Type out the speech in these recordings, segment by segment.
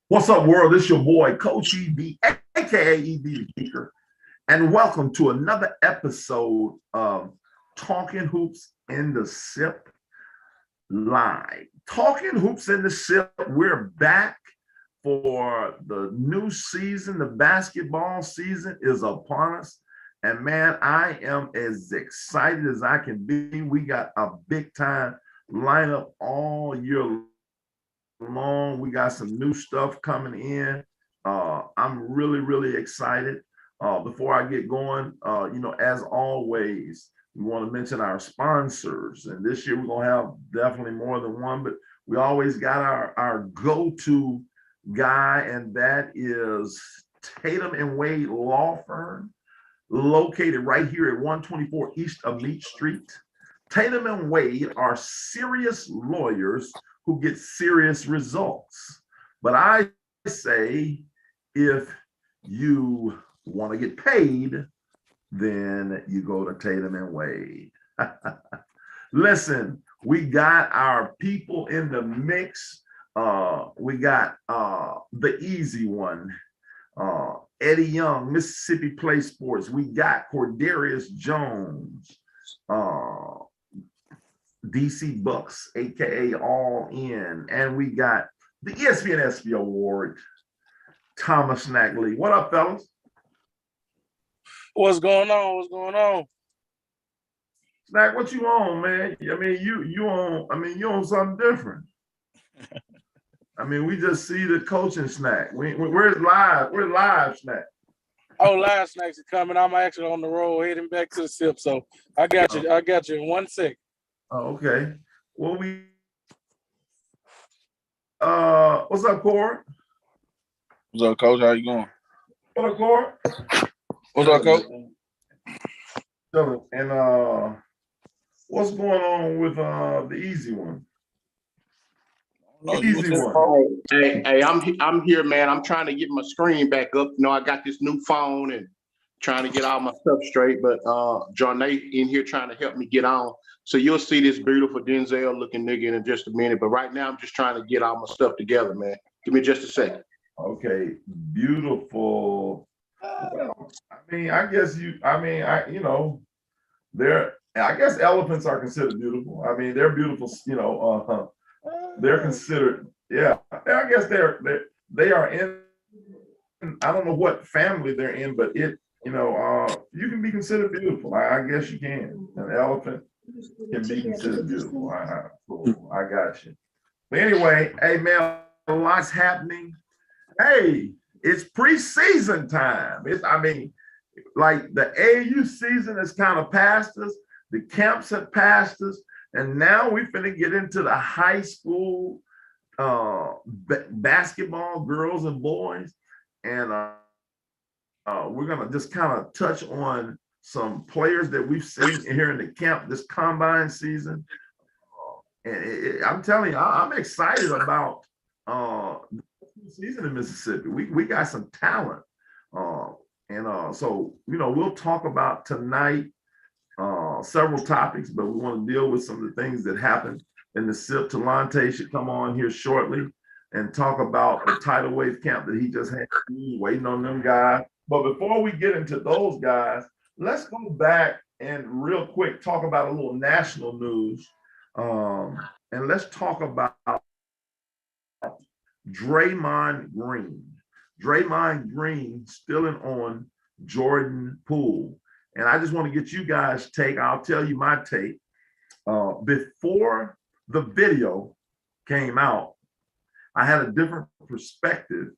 What's up, world? It's your boy, Coach EB, aka EB the Geeker, and welcome to another episode of Talking Hoops in the Sip Live. Talking Hoops in the Sip, we're back for the new season. The basketball season is upon us. And man, I am as excited as I can be. We got a big time lineup all year long. We got some new stuff coming in. I'm really excited. Before I get going, as always, we want to mention our sponsors. And this year we're going to have definitely more than one, but we always got our go-to guy, and that is Tatum and Wade Law Firm, located right here at 124 East of Meat Street. Tatum and Wade are serious lawyers who get serious results. But I say, if you want to get paid, then you go to Tatum and Wade. Listen, we got our people in the mix. We got the easy one, Eddie Young, Mississippi Play Sports. We got Cordarius Jones, DC Bucks, aka All In, and we got the ESPN SB Award, Thomas Snackley. What up, fellas? What's going on? What's going on? Snack, what you on, man? I mean, you on something different. I mean, we just see the coaching Snack. Where's live? We're live, Snack. Oh, live snacks are coming. I'm actually on the road heading back to the SIP, so I got you. I got you in 1 second. Oh, okay. Well, what's up, Corey? What's up, Coach? How you going? What up, Corey? What's up, Coach? And what's going on with the easy one? Easy one. Hey, I'm here, man. I'm trying to get my screen back up. You know, I got this new phone and trying to get all my stuff straight. But Johnny in here trying to help me get on. So you'll see this beautiful Denzel looking nigga in just a minute. But right now I'm just trying to get all my stuff together, man. Give me just a second. Okay, beautiful. Well, I mean, I guess I guess elephants are considered beautiful. I mean, they're beautiful, they're considered, yeah. I guess they are in, I don't know what family they're in, but you can be considered beautiful. I guess you can. An elephant can be considered beautiful. Cool. I got you. But anyway, hey man, a lot's happening. Hey, it's preseason time. Like the AAU season has kind of passed us. The camps have passed us. And now we're finna get into the high school basketball, girls and boys. And we're gonna just kind of touch on some players that we've seen here in the camp this combine season. And I'm telling you, I'm excited about the season in Mississippi. We got some talent. So we'll talk about tonight several topics, but we want to deal with some of the things that happened in the SIP. Talante should come on here shortly and talk about the tidal wave camp that he just had, waiting on them guys. But before we get into those guys, let's go back and real quick talk about a little national news. And let's talk about Draymond Green. Draymond Green stealing on Jordan Poole. And I just want to get you guys' take. I'll tell you my take. Before the video came out, I had a different perspective,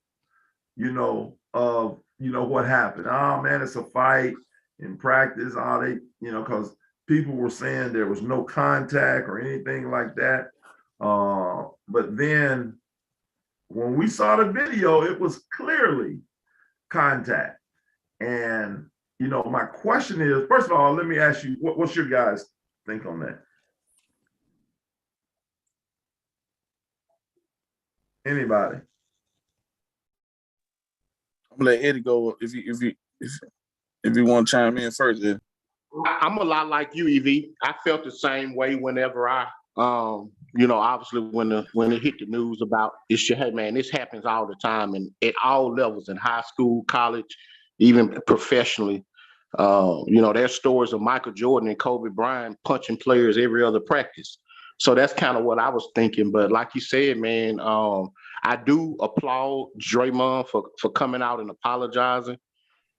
of what happened. Oh man, it's a fight in practice. Because people were saying there was no contact or anything like that. But then when we saw the video, it was clearly contact. And my question is, first of all, let me ask you, what's your guys' think on that? Anybody? I'm gonna let Eddie go if you want to chime in first. Then. I'm a lot like you, EV. I felt the same way whenever I Obviously when it hit the news about it's hey man, this happens all the time and at all levels in high school, college, even professionally. There's stories of Michael Jordan and Kobe Bryant punching players every other practice. So that's kind of what I was thinking. But like you said, man, I do applaud Draymond for coming out and apologizing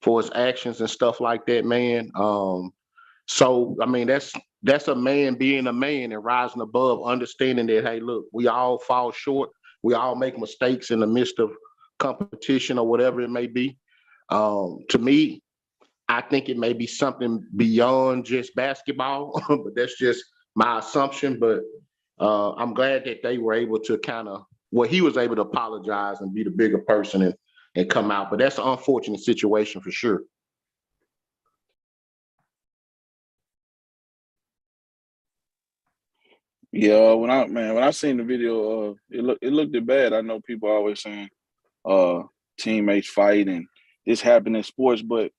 for his actions and stuff like that, man. So I mean, that's a man being a man and rising above, understanding that, hey, look, we all fall short. We all make mistakes in the midst of competition or whatever it may be. To me, I think it may be something beyond just basketball, but that's just my assumption. But I'm glad that they were able to he was able to apologize and be the bigger person and come out. But that's an unfortunate situation for sure. Yeah, when I seen the video, it looked bad. I know people always saying teammates fight and this happened in sports, but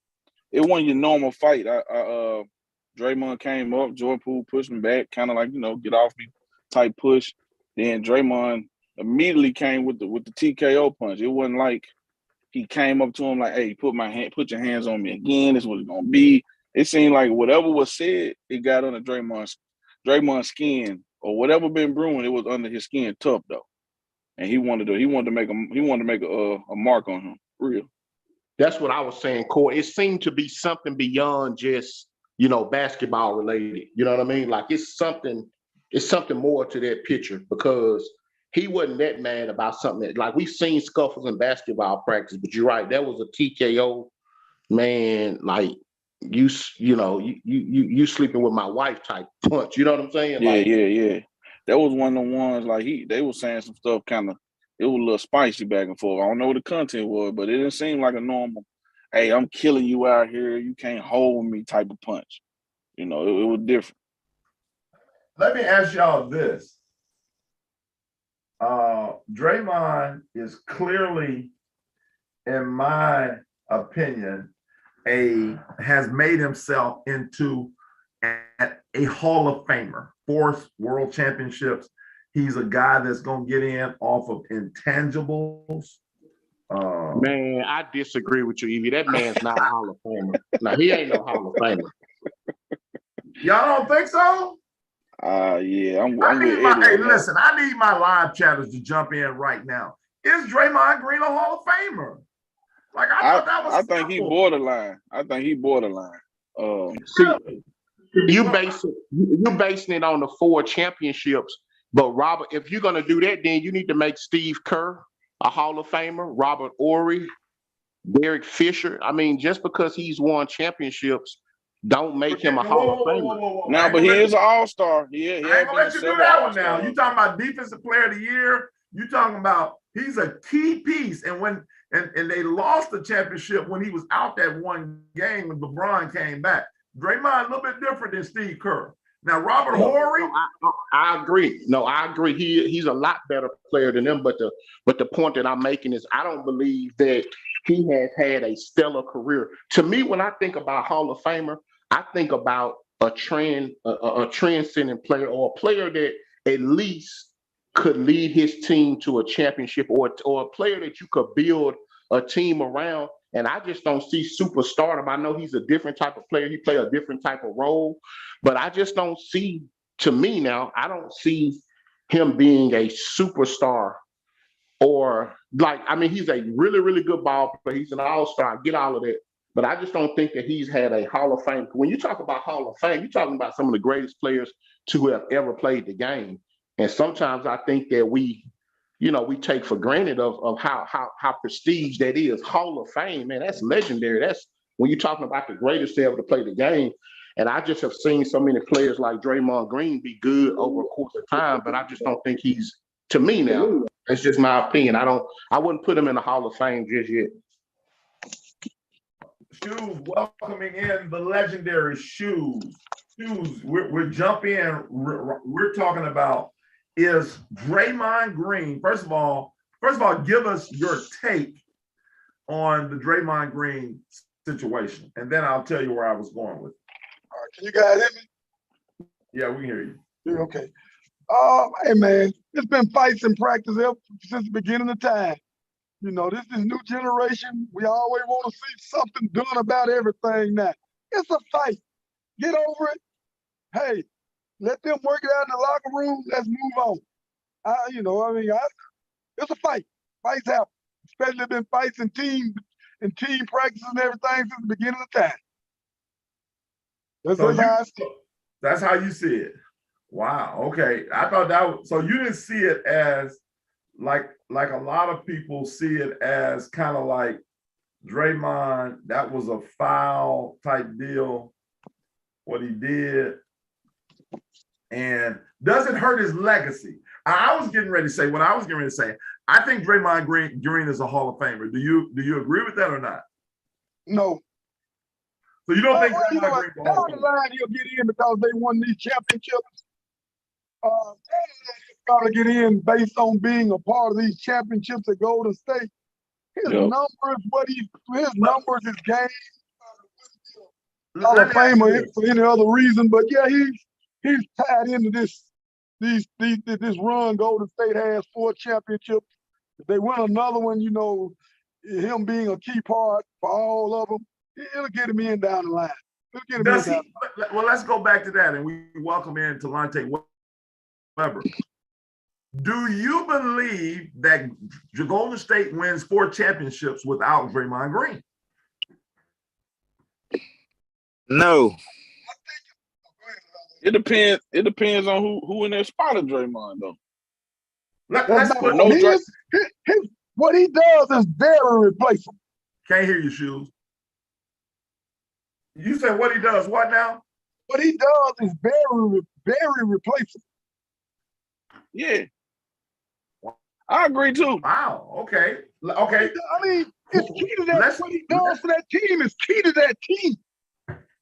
it wasn't your normal fight. Draymond came up, Jordan Poole pushed him back, kind of like, get off me type push. Then Draymond immediately came with the TKO punch. It wasn't like he came up to him like, hey, put your hands on me again. This is what it's gonna be. It seemed like whatever was said, it got under Draymond's skin, or whatever been brewing, it was under his skin tough though. And he wanted to make a mark on him. Real. That's what I was saying, Corey. It seemed to be something beyond just, basketball related. You know what I mean? Like it's something more to that picture, because he wasn't that mad about something like we've seen scuffles in basketball practice, but you're right, that was a TKO, man, like you sleeping with my wife type punch. You know what I'm saying? Yeah. That was one of the ones like they was saying some stuff it was a little spicy back and forth. I don't know what the content was, but it didn't seem like a normal, hey, I'm killing you out here, you can't hold me type of punch. It was different. Let me ask y'all this. Draymond is clearly, in my opinion, has made himself into a Hall of Famer. 4 world championships. He's a guy that's going to get in off of intangibles. Man, I disagree with you, Evie. That man's not a Hall of Famer. No, he ain't no Hall of Famer. Y'all don't think so? Yeah, I'm with Eddie. Listen, I need my live chatters to jump in right now. Is Draymond Green a Hall of Famer? Like I thought that was. I think he borderline. See, you basing it on the 4 championships, but Robert, if you're gonna do that, then you need to make Steve Kerr a Hall of Famer, Robert Horry, Derek Fisher. I mean, just because he's won championships, don't make him a Hall of Famer. No, but he is an all-star. I ain't gonna let you do that one now. You talking about defensive player of the year? You talking about he's a key piece, and when they lost the championship when he was out that one game when LeBron came back. Draymond a little bit different than Steve Kerr. Now Robert Horry, I agree. No, I agree. He's a lot better player than them. But the point that I'm making is I don't believe that he has had a stellar career. To me, when I think about Hall of Famer, I think about a transcendent player, or a player that at least could lead his team to a championship, or a player that you could build a team around. And I just don't see superstardom. I know he's a different type of player. He plays a different type of role, but I just don't see, to me now, I don't see him being a superstar, or he's a really, really good ball player. He's an all-star. I get all of that. But I just don't think that he's had a Hall of Fame. When you talk about Hall of Fame, you're talking about some of the greatest players to have ever played the game. And sometimes I think that we take for granted of how prestige that is. Hall of Fame, man, that's legendary. That's when you're talking about the greatest ever to play the game. And I just have seen so many players like Draymond Green be good over a course of time, but I just don't think he's, to me now, that's just my opinion. I wouldn't put him in the Hall of Fame just yet. Shoes, welcoming in the legendary Shoes. Shoes, we're jumping in. We're talking about, is Draymond Green, first of all, give us your take on the Draymond Green situation, and then I'll tell you where I was going with it. All right, can you guys hear me? Yeah, we can hear you. Okay. Hey man, it's been fights in practice ever since the beginning of time. You know, this new generation. We always want to see something done about everything now. It's a fight. Get over it. Hey, let them work it out in the locker room. Let's move on. It's a fight. Fights happen. Especially been fights in team practices and everything since the beginning of time. That's how you see it. Wow. Okay. I thought that was, so you didn't see it as like a lot of people see it as kind of like Draymond, that was a foul type deal, what he did. And does it hurt his legacy? I was getting ready to say, I think Draymond Green is a Hall of Famer. Do you agree with that or not? No. So you don't think Draymond Green is a Hall of Famer? Famer? Down the line he'll get in because they won these championships. He'll probably get in based on being a part of these championships at Golden State. His numbers, his game. Hall of Famer for any other reason, but yeah, he's tied into this run Golden State has, 4 championships. If they win another one, you know, him being a key part for all of them, it'll get him in down the line. Well, let's go back to that, and we welcome in Talante Weber. Do you believe that Golden State wins 4 championships without Draymond Green? No. It depends. It depends on who in their spot of Draymond though. What he does is very replaceable. Can't hear you, Shoes. You said what he does, what now? What he does is very, very replaceable. Yeah. I agree too. Wow. Okay. Okay. I mean, it's key to that. What he does for that team is key to that team.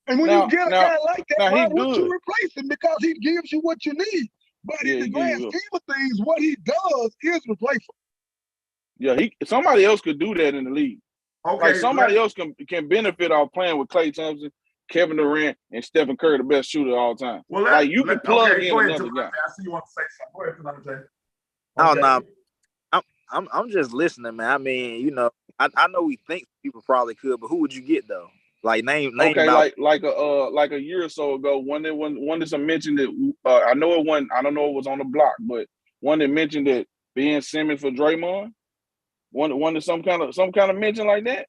And when you get a guy like that, why would you replace him? Because he gives you what you need. But in the grand scheme of things, what he does is replaceable. Yeah, somebody else could do that in the league. Okay, like somebody else can benefit off playing with Klay Thompson, Kevin Durant, and Stephen Curry, the best shooter of all time. Well, like you can plug in another guy. I see you want to say something. Go ahead, Talante. Okay. No. I'm just listening, man. I mean, you know, I know we think people probably could, but who would you get though? Like name. Okay, like a year or so ago, one that mentioned that I know it wasn't. I don't know if it was on the block, but one that mentioned that Ben Simmons for Draymond. One that some kind of mention like that.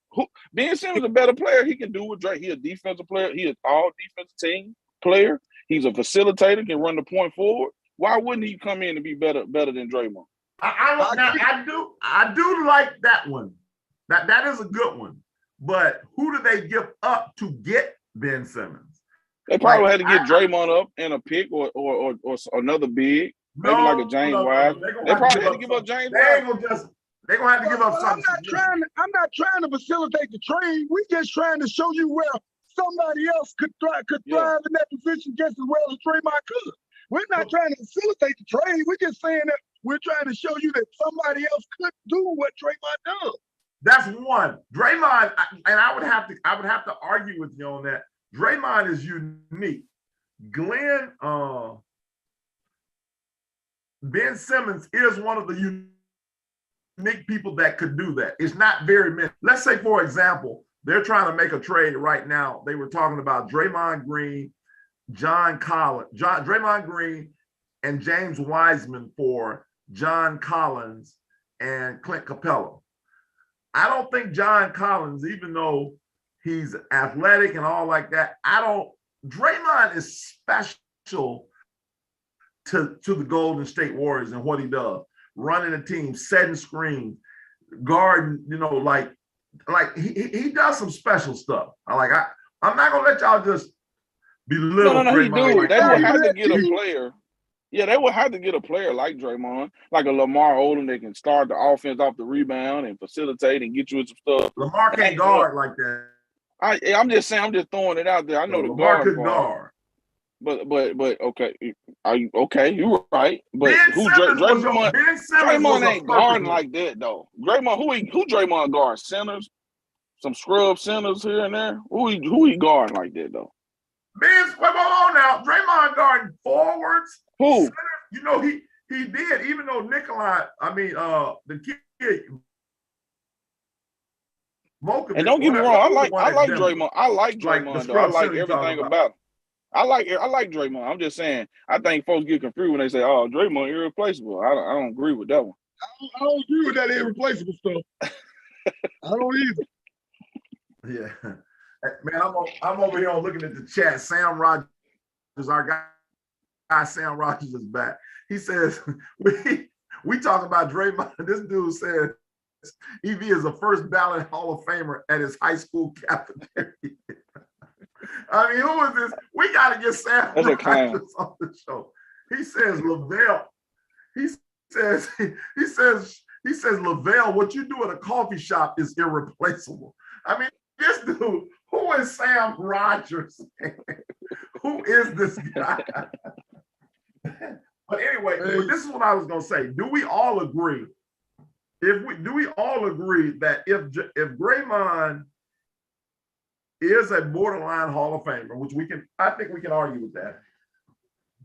Ben Simmons a better player. He can do what Drake. He a defensive player. He an all defensive team player. He's a facilitator. Can run the point forward. Why wouldn't he come in and be better than Draymond? I do like that one. That is a good one. But who do they give up to get Ben Simmons? They probably had to get Draymond up and a pick or another big, maybe like a James Wise. They probably had to give up James Wise. They're gonna have to give up something. I'm not trying to facilitate the trade. We're just trying to show you where somebody else could thrive in that position just as well as Draymond could. We're not trying to facilitate the trade. We're just saying that we're trying to show you that somebody else could do what Draymond does. That's one. Draymond, and I would have to argue with you on that. Draymond is unique. Ben Simmons is one of the unique people that could do that. It's not very many. Let's say, for example, they're trying to make a trade right now. They were talking about Draymond Green, Draymond Green, and James Wiseman for John Collins and Clint Capella. I don't think John Collins, even though he's athletic and all like that, Draymond is special to the Golden State Warriors and what he does. Running a team, setting screens, guarding, like he does some special stuff. I'm not gonna let y'all just belittle. No, he do. They would have to get a player. Yeah, they would have to get a player like Draymond, like a Lamar Odom that can start the offense off the rebound and facilitate and get you some stuff. Lamar can't guard like that. I'm just saying. I'm just throwing it out there. I know the Lamar guard could guard. But okay, are you okay? You're right. But Draymond ain't guarding like that though. Draymond, who Draymond guards? Centers, some scrub centers here and there. Who he guarding like that though? Hold on now. Draymond guarding forwards. Who? he did, even though Nikolai, the kid, Mokovic, And don't get me wrong, I like Draymond. I like Like the Draymond though. I scrub like center you talking everything about. about him. I like Draymond. I'm just saying, I think folks get confused when they say, "Oh, Draymond irreplaceable." I don't agree with that one. I don't agree with that irreplaceable stuff. I don't either. Yeah, man, I'm over here looking at the chat. Sam Rogers, our guy Sam Rogers is back. He says we talk about Draymond. This dude said EV is a first ballot Hall of Famer at his high school cafeteria. I mean, who is this? We got to get Sam Rogers on the show. He says Lavelle. He says Lavelle. What you do at a coffee shop is irreplaceable. I mean, this dude. Who is Sam Rogers? Who is this guy? But anyway, this is what I was gonna say. Do we all agree? Do we all agree that if Draymond is a borderline Hall of Famer, which I think we can argue with that,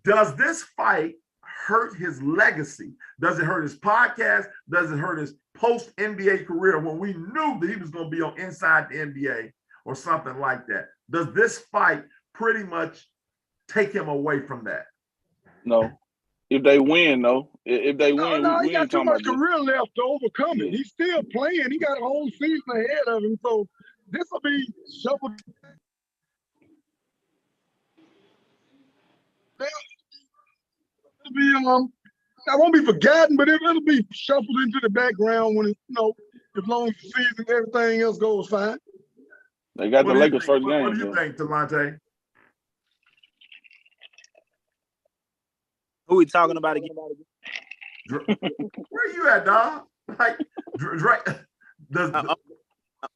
does this fight hurt his legacy? Does it hurt his podcast? Does it hurt his post-NBA career when we knew that he was going to be on Inside the NBA or something like that? Does this fight pretty much take him away from that? No. If they win, though. If they win, he got too much career left to overcome it. He's still playing. He got a whole season ahead of him. So this will be shuffled. I won't be forgotten, but it'll be shuffled into the background when as long as the season, everything else goes fine. They got the Lakers first game. What do you think, Talante? Who we talking about again? Where you at, dog? Like,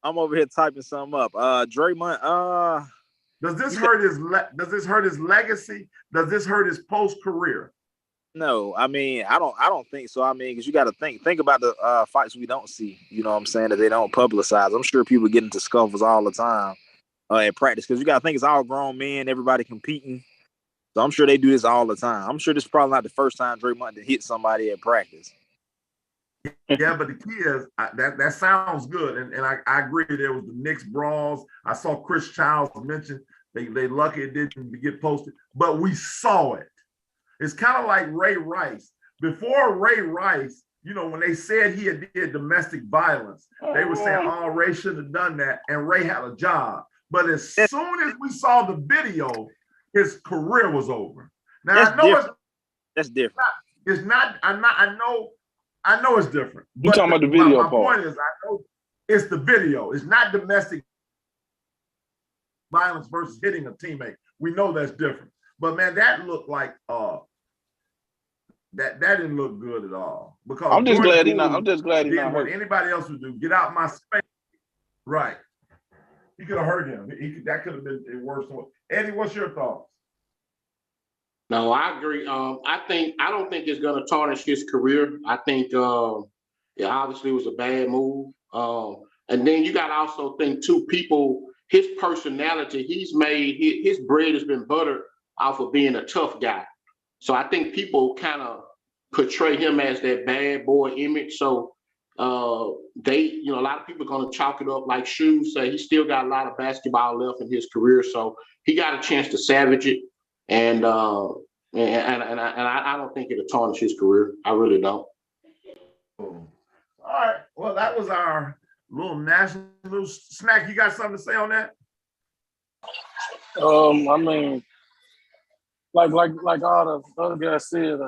I'm over here typing something up. Draymond. Does this hurt his legacy? Does this hurt his post career? No, I mean, I don't think so. I mean, because you got to think about the fights we don't see. You know what I'm saying? That they don't publicize. I'm sure people get into scuffles all the time at practice because you got to think it's all grown men, everybody competing. So I'm sure they do this all the time. I'm sure this is probably not the first time Draymond to hit somebody at practice. Yeah, but the key is that sounds good, and I agree. There was the Knicks brawls. I saw Chris Childs mention they lucky it didn't get posted, but we saw it. It's kind of like Ray Rice. Before Ray Rice, when they said he had did domestic violence, they were saying, "Oh, Ray shouldn't have done that," and Ray had a job. But as soon as we saw the video, his career was over. Now that's different. It's not. I know it's different. You talking about the video my part? My point is, I know it's the video. It's not domestic violence versus hitting a teammate. We know that's different. But man, that looked like that didn't look good at all. Because I'm just glad he not what anybody else would do. Get out my space. Right. He could have hurt him. That could have been worse. Eddie, what's your thoughts? No, I agree. I don't think it's going to tarnish his career. I think it obviously was a bad move. And then you got to also think too, his personality, he's made his bread has been buttered off of being a tough guy. So I think people kind of portray him as that bad boy image. So a lot of people are going to chalk it up like Shoes say. He still got a lot of basketball left in his career, so he got a chance to savage it. And I don't think it'll tarnish his career. I really don't. All right. Well, that was our little national news. Smack, you got something to say on that? I mean, like all the other guys said,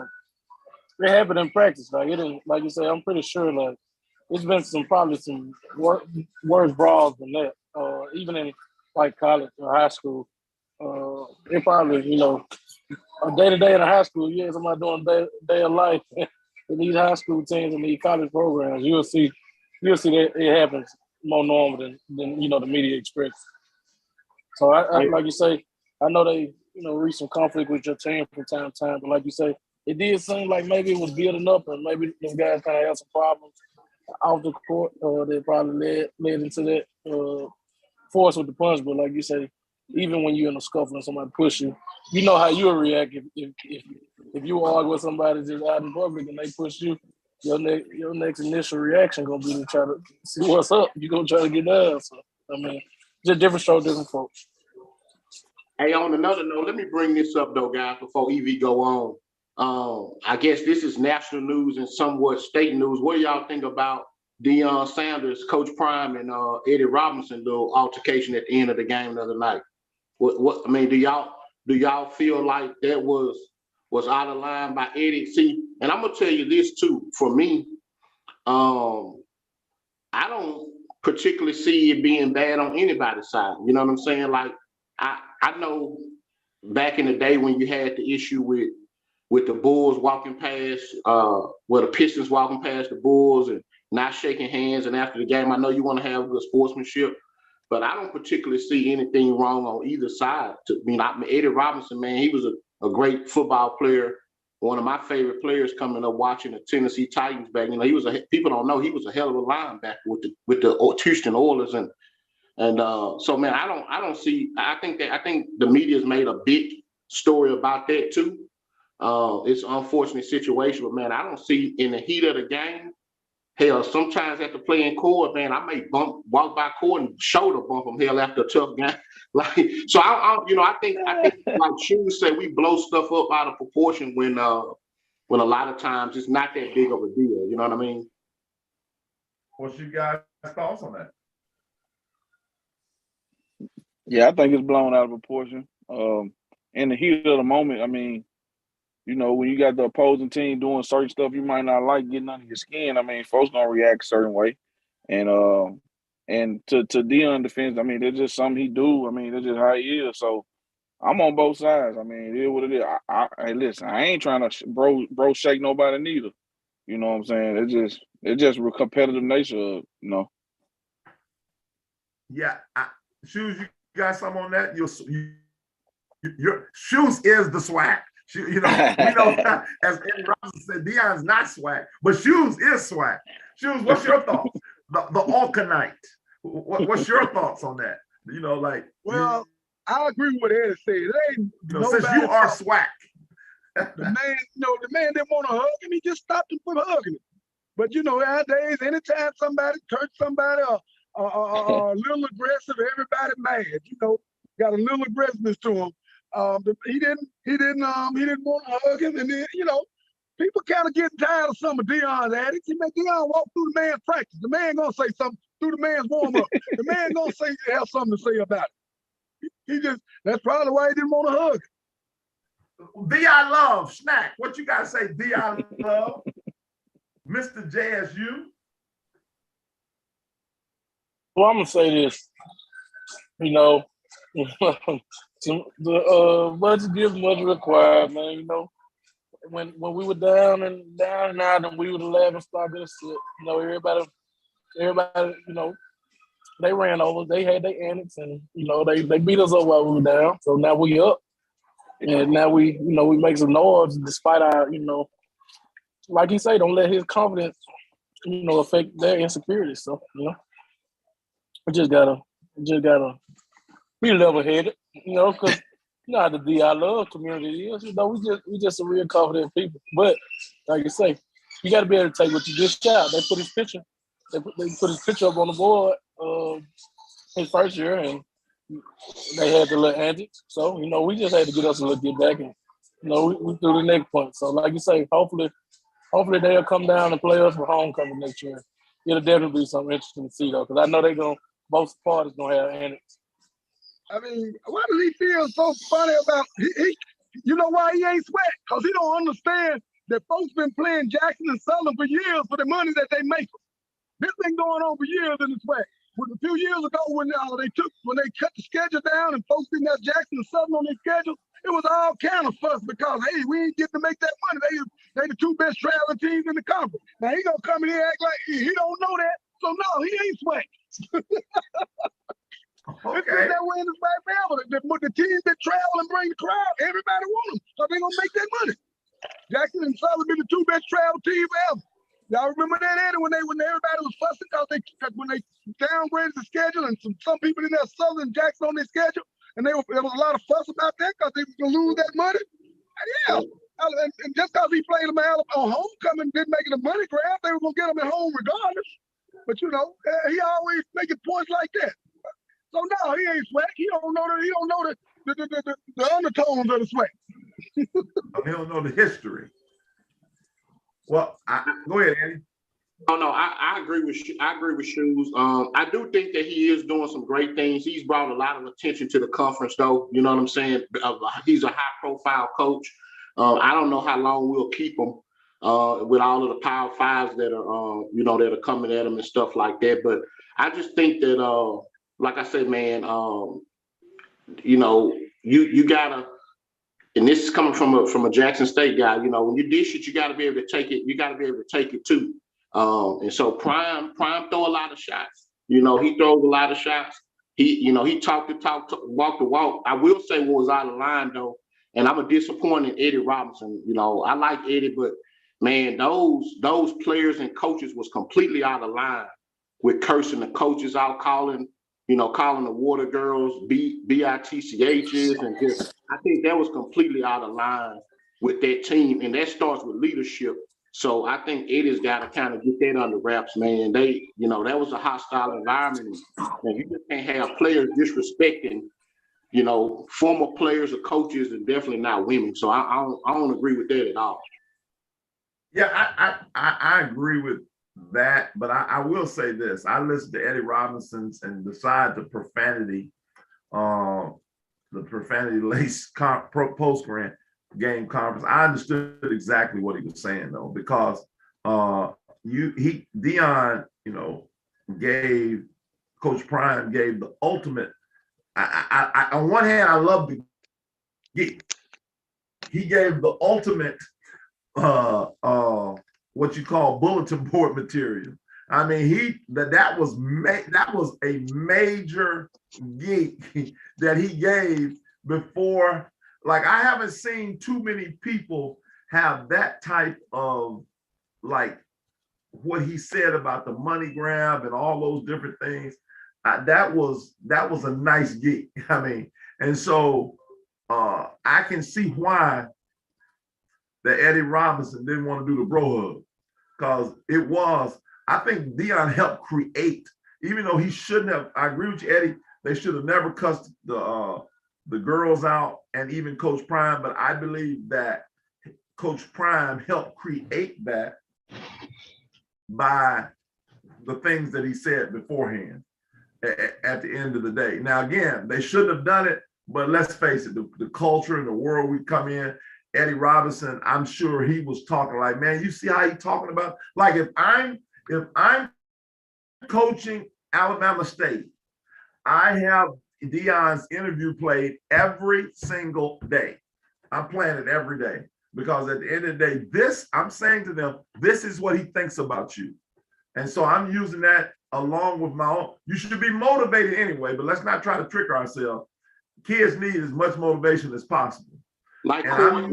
it happened in practice. Like it didn't, like you said, I'm pretty sure like it's been probably some worse brawls than that. Even in like college or high school. It probably, a day-to-day in a high school, somebody doing day of life in these high school teams and these college programs, you'll see that it happens more normal than the media expresses. So I like you say, I know they, reach some conflict with your team from time to time, but like you say, it did seem like maybe it was building up and maybe those guys kind of had some problems off the court that probably led into that force with the punch. But like you say, even when you're in a scuffle and somebody push you, you know how you'll react if if you argue with somebody just out in public and they push you, your next initial reaction gonna be to try to see what's up. You gonna try to get down. So I mean, just different show, different folks. Hey, on another note, let me bring this up though, guys, before EV go on. I guess this is national news and somewhat state news. What do y'all think about Deion Sanders, Coach Prime, and Eddie Robinson little altercation at the end of the game the other night? What I mean, do y'all feel like that was out of line by Eddie? See, and I'm gonna tell you this too. For me, I don't particularly see it being bad on anybody's side. You know what I'm saying? Like I know back in the day when you had the issue with the Bulls walking past, the Pistons walking past the Bulls and not shaking hands, and after the game, I know you want to have good sportsmanship, but I don't particularly see anything wrong on either side. Eddie Robinson, man, he was a great football player, one of my favorite players coming up watching the Tennessee Titans back. You know, people don't know he was a hell of a linebacker with the Houston Oilers, and so man, I don't see. I think the media's made a big story about that too. It's an unfortunate situation, but man, I don't see in the heat of the game. Hell, sometimes at the playing court, man, I may walk by court and shoulder bump them. Hell, after a tough game, like so. I think like Shoes say, we blow stuff up out of proportion when a lot of times it's not that big of a deal. You know what I mean? What's your guys' thoughts on that? Yeah, I think it's blown out of proportion. In the heat of the moment, I mean, you know, when you got the opposing team doing certain stuff you might not like getting under your skin, I mean, folks gonna react a certain way. And to Deion's defense, I mean, it's just something he do. I mean, that's just how he is. So I'm on both sides. I mean, it is what it is. Hey, listen, I ain't trying to bro shake nobody neither. You know what I'm saying? It's just a competitive nature of, you know. Yeah, Shoes, you got some on that? Your Shoes is the swag. You know, we know that, as Eddie Robinson said, Deion's not swag, but Shoes is swag. Shoes, what's your thoughts? The Alkanite. What's your thoughts on that? You know, like. Well, I agree with what Eddie said. It ain't since you are swag. The man didn't want to hug him. He just stopped him from hugging him. But nowadays, anytime somebody touch somebody or a little aggressive, everybody mad. You know, got a little aggressiveness to him. He didn't want to hug him, and then people kind of getting tired of some of Deion's antics. Deion walked through the man's practice. The man gonna say something through the man's warm up. The man gonna have something to say about it. That's probably why he didn't want to hug him. Deion Love, Snack. What you gotta say, Deion Love, Mr. JSU? Well, I'm gonna say this. The budget gives much required, man. You know, when we were down and out, and we were the laughing stock of the shit. You know, everybody, they ran over. They had their antics, and they beat us up while we were down. So now we up, and now we make some noise despite our, like he say, don't let his confidence, affect their insecurities. So we just gotta be level-headed, because how the DI love community is. We just some real confident people. But like you say, you got to be able to take what you just shot. They put his picture up on the board his first year, and they had the little antics. So we just had to get us a little get back, and we threw the next point. So like you say, hopefully they'll come down and play us for homecoming next year. It'll definitely be something interesting to see though, because I know both parties gonna have antics. I mean, why does he feel so funny about he you know why he ain't sweat? Because he don't understand that folks been playing Jackson and Southern for years for the money that they make. This been going on for years in the sweat. A few years ago when they cut the schedule down and folks didn't have Jackson and Southern on their schedule, it was all kind of fuss because hey, we ain't getting to make that money. They the two best traveling teams in the conference. Now he gonna come in here and act like he don't know that. So no, he ain't sweat. Okay. It's been that way in the sweat forever. The teams that travel and bring the crowd, everybody want them. So they gonna make that money. Jackson and Southern been the two best travel teams ever. Y'all remember that, Eddie, when everybody was fussing because when they downgraded the schedule and some people in there Southern Jackson on their schedule, and there was a lot of fuss about that because they was gonna lose that money. And yeah, I And just because he played them out on homecoming didn't make it a money grab. They were gonna get him at home regardless. But he always making points like that. So no, he ain't swag. He don't know the undertones of the swag. He don't know the history. Well, go ahead, Andy. Oh no, I agree with Shoes. I do think that he is doing some great things. He's brought a lot of attention to the conference, though. You know what I'm saying? He's a high-profile coach. I don't know how long we'll keep him with all of the Power Fives that are coming at him and stuff like that. But I just think that, like I said, man, you gotta. And this is coming from a Jackson State guy. You know, when you dish it, you got to be able to take it. You got to be able to take it too. And so Prime throw a lot of shots. You know, he throws a lot of shots. He talked the talk, walked the walk. I will say what was out of line though, and I'm a disappointed Eddie Robinson. You know, I like Eddie, but man, those players and coaches was completely out of line with cursing the coaches out, calling the water girls bitchs, and just I think that was completely out of line with that team, and that starts with leadership. So I think Eddie's got to kind of get that under wraps, man. That was a hostile environment, and you just can't have players disrespecting, former players or coaches, and definitely not women. So I don't agree with that at all. Yeah, I agree with that, but I will say this: I listened to Eddie Robinson's, and besides the profanity laced post-game conference, I understood exactly what he was saying though, because Deion, gave Coach Prime gave the ultimate. I on one hand, I love the he gave the ultimate what you call bulletin board material. I mean, that was a major geek that he gave before. Like, I haven't seen too many people have that type of, like, what he said about the money grab and all those different things. That was a nice geek. I mean, and so I can see why that Eddie Robinson didn't want to do the bro hug, because I think Deion helped create, even though he shouldn't have. I agree with you, Eddie. They should have never cussed the girls out, and even Coach Prime. But I believe that Coach Prime helped create that by the things that he said beforehand. At the end of the day, now again, they shouldn't have done it. But let's face it, the culture and the world we come in. Eddie Robinson, I'm sure he was talking like, man, you see how he talking about? Like, if I'm coaching Alabama State, I have Deion's interview played every single day. I'm playing it every day, because at the end of the day, I'm saying to them, this is what he thinks about you. And so I'm using that along with my own. You should be motivated anyway, but let's not try to trick ourselves. Kids need as much motivation as possible. Like Cord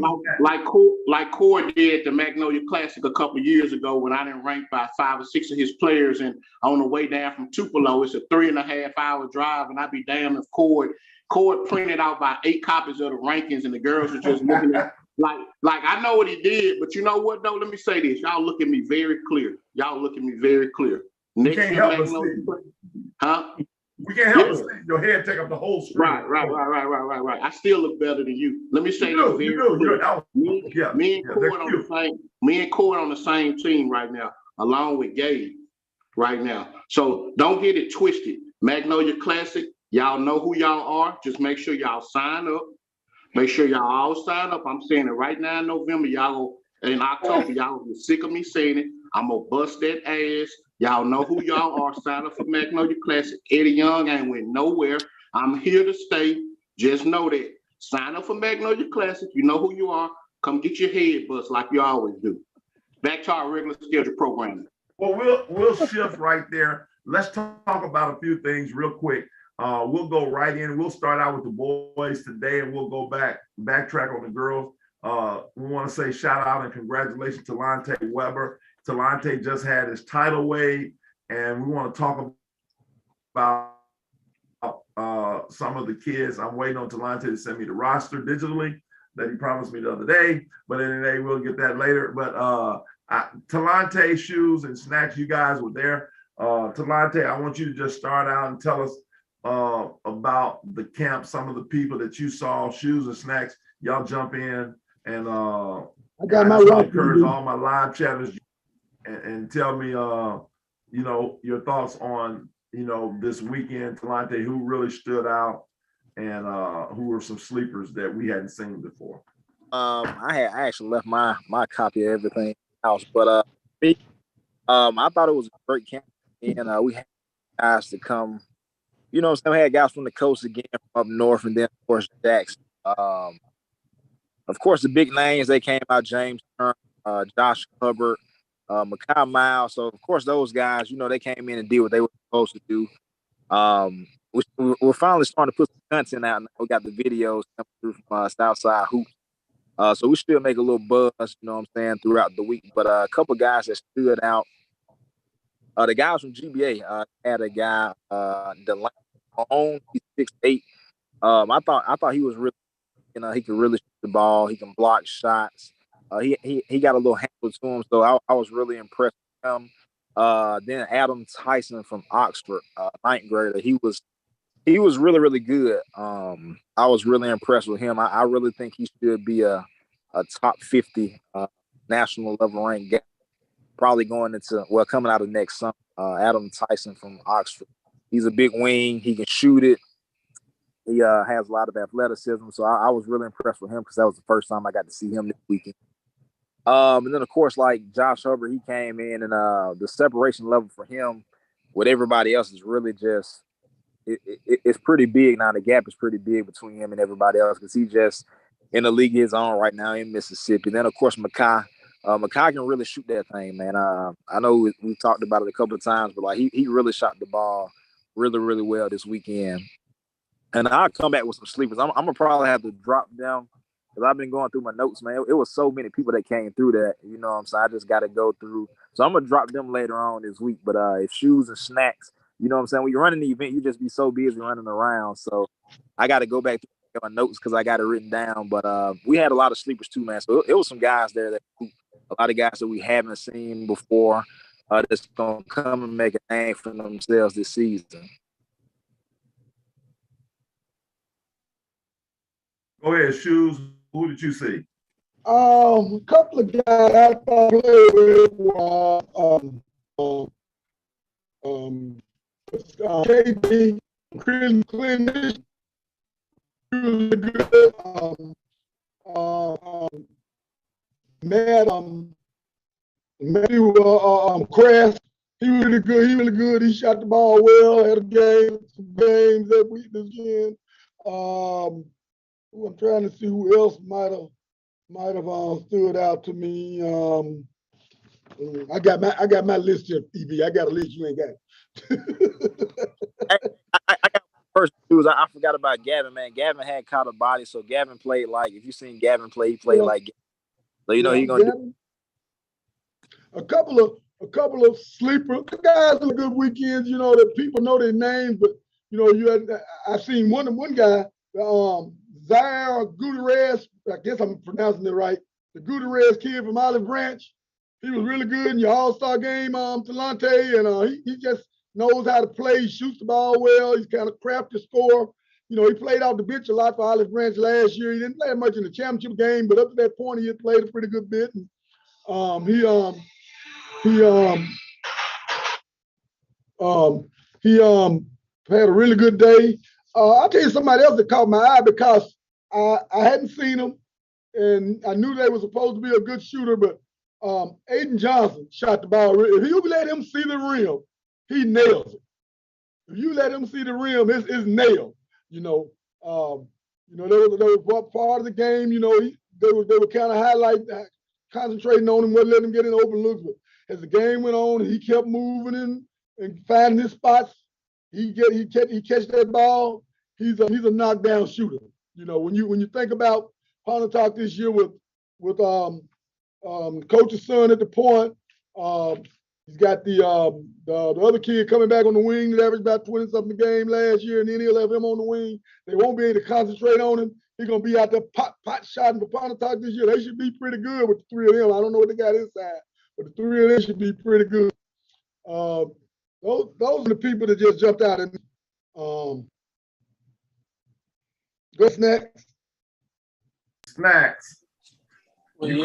did at the Magnolia Classic a couple of years ago, when I didn't rank by 5 or 6 of his players, and on the way down from Tupelo, it's a 3.5-hour drive, and I'd be damned if Cord printed out by 8 copies of the rankings, and the girls are just looking at like I know what he did, but you know what though? Let me say this: y'all look at me very clear. Next year, Magnolia, huh? We can't help but see your head take up the whole screen. Right. I still look better than you. Let me say this very clear. Me and Cord on the same team right now, along with Gabe right now. So don't get it twisted. Magnolia Classic, y'all know who y'all are. Just make sure y'all sign up. Make sure y'all all sign up. I'm saying it right now in November. In October, y'all will be sick of me saying it. I'm going to bust that ass. Y'all know who y'all are. Sign up for Magnolia Classic. Eddie Young ain't went nowhere. I'm here to stay. Just know that. Sign up for Magnolia Classic. You know who you are. Come get your head bust like you always do. Back to our regular schedule programming. Well, we'll shift right there. Let's talk about a few things real quick. We'll go right in. We'll start out with the boys today, and we'll go backtrack on the girls. We want to say shout out and congratulations to Lante Weber. Talante just had his title weighed, and we want to talk about some of the kids. I'm waiting on Talante to send me the roster digitally, that he promised me the other day. But anyway, we'll get that later. But Talante, Shoes, and Snacks, you guys were there. Talante, I want you to just start out and tell us about the camp, some of the people that you saw. Shoes and Snacks, y'all jump in, and I just encourage all my live chatters and tell me, you know, your thoughts on, you know, this weekend, Talante, who really stood out and who were some sleepers that we hadn't seen before. I actually left my copy of everything in the house, but I thought it was a great camp, and we had guys to come. You know, some had guys from the coast again, from up north, and then of course Jackson. Of course, the big names they came out: James Turner, Josh Hubbard, Makai Miles. So of course those guys, you know, they came in and did what they were supposed to do. We're finally starting to put some content out now. We got the videos coming through from Southside Hoops. So we still make a little buzz, you know what I'm saying, throughout the week. But a couple guys that stood out. The guys from GBA had a guy, Delane, he's 6'8". I thought he was really, you know, he could really shoot the ball. He can block shots. He got a little handle to him, so I was really impressed with him. Then Adam Tyson from Oxford, ninth grader. He was really, really good. I was really impressed with him. I really think he should be a top 50 national level ranked guy, probably going into, well, coming out of next summer. Adam Tyson from Oxford. He's a big wing. He can shoot it. He has a lot of athleticism. So I was really impressed with him because that was the first time I got to see him this weekend. And then, of course, like Josh Hubbard, he came in, and the separation level for him with everybody else is really just, it's pretty big now. The gap is pretty big between him and everybody else because he's just in the league his own right now in Mississippi. And then, of course, Makai can really shoot that thing, man. I know we talked about it a couple of times, but like he really shot the ball really, really well this weekend. And I'll come back with some sleepers. I'm gonna probably have to drop them because I've been going through my notes, man. It was so many people that came through that, you know what I'm saying? I just got to go through. So I'm gonna drop them later on this week. But if Shoes and Snacks, you know what I'm saying? When you're running the event, you just be so busy running around. So I got to go back to my notes because I got it written down. But we had a lot of sleepers too, man. So it was some guys there that, a lot of guys that we haven't seen before, that's gonna come and make a name for themselves this season. Go ahead, Shoes. Who did you see? A couple of guys I thought played with KB, Chris Clinton, really good. Craft, he really good. He really good. He shot the ball well. Had some games that week this weekend. I'm trying to see who else might have stood out to me. I got my list here, EB. I got a list you ain't got. I got first news. I forgot about Gavin, man. Gavin had caught a body, so Gavin played like, if you seen Gavin play, he played like. So you know he's gonna do. A couple of sleeper guys on good weekends. You know that people know their names, but you know I seen one guy. Zaire Gutierrez, I guess I'm pronouncing it right. The Gutierrez kid from Olive Branch. He was really good in your All-Star game, Talante, and he just knows how to play. He shoots the ball well. He's kind of crafty scorer. You know, he played off the bench a lot for Olive Branch last year. He didn't play much in the championship game, but up to that point, he had played a pretty good bit. And, he had a really good day. I'll tell you somebody else that caught my eye because I hadn't seen him, and I knew they were supposed to be a good shooter, but Aiden Johnson shot the ball. If you let him see the rim, he nails it. If you let him see the rim, it's nailed. They were part of the game. You know, they were kind of concentrating on him, wasn't letting him get in open looks. But as the game went on, he kept moving and finding his spots. He catch that ball. He's a knockdown shooter. You know, when you think about Pontotoc this year with coach's son at the point, he's got the other kid coming back on the wing that averaged about 20-something a game last year, and then he'll have him on the wing. They won't be able to concentrate on him. He's gonna be out there pot shotting for Pontotoc this year. They should be pretty good with the three of them. I don't know what they got inside, but the three of them should be pretty good. Those are the people that just jumped out. And what's next? Snacks. Well, You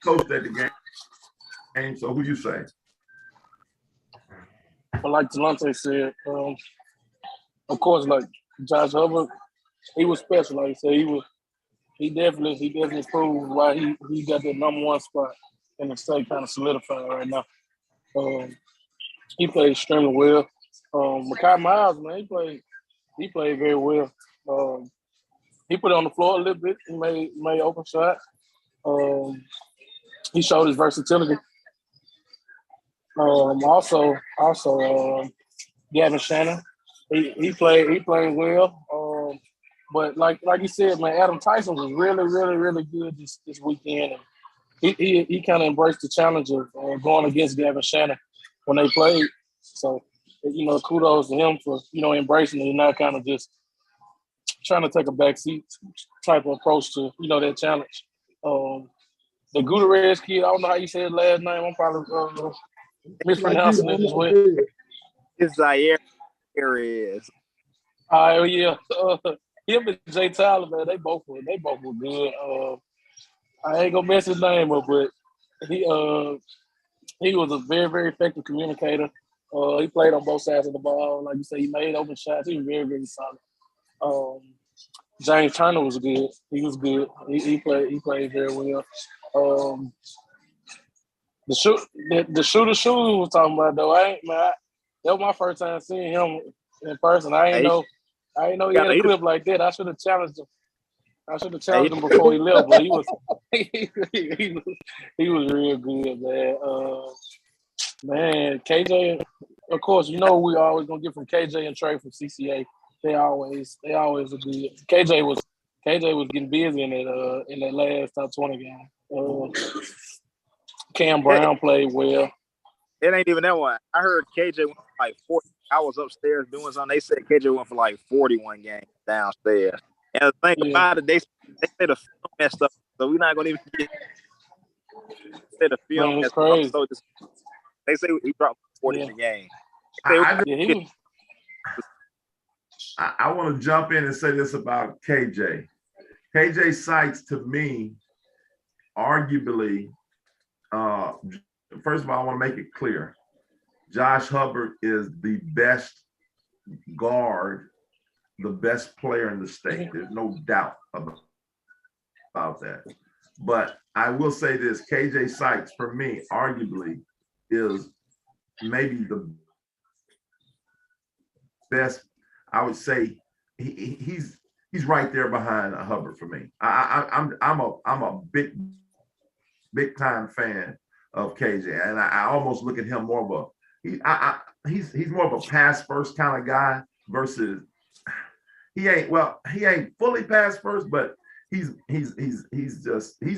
coached at the game, so who you say? but like Delonte said, of course, like Josh Hubbard, he was special. Like I said, he definitely proved why he got that number one spot in the state kind of solidified right now. He played extremely well. Makai Miles, man, he played very well. He put it on the floor a little bit. He made open shot. He showed his versatility. Also, Gavin Shannon, he played well. But like you said, man, Adam Tyson was really good this weekend. And he kind of embraced the challenge of going against Gavin Shannon when they played. So, kudos to him for embracing it and not kind of just trying to take a backseat type of approach to that challenge. The Gutierrez kid, I don't know how you say his last name. I'm probably mispronouncing it as well. It's Zaire is. Yeah. Him and Jay Tyler, man, they both were good. I ain't gonna mess his name up, but he was a very effective communicator. He played on both sides of the ball. Like you say, he made open shots. He was very solid. James Turner was good. He was good. He played very well. The shooter shoes we was talking about though. That was my first time seeing him in person. I ain't know he had a clip like that. I should have challenged him before he left, but he was he was real good, man. Man, KJ, of course, we always gonna get from KJ and Trey from CCA. They always are good. KJ was getting busy in that last top 20 game. Cam Brown played well. It ain't even that one. I heard KJ went for like 40. I was upstairs doing something. They said KJ went for like 41 games downstairs. And the thing about it, they say the film messed up, so we're not gonna even get the film messed up. So they say he dropped 40 in the game. I want to jump in and say this about KJ. KJ Sykes, to me, arguably, first of all, I want to make it clear. Josh Hubbard is the best guard, the best player in the state. There's no doubt about that. But I will say this, KJ Sykes, for me, arguably, is maybe the best. I would say he's right there behind Hubbard for me. I'm a big time fan of KJ, and I almost look at him more of he's more of a pass first kind of guy versus he ain't fully pass first, but he's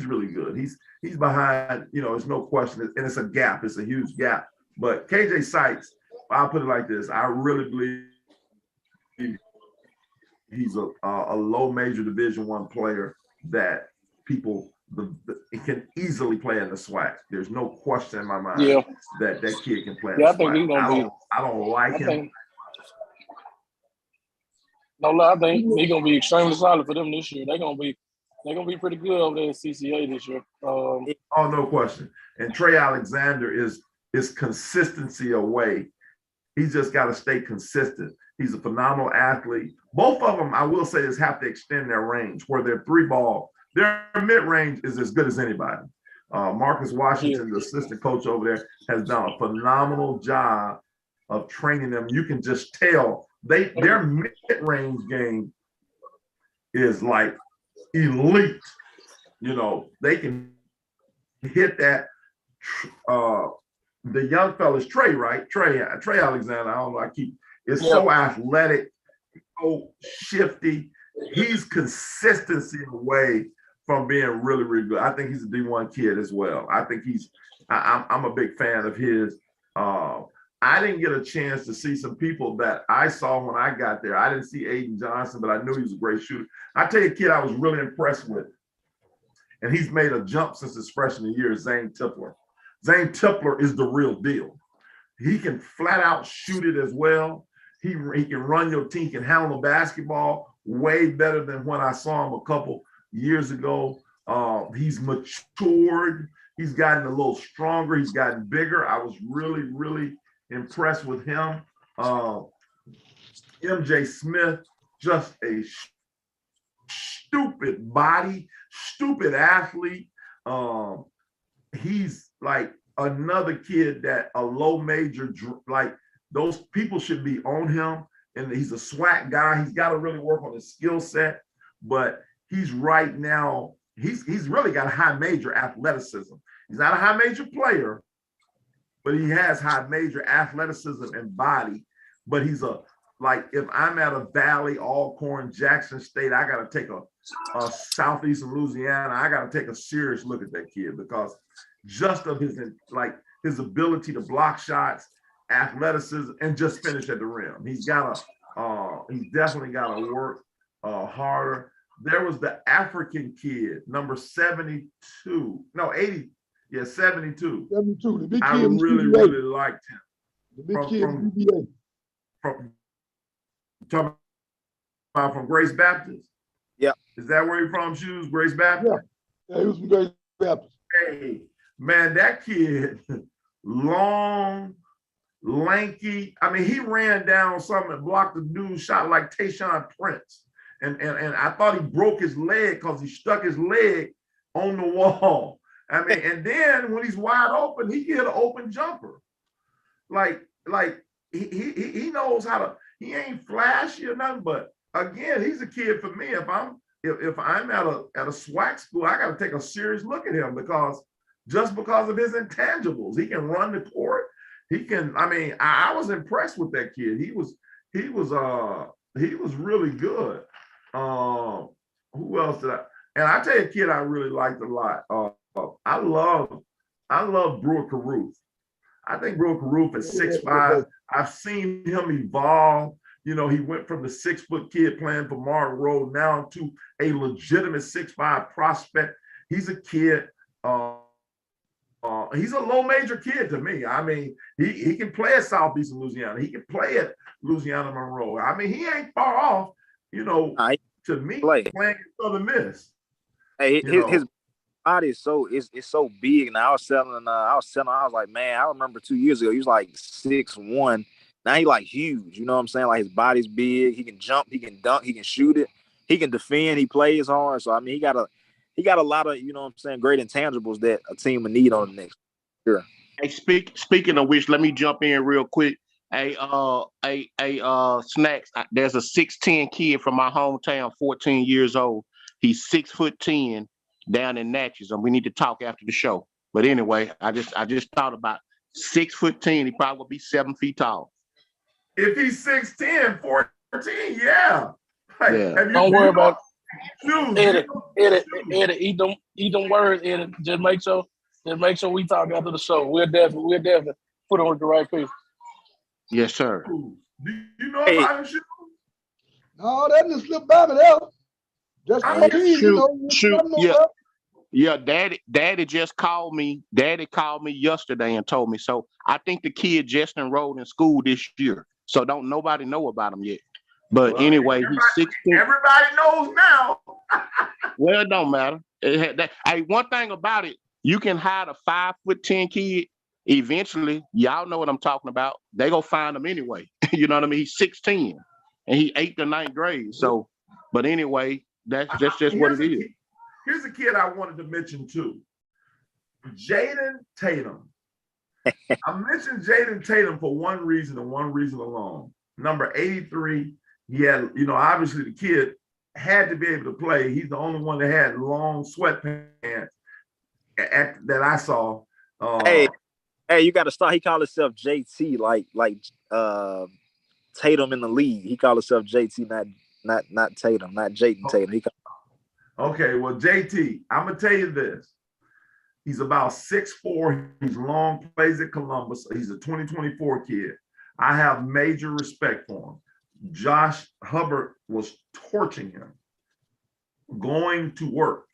really good. He's behind, there's no question, and it's a gap. It's a huge gap. But KJ Sykes, I'll put it like this: I really believe he's a low major Division I player that people can easily play in the SWAC. There's no question in my mind that kid can play in the SWAC. I don't like him. I think he's gonna be extremely solid for them this year. They're gonna be pretty good over there at CCA this year. No question. And Trey Alexander is consistency away. He's just got to stay consistent. He's a phenomenal athlete. Both of them, I will say, have to extend their range. Where their three ball, their mid range is as good as anybody. Marcus Washington, the assistant coach over there, has done a phenomenal job of training them. You can just tell their mid range game is like elite. They can hit that. The young fella's Trey, right? Trey Alexander. I don't know. Is so athletic, so shifty. He's consistency away from being really, really good. I think he's a D1 kid as well. I think I'm a big fan of his. I didn't get a chance to see some people that I saw when I got there. I didn't see Aiden Johnson, but I knew he was a great shooter. I tell you, a kid I was really impressed with, and he's made a jump since his freshman year, Zane Tipler. Zane Tipler is the real deal. He can flat out shoot it as well. He can run your team, can handle the basketball way better than when I saw him a couple years ago. He's matured. He's gotten a little stronger. He's gotten bigger. I was really, really impressed with him. MJ Smith, just a stupid body, stupid athlete. He's like another kid that a low major, like those people should be on him. And he's a SWAT guy. He's got to really work on his skill set, but he's right now, he's really got a high major athleticism. He's not a high major player, but he has high major athleticism and body. But he's like, if I'm at a Valley, Alcorn, Jackson State, I got to take a Southeastern Louisiana, I got to take a serious look at that kid, because just of his ability to block shots, athleticism, and just finish at the rim. He's definitely got to work harder. There was the African kid, number 72, no, 80, yeah, 72. 72, the big kid. I really liked him. The big kid from UVA. Talking about from Grace Baptist? Yeah. Is that where you're from, Shoes? Grace Baptist? Yeah, he was from Grace Baptist. Hey, man, that kid, long, lanky. I mean, he ran down something and blocked the dude shot like Tayshaun Prince. And I thought he broke his leg because he stuck his leg on the wall. I mean, and then when he's wide open, he get an open jumper. Like he knows how to, he ain't flashy or nothing, but again, he's a kid for me. If I'm at a SWAC school, I got to take a serious look at him, because of his intangibles. He can run the court. He can, I mean, I was impressed with that kid. He was really good. Who else did I? And I tell you, a kid I really liked a lot. I love Brewer Caruth. I think Brewer Caruth is 6'5". I've seen him evolve. You know, he went from the 6-foot kid playing for Martin Road now to a legitimate 6'5" prospect. He's a kid. He's a low major kid to me. I mean, he can play at Southeastern Louisiana. He can play at Louisiana Monroe. I mean, he ain't far off, you know, to me, playing at Southern Miss. Hey, his body is it's so big. Now I was like, man, I remember 2 years ago, he was like 6'1". Now he like huge. You know what I'm saying? Like, his body's big. He can jump. He can dunk. He can shoot it. He can defend. He plays hard. So I mean, he got a lot of, you know what I'm saying, great intangibles that a team would need on the next year. Hey, speaking of which, let me jump in real quick. Hey, Snacks, there's a 6'10" kid from my hometown, 14 years old. He's 6'10" down in Natchez, and we need to talk after the show. But anyway, I just thought about 6'10". He probably would be 7 feet tall. If he's 6'10", 14, yeah. Like, yeah. Don't worry about it. Eddie, eat them words, Eddie. Just make sure we talk after the show. We'll definitely put on the right people. Yes, sir. Do you know about him, Shoes? No, that didn't slip by me there. Just yeah. Daddy just called me. Daddy called me yesterday and told me. So I think the kid just enrolled in school this year. So don't nobody know about him yet. But anyway, he's 16. Everybody knows now. Well, it don't matter. Hey, one thing about it, you can hide a 5'10" kid. Eventually, y'all know what I'm talking about. They go find him anyway. You know what I mean? He's 6'10", and he 8th or 9th grade. So, but anyway, that's just what it is. Here's a kid I wanted to mention too. Jaden Tatum. I mentioned Jaden Tatum for one reason and one reason alone. Number 83. He had, you know, obviously the kid had to be able to play. He's the only one that had long sweatpants that I saw. Hey, you got to start. He called himself JT, like Tatum in the league. He called himself JT, not Tatum, not Jayden Tatum. Okay, well, JT, I'm gonna tell you this. He's about 6'4". He's long, plays at Columbus. He's a 2024 kid. I have major respect for him. Josh Hubbard was torching him, going to work.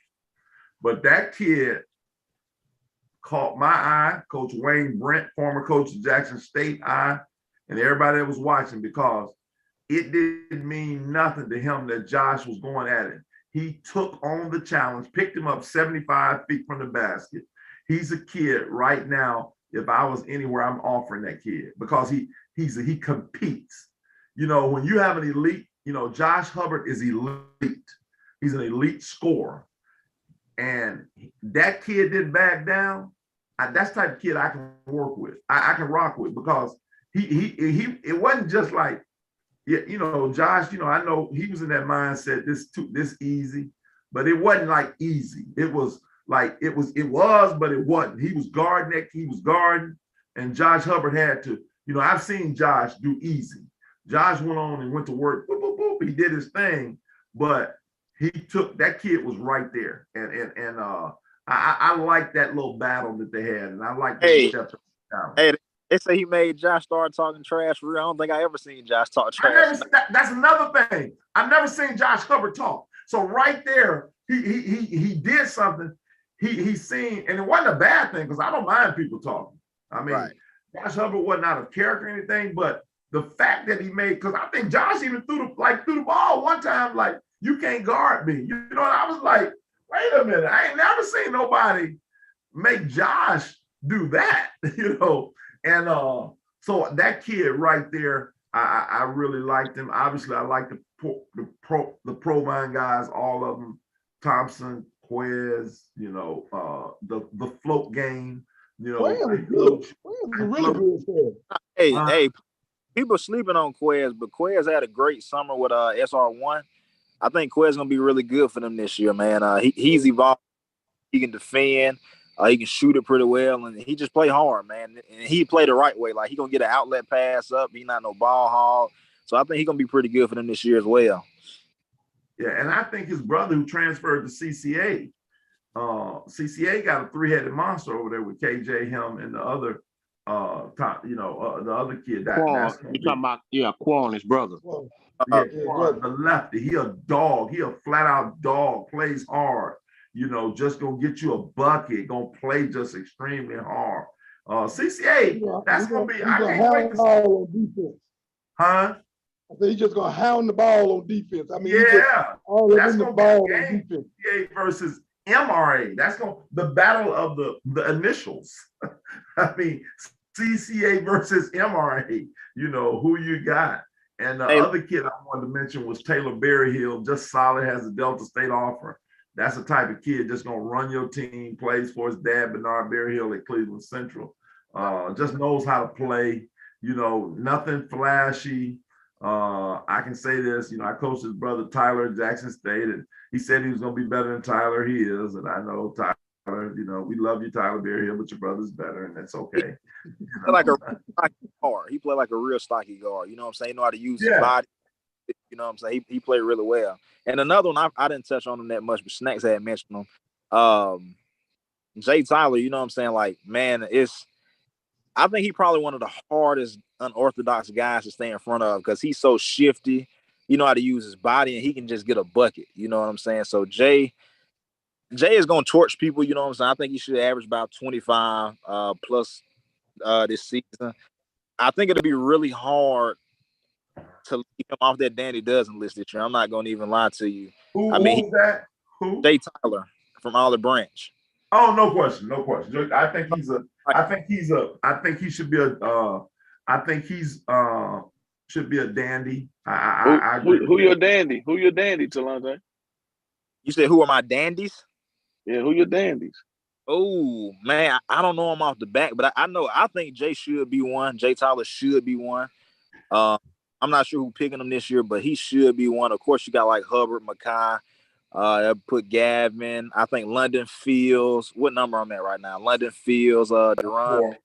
But that kid caught my eye, Coach Wayne Brent, former coach of Jackson State, eye, and everybody that was watching, because it didn't mean nothing to him that Josh was going at it. He took on the challenge, picked him up 75 feet from the basket. He's a kid right now. If I was anywhere, I'm offering that kid, because he competes. You know, when you have an elite, you know, Josh Hubbard is elite. He's an elite scorer. And that kid didn't back down. That's the type of kid I can work with. I can rock with, because he it wasn't just like, you know, Josh, you know, I know he was in that mindset, this easy, but it wasn't like easy. It was like, it was, but it wasn't. He was guarding, and Josh Hubbard had to, you know, I've seen Josh do easy. Josh went on and went to work, boop, boop, boop. He did his thing, but he took, that kid was right there. And I like that little battle that they had, and I like that he stepped down. Hey, they say he made Josh start talking trash for real. I don't think I ever seen Josh talk trash. That's another thing. I've never seen Josh Hubbard talk. So right there, he did something. He's seen, and it wasn't a bad thing, because I don't mind people talking. I mean, right. Josh Hubbard wasn't out of character or anything, but the fact that he made, because I think Josh even threw the ball one time, like, you can't guard me. You know, and I was like, wait a minute, I ain't never seen nobody make Josh do that, you know. And so that kid right there, I really liked him. Obviously, I like the Provine guys, all of them, Thompson, Quez, you know, the float game, you know. Really good. Hey, people sleeping on Quez, but Quez had a great summer with SR1. I think Quez gonna be really good for them this year, man. He's evolved. He can defend. He can shoot it pretty well, and he just play hard, man. And he play the right way. Like, he gonna get an outlet pass up. He not no ball hog. So I think he gonna be pretty good for them this year as well. Yeah, and I think his brother, who transferred to CCA, got a three-headed monster over there with KJ, him, and the other, the other kid. You talking about, Quan, his brother. The lefty. He a dog. He a flat-out dog. Plays hard. You know, just gonna get you a bucket. Gonna play just extremely hard. CCA, that's gonna be. I can't wait to see. On defense. Huh? I think he's just gonna hound the ball on defense. I mean, that's gonna be a game. CCA versus MRA. That's gonna the battle of the initials. I mean, CCA versus MRA. You know who you got. And the other kid I wanted to mention was Taylor Berryhill, just solid, has a Delta State offer. That's the type of kid just gonna run your team, plays for his dad, Bernard Berryhill at Cleveland Central. Just knows how to play, you know, nothing flashy. I can say this, you know, I coached his brother Tyler at Jackson State, and he said he was gonna be better than Tyler. He is, and I know Tyler, you know, we love you, Tyler Berryhill, but your brother's better, and that's okay. Like a stocky guard. He played like a real stocky guard. You know what I'm saying? He know how to use his body. You know what I'm saying? He played really well. And another one, I didn't touch on him that much, but Snacks had mentioned him. Jay Tyler, you know what I'm saying? Like, man, I think he probably one of the hardest unorthodox guys to stay in front of, because he's so shifty. You know how to use his body, and he can just get a bucket. You know what I'm saying? So Jay is going to torch people. You know what I'm saying? I think he should average about 25 plus this season. I think it'll be really hard to leave him off that Danny Dozen list this year. I'm not going to even lie to you. Who's that? Jay Tyler from Olive Branch. Oh, no question. I think he should be a dandy. I agree. Who your dandy? Who your dandy, Talante? You said, who are my dandies? Yeah, who your dandies? Oh, man, I don't know him off the back, but I think Jay should be one. Jay Tyler should be one. I'm not sure who's picking him this year, but he should be one. Of course, you got like Hubbard, Mackay, put Gavin. I think London Fields. What number I'm at right now? London Fields, Duran.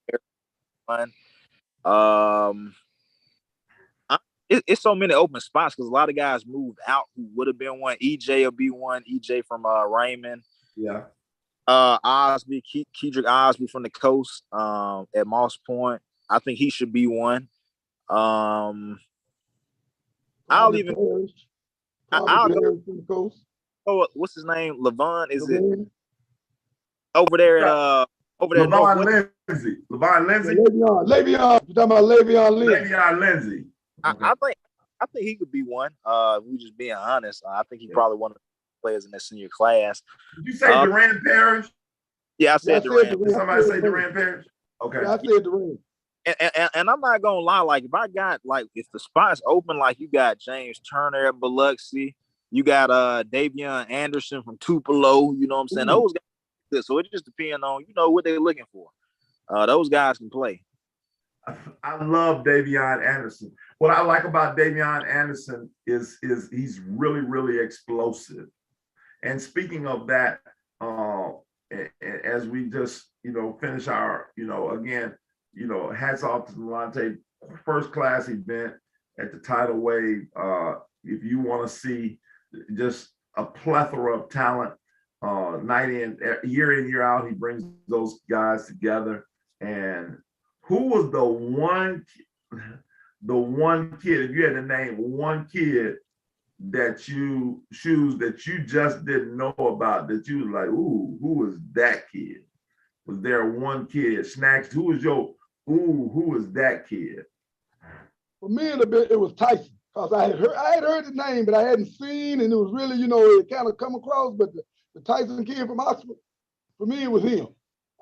It's so many open spots because a lot of guys moved out who would have been one. EJ will be one. EJ from Raymond. Yeah. Osby, Kedrick Osby from the coast, at Moss Point. I think he should be one. I'll even I'll go. From the coast. Oh, what's his name? Levon? Is it Levine. over there at over there at Northwest? Lindsay. Levon Lindsay. Le'Veon. You talking about Le'Veon Lindsay? Le'Veon Lindsay. I think he could be one. If we just being honest, I think he probably one of the players in that senior class. Did you say Durant Parrish? Yeah, I said Durant. Did somebody say Durant Parrish? Okay. Yeah, I said Durant. And I'm not gonna lie, like if the spot's open, like you got James Turner at Biloxi, you got Davion Anderson from Tupelo, you know what I'm saying? Those guys are good. So it just depends on, what they're looking for. Those guys can play. I love Davion Anderson. What I like about Davion Anderson is he's really, really explosive. And speaking of that, as we just, finish our, again, hats off to Delonte, first class event at the Tidal Wave. If you want to see just a plethora of talent, year in, year out, he brings those guys together. And who was the one kid, if you had to name one kid that you just didn't know about, that you was like, ooh, who was that kid? Was there one kid? Snacks, who was that kid? For me, it was Tyson, because I had heard the name, but I hadn't seen, and it was really, it kind of come across, but the Tyson kid from Oxford, for me, it was him.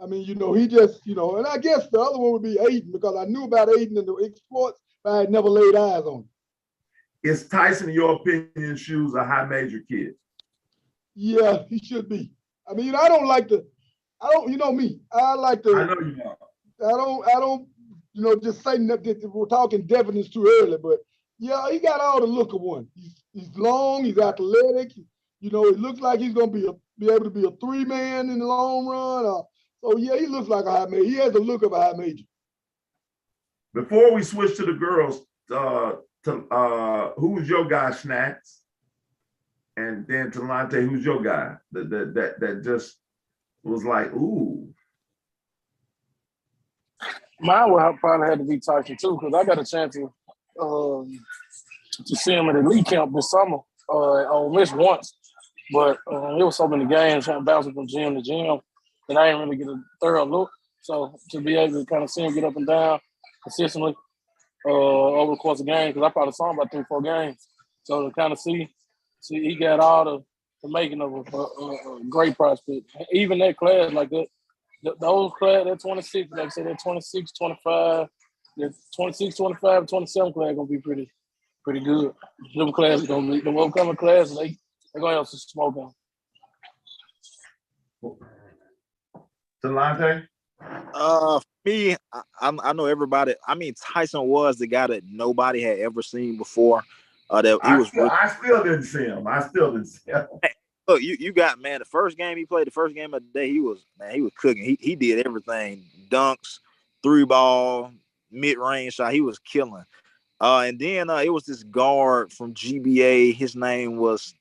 I mean, he just, and I guess the other one would be Aiden, because I knew about Aiden and the exploits, but I had never laid eyes on him. Is Tyson, in your opinion, Shoes, a high major kid? Yeah, he should be. I mean, I don't, you know me, I like to. I know you know. I don't, just say that we're talking definiteness too early, but yeah, he got all the look of one. He's long, he's athletic. It looks like he's gonna be able to be a 3-man in the long run. So yeah, he looks like a high major. He has the look of a high major. Before we switch to the girls, who was your guy, Snacks? And then Delonte, who's your guy? That just was like, ooh. Mine would probably had to be Talkin too, because I got a chance to see him at the league camp this summer. I missed once, but it was so many games bouncing from gym to gym that I didn't really get a thorough look. So to be able to kind of see him get up and down consistently over the course of games, because I probably saw him about 3-4 games. So to kind of see he got all the making of a great prospect. Even that class like that. Those class, that 26, like I said, that 26, 25, the 26, 25, and 27 class gonna be pretty good. Them classes gonna be the upcoming classes. They're gonna have some smoke on. Delonte? For me, I know everybody. I mean, Tyson was the guy that nobody had ever seen before. I still didn't see him. Look, you got, man, the first game he played, the first game of the day, he was cooking. He did everything. Dunks, 3-ball, mid-range shot. He was killing. And then it was this guard from GBA. His name was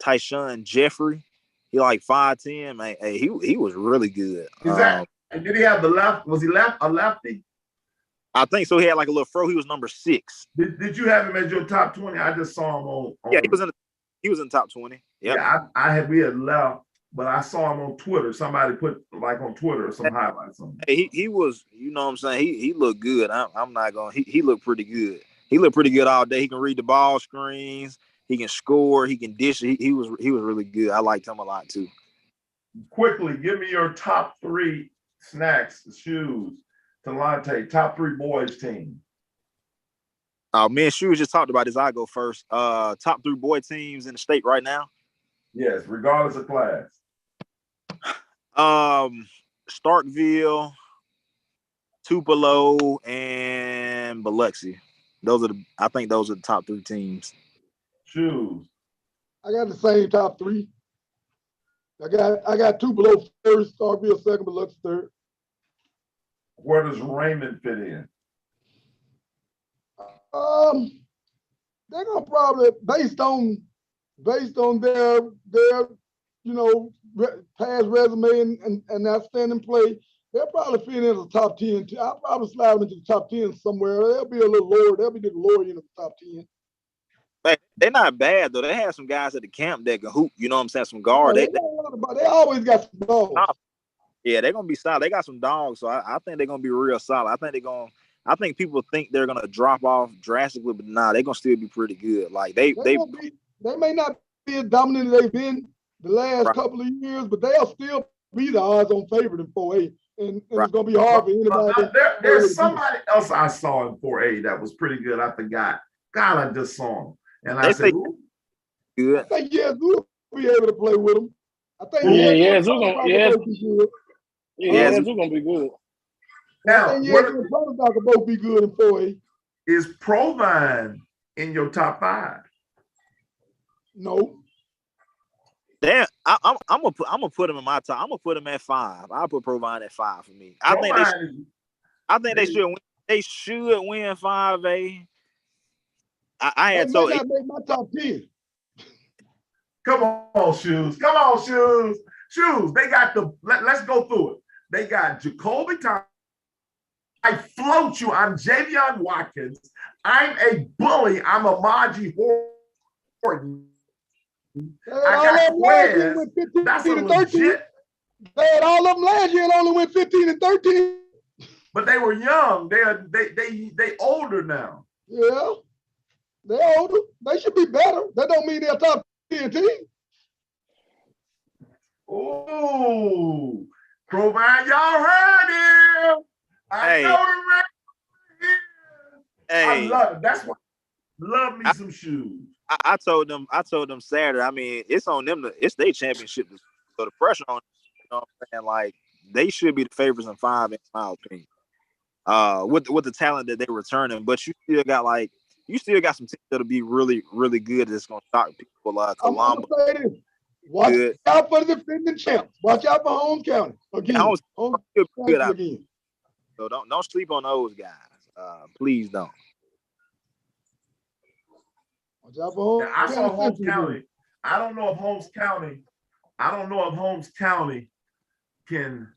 Tyshawn Jeffrey. He like 5'10". Man, hey, he was really good. Did he have the left? Was he a lefty? I think so. He had like a little fro. He was number 6. Did you have him as your top 20? I just saw him on yeah, he was in the top 20. Yep. Yeah, we had left, but I saw him on Twitter. Somebody put like on Twitter some highlights on him. Hey, he was, you know what I'm saying? He looked good. I'm not going, he looked pretty good. He looked pretty good all day. He can read the ball screens. He can score. He can dish. He was really good. I liked him a lot too. Quickly, give me your top 3 Snacks, Shoes, Delonte, top 3 boys team. Me and Shoes just talked about this. I go first. Top 3 boy teams in the state right now. Yes, regardless of class. Starkville, Tupelo, and Biloxi. I think those are the top 3 teams. Shoes. I got the same top 3. I got Tupelo first, Starkville second, Biloxi third. Where does Raymond fit in? They're gonna probably based on their past resume and outstanding play, they'll probably fit in the top 10. I'll probably slide them into the top 10 somewhere. They'll be a little lower. They'll be the lower end of the top 10. They're not bad though. They had some guys at the camp that can hoop. You know what I'm saying? Some guard. They always got some dogs. Yeah, they're gonna be solid. They got some dogs, so I think they're gonna be real solid. I think people think they're gonna drop off drastically, but nah, they're gonna still be pretty good. Like they may not be as dominant as they've been the last couple of years, but they'll still be the odds-on favorite in 4A, and it's gonna be hard for anybody. There's somebody else I saw in 4A that was pretty good. I forgot. God, I just saw him, and I said, "Good." I think we'll be able to play with them. I think we're gonna be good. Now, and Providence could both be good in 4A. Is Provine in your top 5? No. Damn, I'm gonna put him in my top. I'm gonna put him at 5. I'll put Provine at 5 for me. I think they should win. They should win 5A. I had told make my top 10. Come on, Shoes. Come on, Shoes. Shoes. They got let's go through it. They got Jacoby Thomas. I float you. I'm Javion Watkins. I'm a bully. I'm Amaji Horton. I got Quez. That's a legit. They had all of them last year and only went 15 and 13. But they were young. They older now. Yeah. They're older. They should be better. That don't mean they're top 10 team. Ooh. Provide, y'all heard him. I know the right here. I love it. That's why love me some Shoes. I told them Saturday. I mean, it's on them. It's their championship. So the pressure on them, you know what I'm saying? Like they should be the favorites in 5, in my opinion. With the talent that they're returning, but you still got some teams that'll be really, really good. That's gonna shock people. Columbus. Watch out for the defending champs. Watch out for Holmes County again. Holmes good again. So don't sleep on those guys. Please don't. Watch out for I saw Holmes County. I don't know if Holmes County can.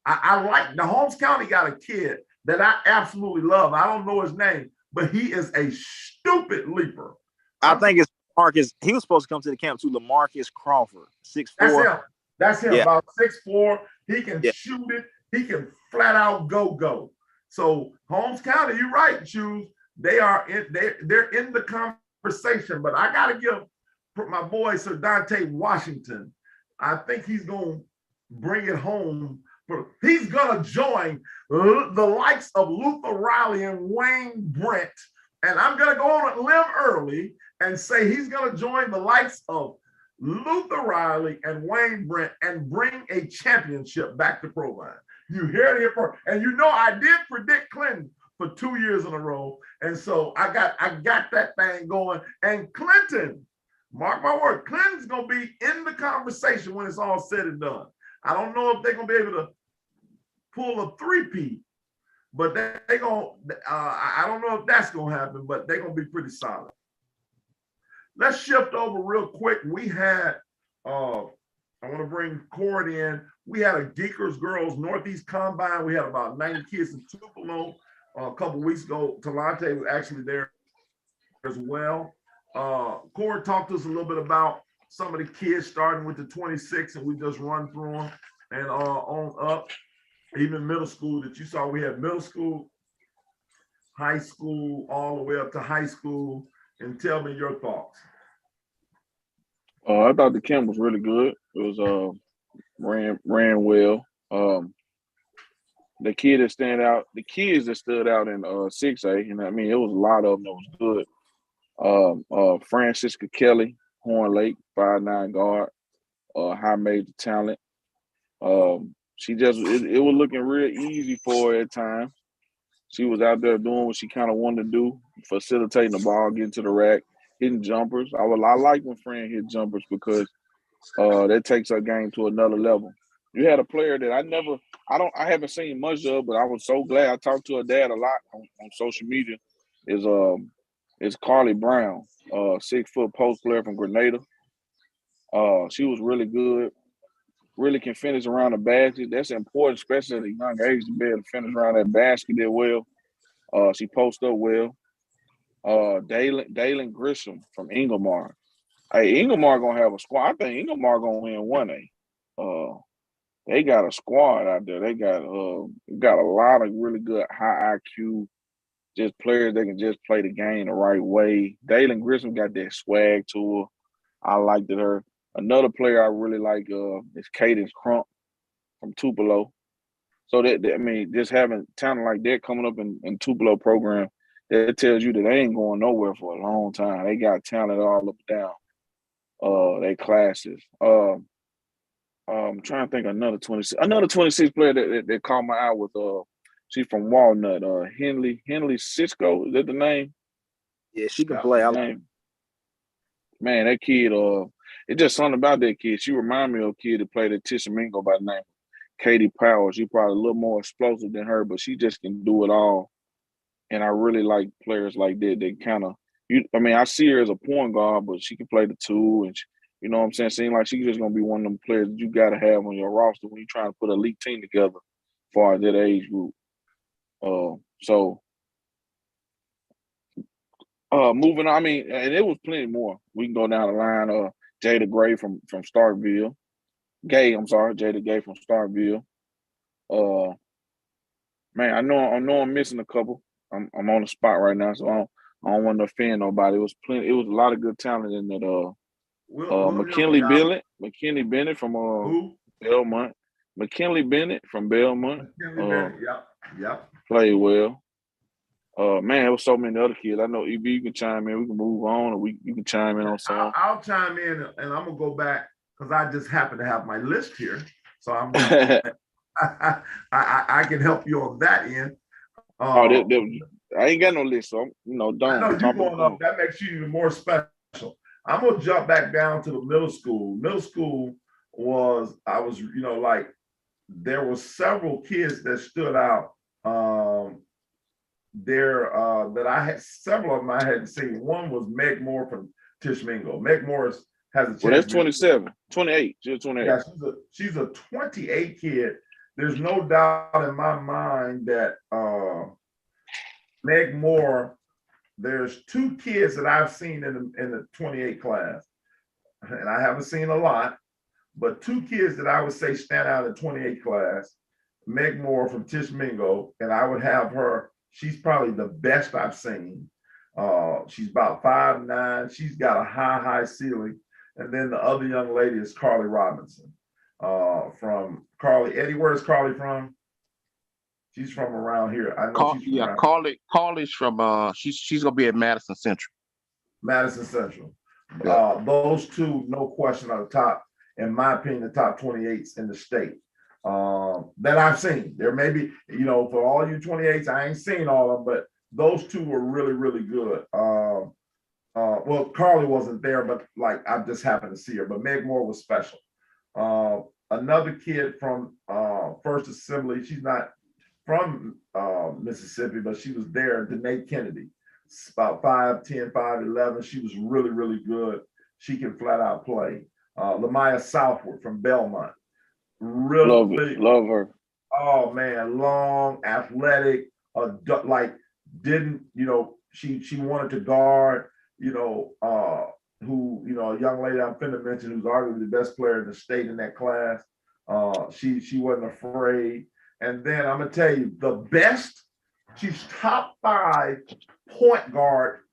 I like the Holmes County got a kid that I absolutely love. I don't know his name, but he is a stupid leaper. I think it's Marcus. He was supposed to come to the camp too. LaMarcus Crawford, 6'4". That's him. Yeah. About 6'4". He can shoot it. He can flat out go. So Holmes County, you're right, Shoes. They're in the conversation, but I gotta give my boy Sir Dante Washington. I think he's gonna bring it home. He's gonna join the likes of Luther Riley and Wayne Brent. And I'm gonna go on a limb early and say he's gonna join the likes of Luther Riley and Wayne Brent and bring a championship back to Provine. You hear it here first. And I did predict Clinton for 2 years in a row. And so I got that thing going. And Clinton, mark my word, Clinton's gonna be in the conversation when it's all said and done. I don't know if they're gonna be able to pull a 3-peat, but they gonna. I don't know if that's gonna happen, but they're gonna be pretty solid. Let's shift over real quick. We had. I want to bring Cord in. We had a Geekers Girls Northeast Combine. We had about 90 kids in Tupelo a couple weeks ago. Talante was actually there as well. Cord talked to us a little bit about some of the kids starting with the 26, and we just run through them and on up. Even middle school that you saw, we had middle school, high school, all the way up to high school. And tell me your thoughts. I thought the camp was really good. It was ran well. The kids that stood out in 6A, and I mean it was a lot of them that was good. Francisca Kelly, Horn Lake, 5'9" guard, high major talent. She it was looking real easy for her at times. She was out there doing what she kind of wanted to do, facilitating the ball, getting to the rack, hitting jumpers. I like when Fran hit jumpers because that takes her game to another level. You had a player that I haven't seen much of, but I was so glad. I talked to her dad a lot on social media. Is Carly Brown, 6-foot post player from Grenada. She was really good. Really can finish around the basket. That's important, especially at a young age, to be able to finish around that basket that well. She posts up well. Dalen Grissom from Inglemar. Hey, Inglemar gonna have a squad. I think Inglemar gonna win 1A. They got a squad out there. They got a lot of really good high IQ, just players that can just play the game the right way. Dalen Grissom got that swag to her. I liked her. Another player I really like is Cadence Crump from Tupelo. So I mean, just having talent like that coming up in Tupelo program, that tells you that they ain't going nowhere for a long time. They got talent all up and down their classes. I'm trying to think of another 26 player that caught my eye with she's from Walnut, Henley Cisco. Is that the name? Yeah, she can play. I like Name. Man, that kid, it's just something about that kid. She remind me of a kid that played at Tishomingo by the name of Katie Powers. She probably a little more explosive than her, but she just can do it all. And I really like players like that. They kind of, I see her as a point guard, but she can play the two, and you know what I'm saying? Seems like she's just gonna be one of them players that you gotta have on your roster when you're trying to put an elite team together, as far as that age group. Moving on. I mean, and it was plenty more. We can go down the line. Jada Gray from Starkville. Jada Gay from Starkville. Man, I know I'm missing a couple. I'm on the spot right now, so I don't want to offend nobody. It was a lot of good talent in that. McKinley Bennett from Belmont. McKinley Bennett from Belmont. Yep. Played well. Man, there was so many other kids. I know EB, you can chime in. We can move on, or you can chime in on some. I'll chime in, and I'm gonna go back because I just happen to have my list here, so I'm. I can help you on that end. I ain't got no list, so don't. I know you going up. That makes you even more special. I'm gonna jump back down to the middle school. Middle school there were several kids that stood out. That I had several of them I hadn't seen. One was Meg Moore from Tishmingo. Meg Moore has a chance. Well, that's 27, 28. She's 28. Yeah, she's a 28 kid. There's no doubt in my mind that Meg Moore, there's two kids that I've seen in the 28 class, and I haven't seen a lot, but two kids that I would say stand out in 28 class. Meg Moore from Tishmingo, and I would have her. She's probably the best I've seen. She's about 5'9". She's got a high ceiling. And then the other young lady is Carly Robinson from Carly. Eddie, where's Carly from? She's from around here. I know Carly's from she's gonna be at Madison Central. Madison Central. Yeah. Those two, no question, are the top, in my opinion, the top 28s in the state. That I've seen. There may be, for all you 28s, I ain't seen all of them, but those two were really, really good. Well, Carly wasn't there, but I just happened to see her, but Meg Moore was special. Another kid from First Assembly, she's not from Mississippi, but she was there, Danae Kennedy. It's about 5'10", 5'11". She was really, really good. She can flat out play. Lamaya Southward from Belmont. Really love her. Oh man, long, athletic, she wanted to guard, a young lady I'm finna mention who's arguably the best player in the state in that class. She wasn't afraid. And then I'm gonna tell you the best, she's top 5 point guard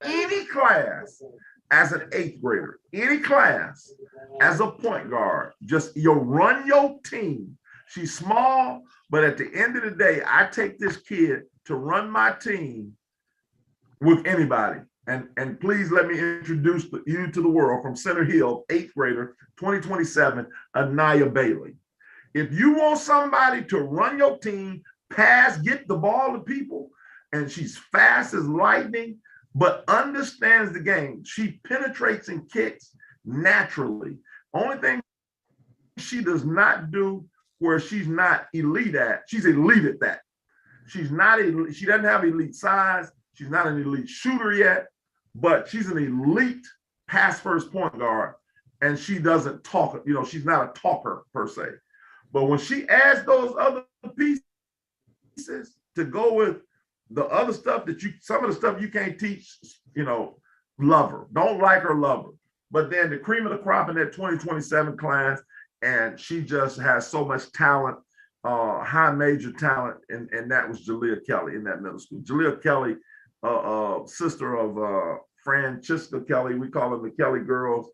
any class. As an 8th grader, any class, as a point guard, you'll run your team. She's small, but at the end of the day, I take this kid to run my team with anybody. And please let me introduce you to the world from Center Hill, 8th grader, 2027, Anaya Bailey. If you want somebody to run your team, pass, get the ball to people, and she's fast as lightning, but understands the game. She penetrates and kicks naturally. Only thing she does not do where she's not elite at, she's elite at that. She doesn't have elite size. She's not an elite shooter yet, but she's an elite pass first point guard. and she doesn't talk. You know, she's not a talker per se. But when she adds those other pieces to go with the other stuff that some of the stuff you can't teach, you know, love her, don't like her, love her. But then the cream of the crop in that 2027 class, and she just has so much talent, high major talent, and that was Jalea Kelly in that middle school. Jalea Kelly, sister of Francisca Kelly, we call them the Kelly girls.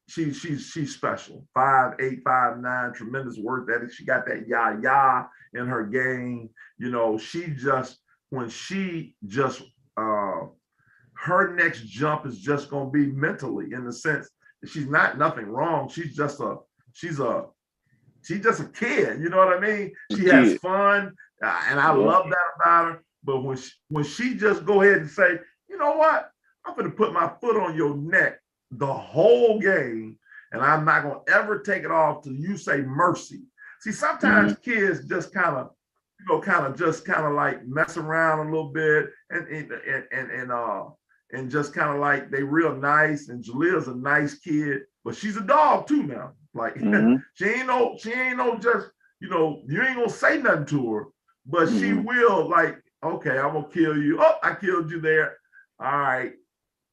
She's special. 5'8", 5'9", tremendous work ethic. She got that yah in her game. You know, her next jump is just gonna be mentally, in the sense that she's not nothing wrong. She's just a kid. You know what I mean? She has fun, and I love that about her. But when she just go ahead and say, you know what, I'm gonna put my foot on your neck the whole game, and I'm not gonna ever take it off till you say mercy. See, sometimes kids just kind of like mess around a little bit, and just kind of like they real nice. And Jalea's a nice kid, but she's a dog too now. Like she ain't no just, you know, you ain't gonna say nothing to her, but she will, like, okay, I'm gonna kill you. Oh, I killed you there. All right,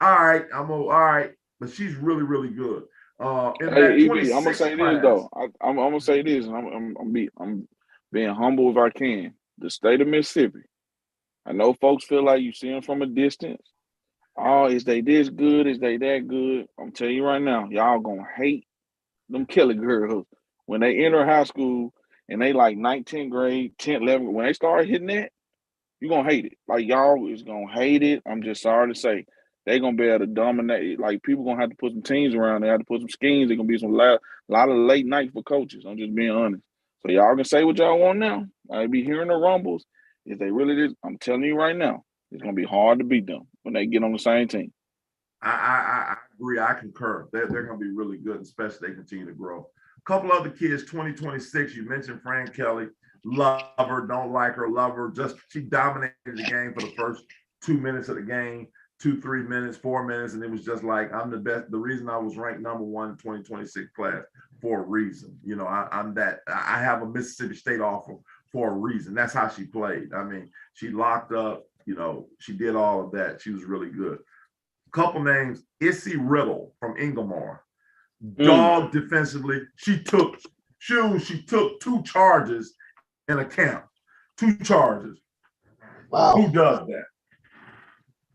all right. But she's really, really good. Hey, EB, I'm gonna say this though. I'm gonna say this, and I'm being humble if I can. The state of Mississippi. I know folks feel like you see them from a distance. Oh, is they this good? Is they that good? I'm telling you right now, y'all gonna hate them Kelly girls when they enter high school and they like 19th grade, 10th, 11th. When they start hitting that, you're gonna hate it. Like, y'all is gonna hate it. I'm just sorry to say. They're gonna be able to dominate. Like, people gonna have to put some teams around. They have to put some schemes. There's gonna be some lot of late nights for coaches. I'm just being honest. So y'all can say what y'all want now. I be hearing the rumbles. If they really did, I'm telling you right now, it's gonna be hard to beat them when they get on the same team. I agree. I concur. They're going to be really good, especially if they continue to grow. A couple other kids, 2026. You mentioned Fran Kelly. Love her, don't like her, love her. Just she dominated the game for the first 2 minutes of the game, 2, 3 minutes, 4 minutes, and it was just like, I'm the best. The reason I was ranked number 1 in 2026 class for a reason. You know, I have a Mississippi State offer for a reason. That's how she played. I mean, she locked up. You know, she did all of that. She was really good. Couple names: Issy Riddle from Inglemoor. Dog defensively. She took 2 charges in a camp. 2 charges. Wow. Who does that?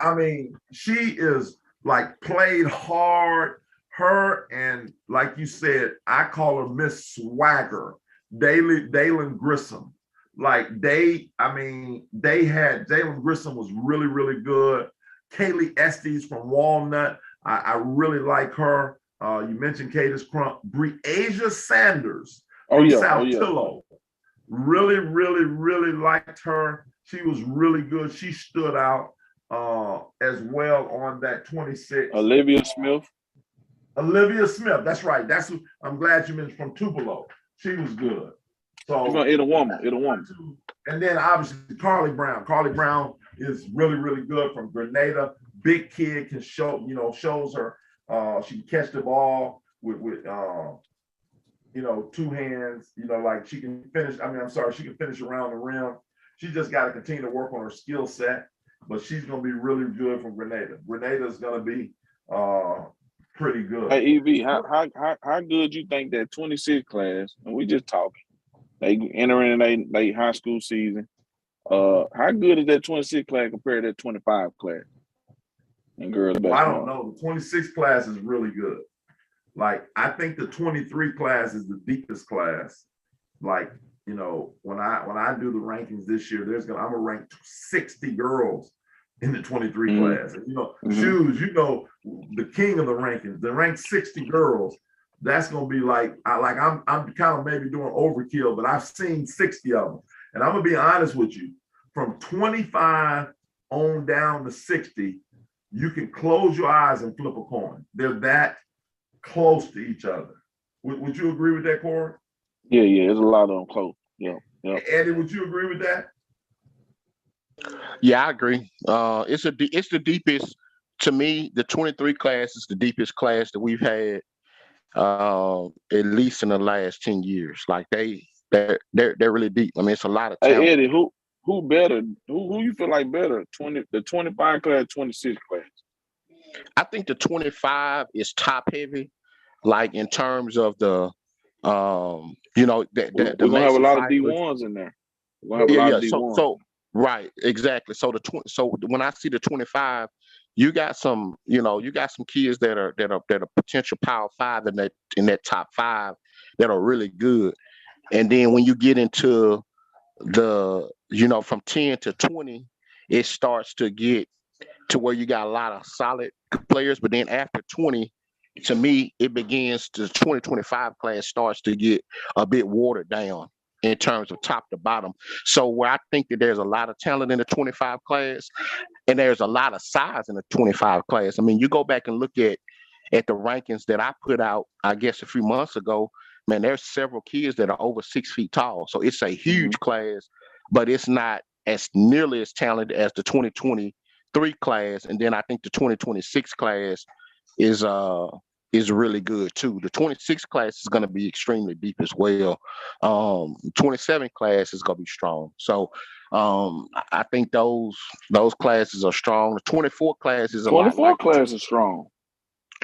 I mean, she is like played hard. Her and, like you said, I call her Miss Swagger, Dalen Grissom. Like they had Dalen Grissom was really, really good. Kaylee Estes from Walnut. I really like her. You mentioned Cadis Crump. Breasia Sanders from Saltillo. Really, really, really liked her. She was really good. She stood out as well on that 26. Olivia Smith, that's right. That's who I'm glad you mentioned, from Tupelo. She was good. So you're gonna hit a woman. And then obviously Carly Brown. Carly Brown is really, really good from Grenada. Big kid, can shows her she can catch the ball with 2 hands, like she can finish. She can finish around the rim. She just got to continue to work on her skill set, but she's going to be really good from Grenada. Grenada is going to be pretty good. Hey, EV, how good you think that 26 class, and we just talking, they entering their high school season, how good is that 26 class compared to that 25 class in girls basketball? I don't know. The 26 class is really good. Like, I think the 23 class is the deepest class. Like, when I do the rankings this year, I'm gonna rank 60 girls in the 23 class. And Shoes, the king of the rankings, the ranked 60 girls, that's gonna be like I'm kind of maybe doing overkill, but I've seen 60 of them. And I'm gonna be honest with you, from 25 on down to 60, you can close your eyes and flip a coin. They're that close to each other. Would you agree with that, Corey? Yeah, there's a lot of them close. Yeah. Eddie, would you agree with that? Yeah, I agree. It's the deepest, to me. The 23 class is the deepest class that we've had at least in the last 10 years. Like they're really deep. I mean, it's a lot of Hey talent. Eddie, who better? Who you feel like better? The 25 class, 26 class. I think the 25 is top heavy, like in terms of the the We're gonna have a Mason lot of D Cipher. ones in there. We're gonna have a Yeah, lot yeah. of D So ones. so right, exactly. So when I see the 25, you got some, you got some kids that are potential power five in that top five that are really good. And then when you get into from 10 to 20, it starts to get to where you got a lot of solid players. But then after 20, to me, it begins the 2025 class starts to get a bit watered down in terms of top to bottom. So where I think that there's a lot of talent in the 25 class and there's a lot of size in the 25 class. I mean, you go back and look at the rankings that I put out, I guess a few months ago, man, there's several kids that are over 6 feet tall. So it's a Mm-hmm. huge class, but it's not as nearly as talented as the 2023 class. And then I think the 2026 class is is really good too. The 26 class is going to be extremely deep as well. 27 class is going to be strong. So I think those classes are strong. The 24 class is a lot 24 like class is strong.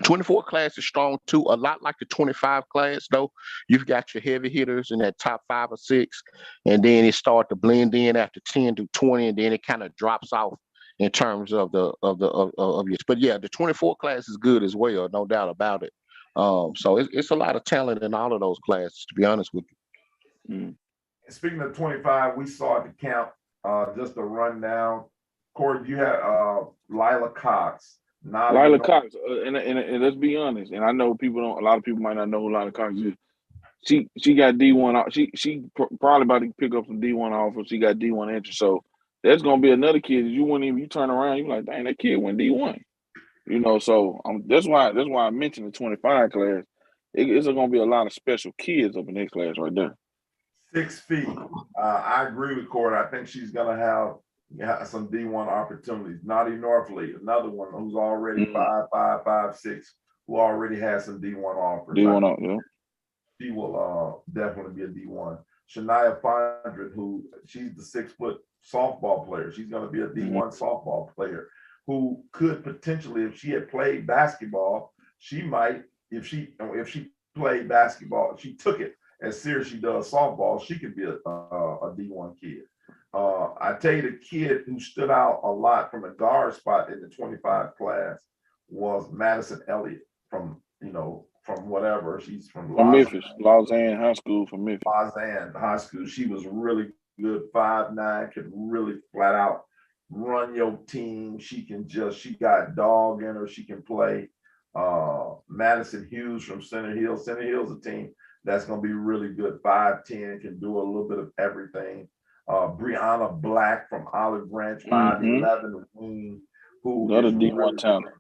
24 class is strong too, a lot like the 25 class though. You've got your heavy hitters in that top 5 or 6, and then it start to blend in after 10 to 20, and then it kind of drops off in terms of of your. But yeah, the 24 class is good as well, no doubt about it. So it's a lot of talent in all of those classes, to be honest with you. Mm. Speaking of 25, we saw at the camp, just a rundown. Corey, you had Lila Cox. Lila Cox, and let's be honest, and I know a lot of people might not know who Lila Cox is. She got D1. She probably about to pick up some D1 offers. She got D1 entry, so there's gonna be another kid that you wouldn't even. You turn around, you like, dang, that kid went D1. So that's why I mentioned the 25 class. It's gonna be a lot of special kids up in that class right there. 6 feet. I agree with Corey. I think she's going to have some D1 opportunities. Naughty Northley, another one who's already 5'5", 5'6", who already has some D1 offers. D1 up, yeah. She will definitely be a D1. Shania Fondren, who she's the 6-foot softball player. She's going to be a D1 softball player who could potentially, if she had played basketball, she might, if she played basketball, if she took it as serious as she does softball, she could be a D1 kid. I tell you, the kid who stood out a lot from a guard spot in the 25 class was Madison Elliott from whatever. She's from Memphis, Lausanne High School from Memphis. Lausanne High School. She was really good, 5'9", could really flat out run your team. She got dog in her. She can play. Madison Hughes from Center Hill. Center Hill's a team that's going to be really good. 5'10", can do a little bit of everything. Brianna Black from Olive Branch, 5'11", wing, who another is D1 really talent.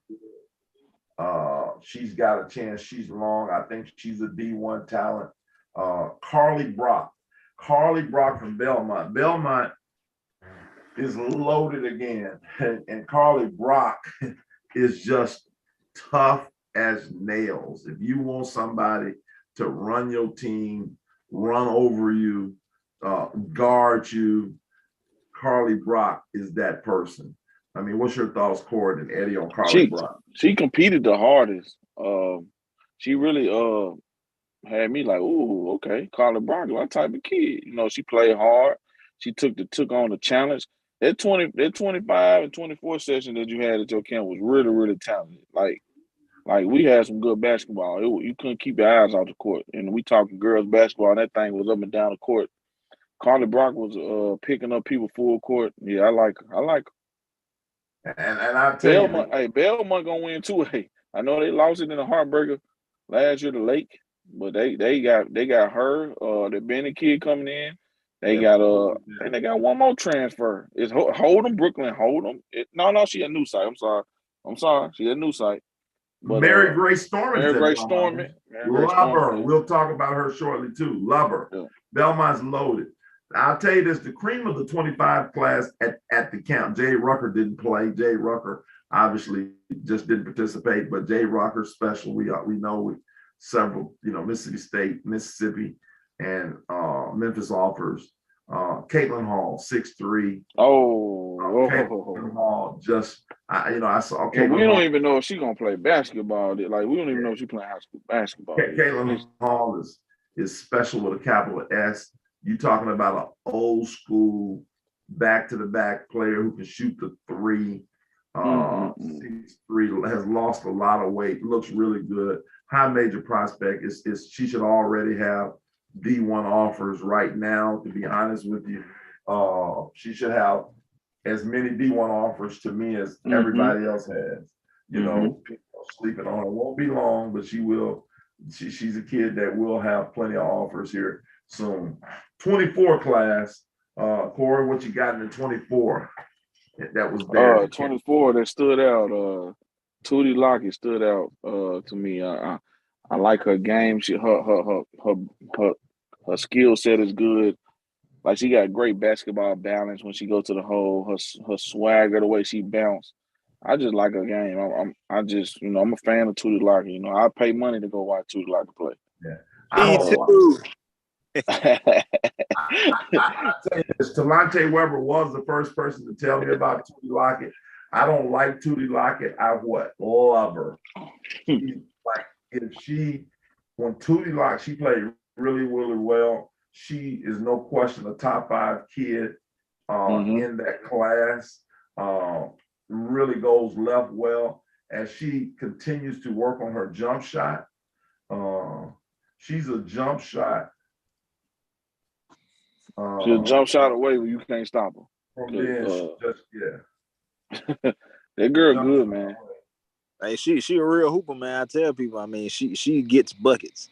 She's got a chance. She's long. I think she's a D1 talent. Carly Brock from Belmont. Belmont is loaded again, and Carly Brock is just tough as nails. If you want somebody to run your team, run over you, guard you, Carly Brock is that person. I mean, what's your thoughts, Cord and Eddie, on Carly Brock? She competed the hardest. She really had me like, ooh, okay, Carly Brock, what type of kid? She played hard. She took on the challenge. That 25 and 24 session that you had at your camp was really, really talented. Like we had some good basketball. You couldn't keep your eyes off the court. And we talking girls basketball, and that thing was up and down the court. Carly Brock was picking up people full court. Yeah, I like her. And I tell you, Belmont gonna win too. Hey, I know they lost it in a heartbreaker last year to Lake, but they got her. The Bennett kid coming in. They got and they got one more transfer. It's Hold'em, Brooklyn Hold'em. No, she a new site. I'm sorry, she a new site. But Mary Grace Storman. Mary Grace Storman. Love her. We'll talk about her shortly too. Love her. Yeah. Belmont's loaded. I'll tell you this, the cream of the 25 class at the camp, Jay Rucker didn't play. Jay Rucker obviously just didn't participate, but Jay Rucker's special. We know several, Mississippi State, Mississippi, and Memphis offers. Caitlin Hall, 6'3". Caitlin Hall I saw Well, Caitlin we don't Hall. even know if she's gonna play basketball. Like we don't even know if she's playing high school basketball. Caitlin Hall is special with a capital S. You talking about an old school back to the back player who can shoot the three. 6'3", has lost a lot of weight, looks really good. High major prospect. She should already have D1 offers right now, to be honest with you. She should have as many D1 offers to me as everybody else has. People sleeping on her. Won't be long, but she will. She's a kid that will have plenty of offers here soon. 24 class. Corey, what you got in the 24? That was there. 24 that stood out. Tootie Lockett stood out to me. I like her game. Her skill set is good. Like she got great basketball balance when she goes to the hole. Her swagger, the way she bounced. I just like her game. I'm a fan of Tootie Lockett. I pay money to go watch Tootie Lockett play. Yeah, Me too. I say this, Talante Weber was the first person to tell me about Tootie Lockett. I don't like Tootie Lockett. I love her. When Tootie Lockett, she played really, really well. She is no question a top 5 kid in that class. Really goes left well as she continues to work on her jump shot. She's a jump shot. She's a jump shot away where you can't stop her. From being that girl good, man. Hey, she a real hooper, man. I tell people, I mean, she gets buckets.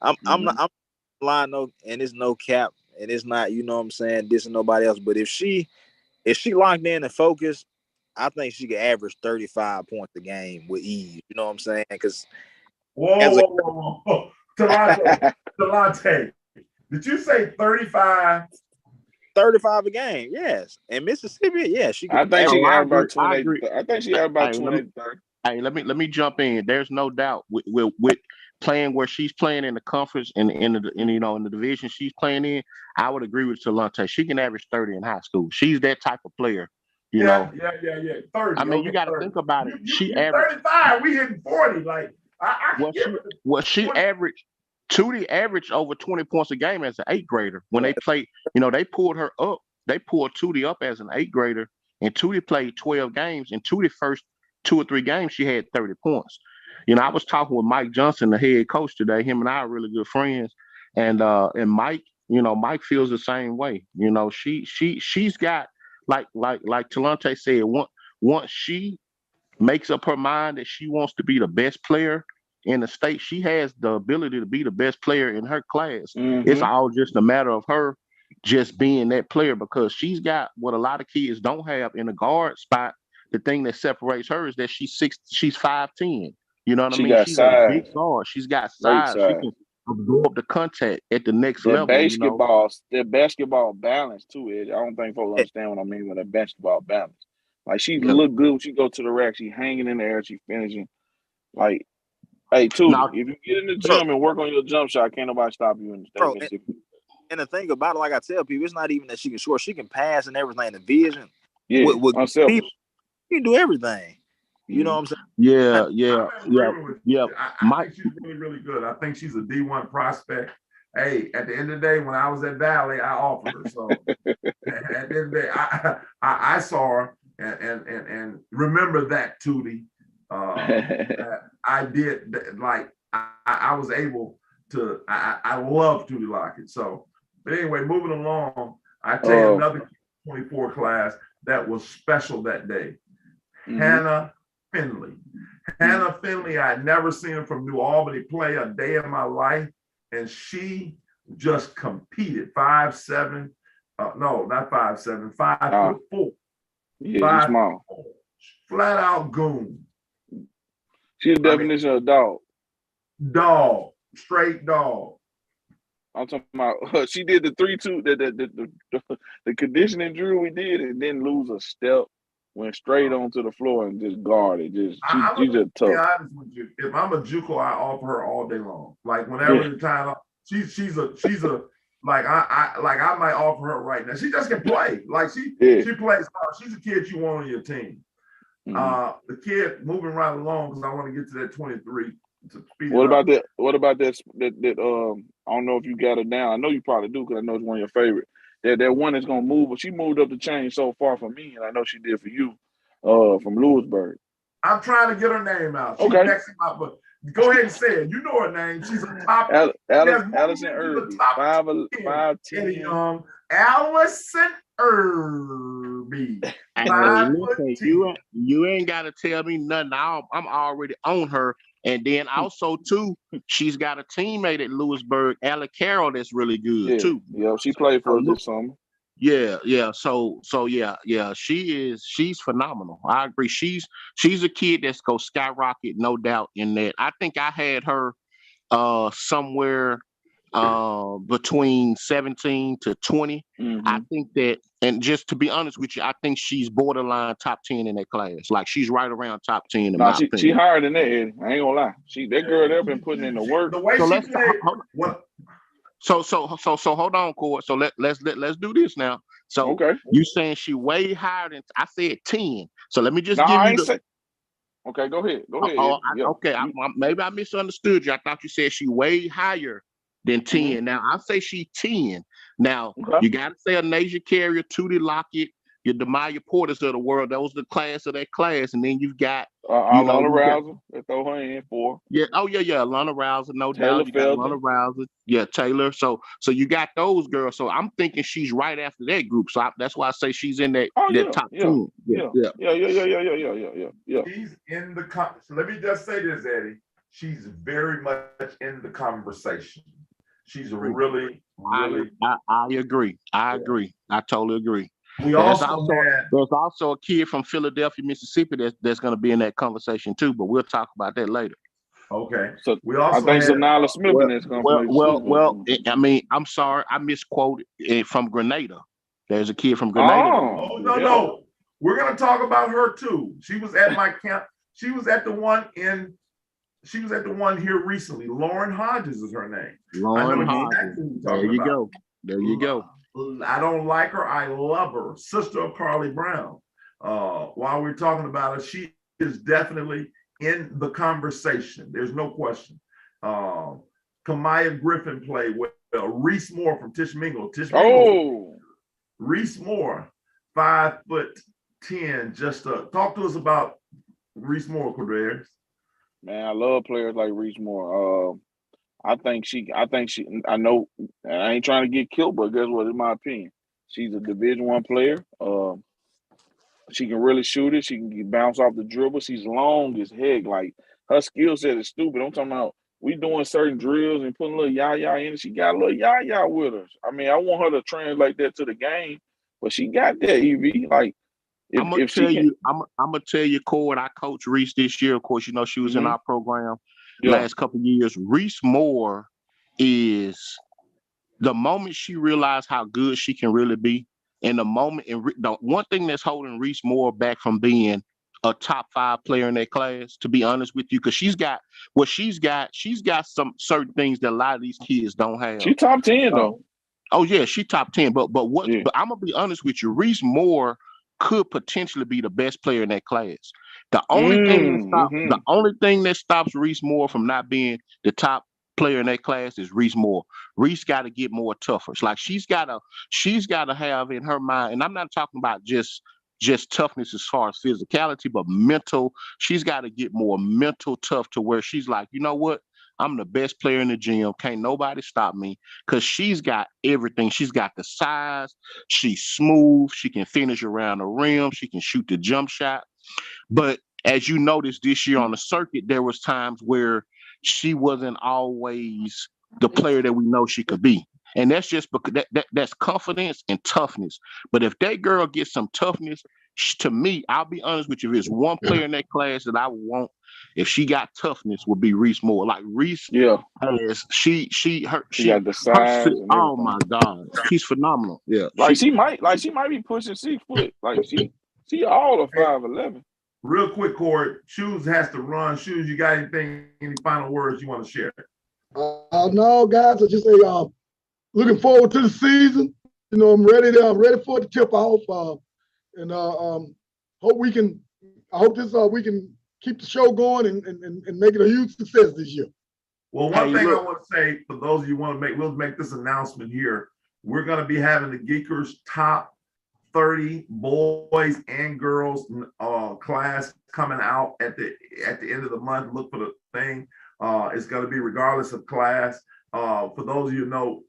I'm not lying, and it's no cap, and it's not, this and nobody else. But if she locked in and focused, I think she could average 35 points a game with ease. You know what I'm saying? Because whoa. Talante, did you say 35? 35 a game, yes. And Mississippi, yeah, she could. I think she had about 20. I agree. I think she had about 20. Hey, let me jump in. There's no doubt with playing where she's playing in the conference and in the division she's playing in. I would agree with Talante. She can average 30 in high school. She's that type of player. Yeah. 30. I mean, you got to think about it. She averaged 35. We hitting 40. Like she averaged. Tootie averaged over 20 points a game as an 8th grader. When they played, they pulled her up. They pulled Tootie up as an 8th grader, and Tootie played 12 games. In Tootie's first 2 or 3 games, she had 30 points. I was talking with Mike Johnson, the head coach today. Him and I are really good friends, and Mike, Mike feels the same way. She's got like Talante said. Once she makes up her mind that she wants to be the best player in the state, she has the ability to be the best player in her class. It's all just a matter of her just being that player, because she's got what a lot of kids don't have in the guard spot. The thing that separates her is that she's 5'10". You know what I mean? She's a big guard. She's got size. She can absorb the contact at the next level. That basketball balance too. I don't think folks understand what I mean with that basketball balance. Like she look good when she go to the rack. She hanging in the air. She finishing. Like, hey, too, if you get in the gym and work on your jump shot, can't nobody stop you in the state of Mississippi. And the thing about it, like I tell people, it's not even that she can score. She can pass and everything. The vision. Yeah, with people, she can do everything. You know what I'm I saying? think she's really, really good. I think she's a D1 prospect. Hey, at the end of the day, when I was at Valley, I offered her. So at the end of the day, I saw her and remember that, Tootie. I did, like, I was able to, I love Tootie Lockett. So, but anyway, moving along, I tell you another 24 class that was special that day. Hannah Finley. Hannah Finley, I had never seen from New Albany play a day in my life, and she just competed. 5'7", no, not 5'7", 5'4". Yeah, she's small. Flat out goon. She's the definition of a dog. Dog, straight dog. I'm talking about. She did the 3-2, the conditioning drill we did, and didn't lose a step. went straight onto the floor and just guarded. Just I'm she's gonna just be tough. honest with you. If I'm a JUCO, I offer her all day long. Like whenever Yeah. the time, she's a like I might offer her right now. She just can play. Like she plays hard. She's a kid you want on your team. The kid moving right along because I want to get to that 23 to speed What it about up. that? What about that? I don't know if you got it down. I know you probably do because I know it's one of your favorite. That one that's gonna move, but she moved up the chain so far for me, and I know she did for you. From Lewisburg. I'm trying to get her name out. She's Okay. next up, but go ahead and say it. You know her name. She's a top. Allison Irby, 5'10". Allison Irby. Hey, listen, you ain't got to tell me nothing. I'm already on her. And then also too, she's got a teammate at Lewisburg, Allie Carroll, that's really good too. Yeah, she played for us this summer. Yeah. So yeah. She's phenomenal. I agree. She's a kid that's go skyrocket, no doubt in that. I think I had her somewhere between 17 to 20. Mm-hmm. I think that, and just to be honest with you, I think she's borderline top 10 in that class. Like she's right around top 10 in my opinion. She higher than that, Eddie. I ain't gonna lie. That girl there been putting in the work. The way she played. So hold on, Cord. So let's do this now. So okay. You saying she way higher than I said 10. So let me just give I you ain't say. Okay, go ahead. Okay, maybe I misunderstood you. I thought you said she way higher than 10. Mm-hmm. Now I say she 10. Now you gotta say a Nasia Carrier, Tootie Lockett, your Demaya Porters of the world. Those are the class of that class, and then you've got Alana Rouser. They throw her in for. Yeah. Oh yeah. Alana Rouser, no Taylor doubt. You got Alana Rouser. Yeah, Taylor. So you got those girls. So I'm thinking she's right after that group. So that's why I say she's in that top 10. Yeah. She's in the so let me just say this, Eddie. She's very much in the conversation. She's really. I agree. I totally agree. There's also a kid from Philadelphia, Mississippi that's going to be in that conversation too, but we'll talk about that later. Okay. So I think Sonala Smith in this conversation. I mean, I'm sorry, I misquoted from Grenada. There's a kid from Grenada. No. We're going to talk about her too. She was at my camp. She was at the one here recently. Lauren Hodges is her name. Lauren Hodges. There you go. I don't like her. I love her. Sister of Carly Brown. While we're talking about her, she is definitely in the conversation. There's no question. Kamaya Griffin played well. Reese Moore from Tishmingle. Reese Moore, 5'10". Just talk to us about Reese Moore, Quadraris. Man, I love players like Reese Moore. I know I ain't trying to get killed, but guess what? In my opinion, she's a Division I player. She can really shoot it. She can bounce off the dribble. She's long as heck. Like her skill set is stupid. I'm talking about we doing certain drills and putting a little yah in it. She got a little yah with her. I mean, I want her to translate that to the game, but she got that, EV. Like I'm gonna tell you, Cord, I coached Reese this year. Of course, she was in our program last couple of years. Reese Moore is the moment she realized how good she can really be, and the one thing that's holding Reese Moore back from being a top 5 player in that class, to be honest with you, because she's got some certain things that a lot of these kids don't have. She top 10 though. Oh yeah, she top 10. But I'm gonna be honest with you, Reese Moore could potentially be the best player in that class. The only thing that stops Reese Moore from not being the top player in that class is Reese Moore. Reese got to get more tougher. It's like she's got to have in her mind, and I'm not talking about just toughness as far as physicality, but mental. She's got to get more mental tough to where she's like, you know what? I'm the best player in the gym. Can't nobody stop me, because she's got everything. She's got the size. She's smooth. She can finish around the rim. She can shoot the jump shot. But as you noticed this year on the circuit, there was times where she wasn't always the player that we know she could be. And that's just because that's confidence and toughness. But if that girl gets some toughness, to me, I'll be honest with you, if there's one player in that class that I would want, if she got toughness, would be Reese Moore. Like Reese has she got the size. Oh my God, she's phenomenal. Yeah, she might be pushing 6 foot. Like she See, all of 5'11". Real quick, Corey, Shoes has to run. Shoes, you got anything, any final words you want to share? No, guys, I just say looking forward to the season. You know, I'm ready for it to tip off. And hope we can. I hope we can keep the show going and make it a huge success this year. Well, one thing I want to say for those of you who want to make, we'll make this announcement here. We're going to be having the Geekers top 30 boys and girls class coming out at the end of the month. Look for the thing. It's going to be regardless of class. For those of you who know,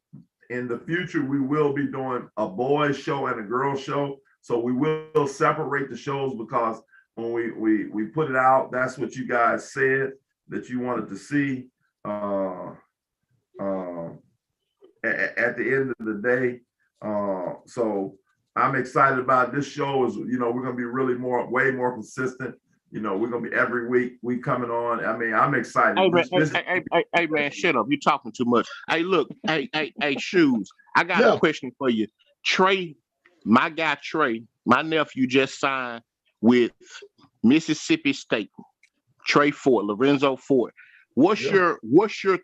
in the future, we will be doing a boys show and a girls show. So we will separate the shows because when we put it out, that's what you guys said that you wanted to see. At the end of the day, so I'm excited about this show. Is we're going to be really way more consistent. We're going to be every week we coming on. I mean, I'm excited. Hey man, shut up! You're talking too much. Hey, look, hey, Shoes. I got a question for you, Trey. My guy Trey, my nephew just signed with Mississippi State. Trey Ford, Lorenzo Ford. What's your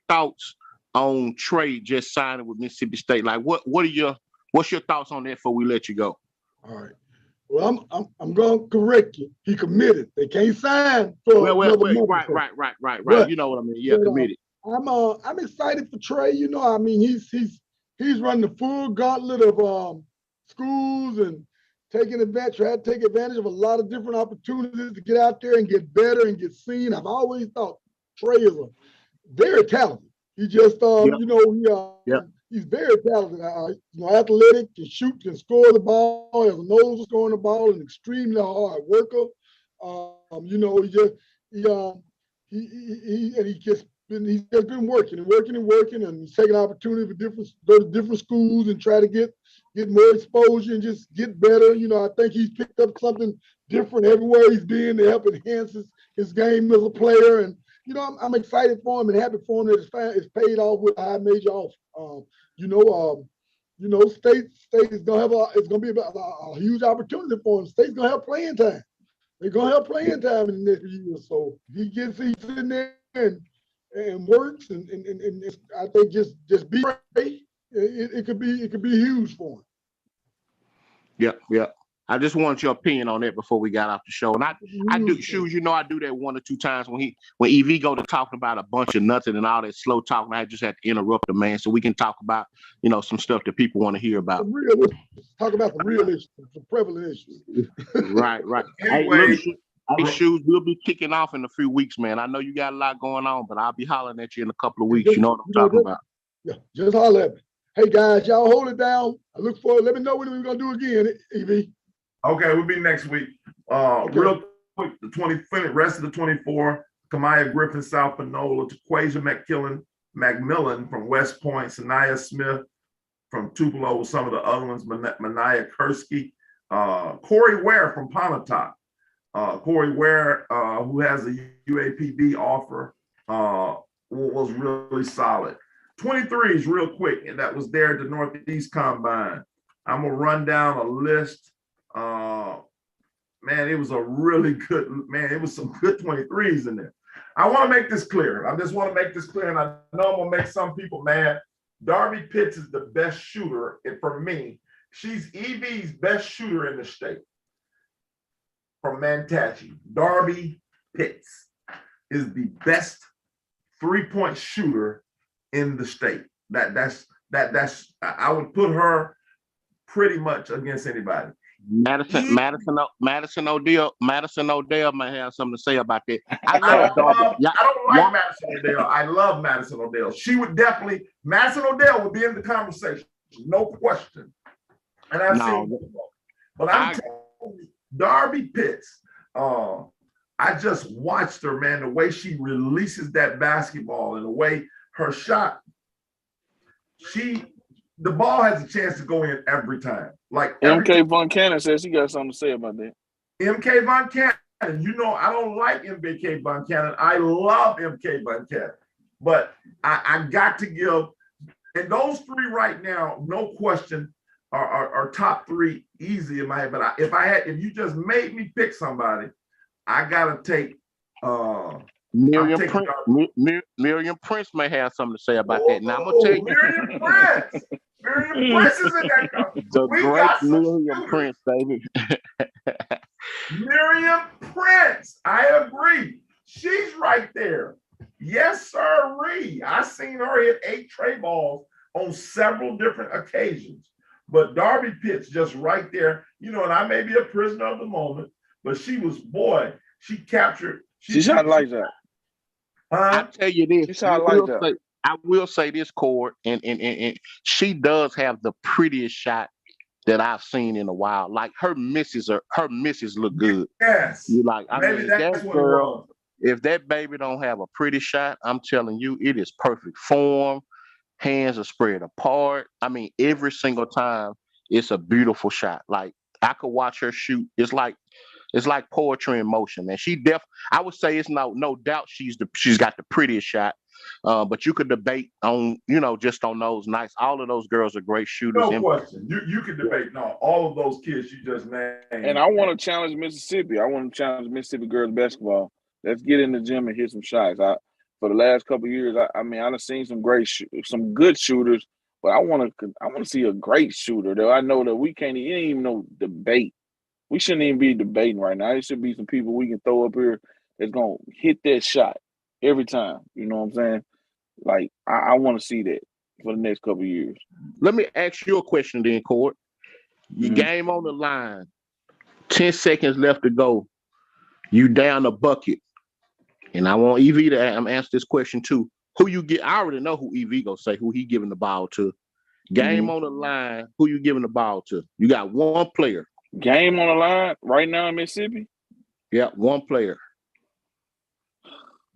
thoughts on Trey just signing with Mississippi State? Like, what's your thoughts on that before we let you go? All right. Well, I'm going to correct you. He committed. They can't sign for another month. Right. But, you know what I mean? Yeah, committed. I'm excited for Trey. I mean, he's running the full gauntlet of schools and try to take advantage of a lot of different opportunities to get out there and get better and get seen. I've always thought Trey is very talented. He just, he's very talented. Athletic, can shoot, can score the ball, has a nose for scoring the ball, an extremely hard worker. He's just been working, and he's taking opportunity for go to different schools and try to get more exposure and just get better. I think he's picked up something different everywhere he's been to help enhance his game as a player. And I'm excited for him and happy for him that it's paid off with a high major offer. State is gonna it's gonna be a huge opportunity for him. State's gonna have playing time. They're gonna have playing time in the next year. So he's in there and works and I think just be ready. It could be huge for him. Yeah. I just wanted your opinion on that before we got off the show. And I do Shoes, I do that one or two times when EV go to talking about a bunch of nothing and all that slow talking. I just have to interrupt the man so we can talk about, some stuff that people want to hear about. Talk about the real issues, the prevalent issues. Right. Anyway, Hey, Shoes, we'll be kicking off in a few weeks, man. I know you got a lot going on, but I'll be hollering at you in a couple of weeks. You know what I'm talking about. Yeah, just holler at me. Hey, guys, y'all hold it down. I look forward. Let me know when we're going to do again, EV. Okay, we'll be next week. Real quick, rest of the 24, Kamaya Griffin, South Panola, Taquasia McMillan from West Point, Sanaya Smith from Tupelo with some of the other ones, Manaya Kursky, Corey Ware from Pontotoc. Corey Ware, who has a UAPB offer, was really solid. 23s real quick, and that was there at the Northeast Combine. I'm going to run down a list. Man, it was a really good, it was some good 23s in there. I want to make this clear. I just want to make this clear, and I know I'm going to make some people mad. Darby Pitts is the best shooter, and for me, she's EV's best shooter in the state. From Mantachi, Darby Pitts is the best three-point shooter in the state. That's I would put her pretty much against anybody. Madison O'Dell might have something to say about that. I don't like Madison O'Dell. I love Madison O'Dell. Madison O'Dell would be in the conversation, no question. And I've seen, but I'm telling you, Darby Pitts, I just watched her, man, the way she releases that basketball and the way her shot, the ball has a chance to go in every time. Like MK Von Cannon says he got something to say about that. MK Von Cannon, I don't like MK Von Cannon. I love MK Von Cannon. But I got to give, and those three right now, no question, are top three easy in my head. But if you just made me pick somebody, I gotta take. Miriam Prince. Miriam Prince may have something to say about that. Now I'm gonna tell you, Miriam Prince. Miriam Prince is in that company. the We great got some Miriam shooters. Prince, baby. Miriam Prince. I agree. She's right there. Yes, sir. I seen her hit 8 tray balls on several different occasions. But Darby Pitt's just right there. And I may be a prisoner of the moment, but she was, boy, she captured. She shot like that. I tell you this. She shot like that. I will say this, Cord, and she does have the prettiest shot that I've seen in a while. Like her misses look good. Yes. You like, Maybe that's that what girl, if that baby don't have a pretty shot, I'm telling you, it is perfect form. Hands are spread apart. Every single time it's a beautiful shot. Like I could watch her shoot. It's like poetry in motion, man. I would say it's no doubt she's got the prettiest shot. But you could debate on, just on those nights. All of those girls are great shooters. No question. You could debate. No, all of those kids you just named. And I want to challenge Mississippi. I want to challenge Mississippi girls basketball. Let's get in the gym and hit some shots. For the last couple of years, I've seen some good shooters, but I want to see a great shooter. Though I know that we can't even no debate. We shouldn't even be debating right now. There should be some people we can throw up here that's gonna hit that shot every time. You know what I'm saying? Like I want to see that for the next couple of years. Let me ask you a question then, Cord. Your game on the line, 10 seconds left to go. You down a bucket. And I want EV to answer this question too. Who you get? I already know who EV gonna say, who he giving the ball to. Game on the line, who you giving the ball to? You got one player. Game on the line right now in Mississippi? Yeah, one player.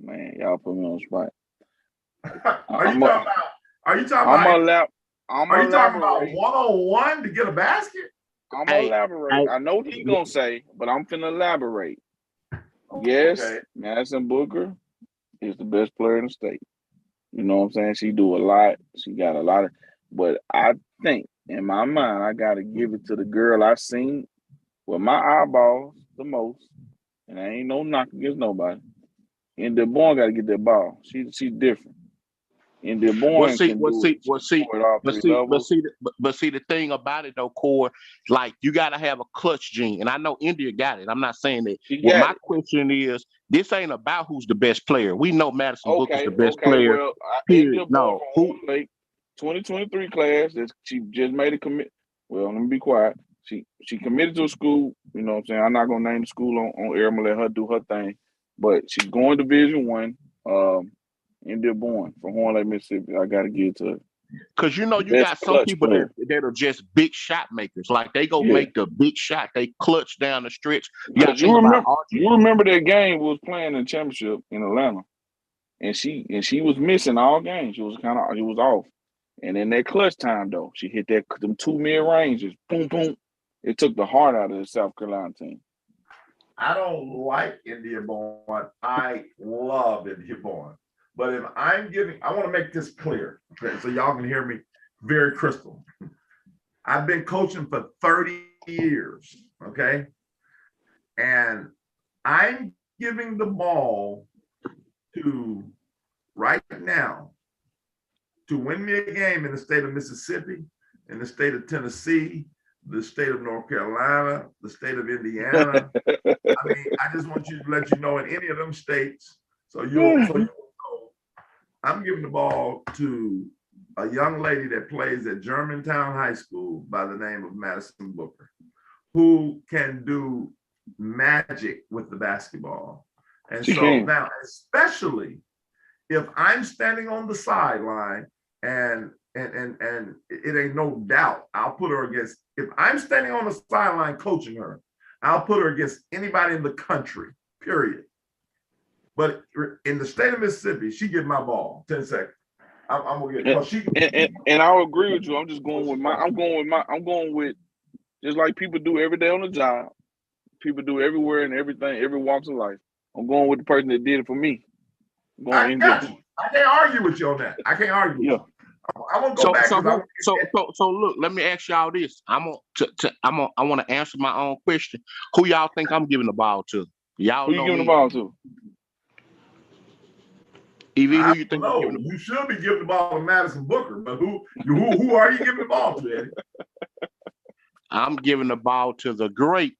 Man, y'all put me on the spot. Are you talking about one-on-one to get a basket? I'm gonna elaborate. I know what he's gonna say, but I'm finna elaborate. Yes, Okay. Madison Booker is the best player in the state. You know what I'm saying? She do a lot. She got a lot of, but I think in my mind, I gotta give it to the girl I seen with my eyeballs the most, and I ain't no knock against nobody. And the boy gotta get that ball. She's different. And the boy But see, the thing about it though, Core, like you gotta have a clutch gene, and I know India got it. I'm not saying that. Well, my question is, this ain't about who's the best player. We know Madison Booker's the best player. Well, Period. No, who? 2023 class that she just made a commit. Well, let me be quiet. She committed to a school. You know what I'm saying? I'm not gonna name the school on air. I'm gonna let her do her thing. But she's going Division I. India born from Horn Lake, Mississippi. I gotta give it to her. Cause you got some people that are just big shot makers. Like they go make the big shot. They clutch down the stretch. You remember that game we was playing in the championship in Atlanta, and she was missing all games. She was off. And in that clutch time though, she hit them 2 mid ranges. Boom, boom. It took the heart out of the South Carolina team. I don't like India born. I love India born. But if I want to make this clear, okay, so y'all can hear me very crystal. I've been coaching for 30 years, okay? And I'm giving the ball to, right now, to win me a game in the state of Mississippi, in the state of Tennessee, the state of North Carolina, the state of Indiana. I just want you to let you know in any of them states, so you'll know, I'm giving the ball to a young lady that plays at Germantown High School by the name of Madison Booker, who can do magic with the basketball. And so now, especially if I'm standing on the sideline and it ain't no doubt, I'll put her against, if I'm standing on the sideline coaching her, I'll put her against anybody in the country, period. But in the state of Mississippi, she get my ball. 10 seconds. I'm gonna get. And I'll agree with you. I'm just going with I'm going with just like people do every day on the job. People do everywhere and everything, every walks of life. I'm going with the person that did it for me. I can't argue with you on that. I can't argue with you. I want to go back because So look, let me ask y'all this. I want to answer my own question. Who y'all think I'm giving the ball to? Y'all Who you know giving the me. ball to? EV, who I you don't think I'm know. giving the ball? You should be giving the ball to Madison Booker, but who are you giving the ball to, Eddie? I'm giving the ball to the great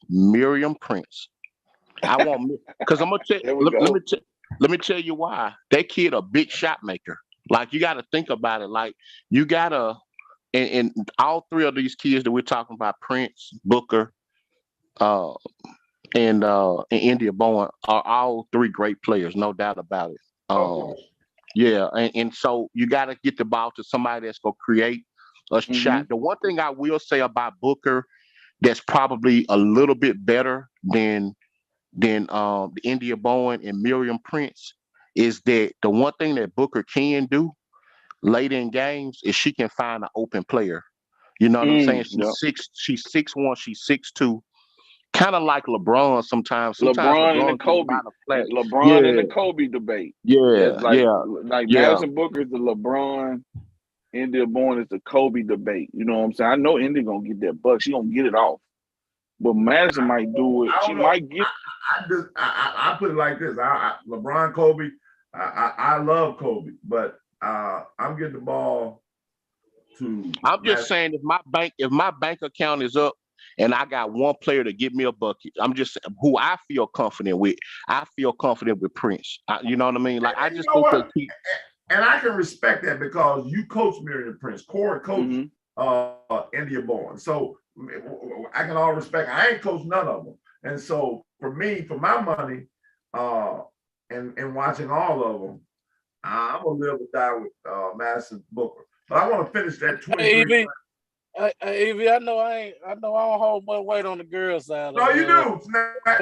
Miriam Prince. I want because I'm gonna tell. There we go. Let me tell you why. That kid a big shot maker. Like you got to think about it. Like you gotta, and all three of these kids that we're talking about, Prince, Booker, and India Bowen, are all three great players, no doubt about it. Of course. Yeah, and so you got to get the ball to somebody that's gonna create a shot. The one thing I will say about Booker that's probably a little bit better than the India Bowen and Miriam Prince is that the one thing that Booker can do late in games is she can find an open player. You know what I'm saying? She's 6'1", she's 6'2", kind of like LeBron sometimes. Sometimes LeBron and the LeBron can Kobe. find a flat. LeBron and the Kobe debate. Yeah, Like Madison Booker is the LeBron, India Bourne is the Kobe debate. You know what I'm saying? I know India gonna get that buck. She gonna get it off. But Madison might do it. She might get. I put it like this. LeBron, Kobe. I love Kobe, but I'm getting the ball to. I'm just saying if my bank account is up and I got one player to give me a bucket, I'm just who I feel confident with. I feel confident with Prince. You know what I mean? Like I just think that and I can respect that because you coach Miriam Prince, Corey coached India Bourne. So I can all respect. I ain't coached none of them, and so for me, for my money, and watching all of them, I'm gonna live or die with Madison Booker. But I want to finish that 23. Hey, Evie, I know I don't hold much weight on the girls' side. No, you do.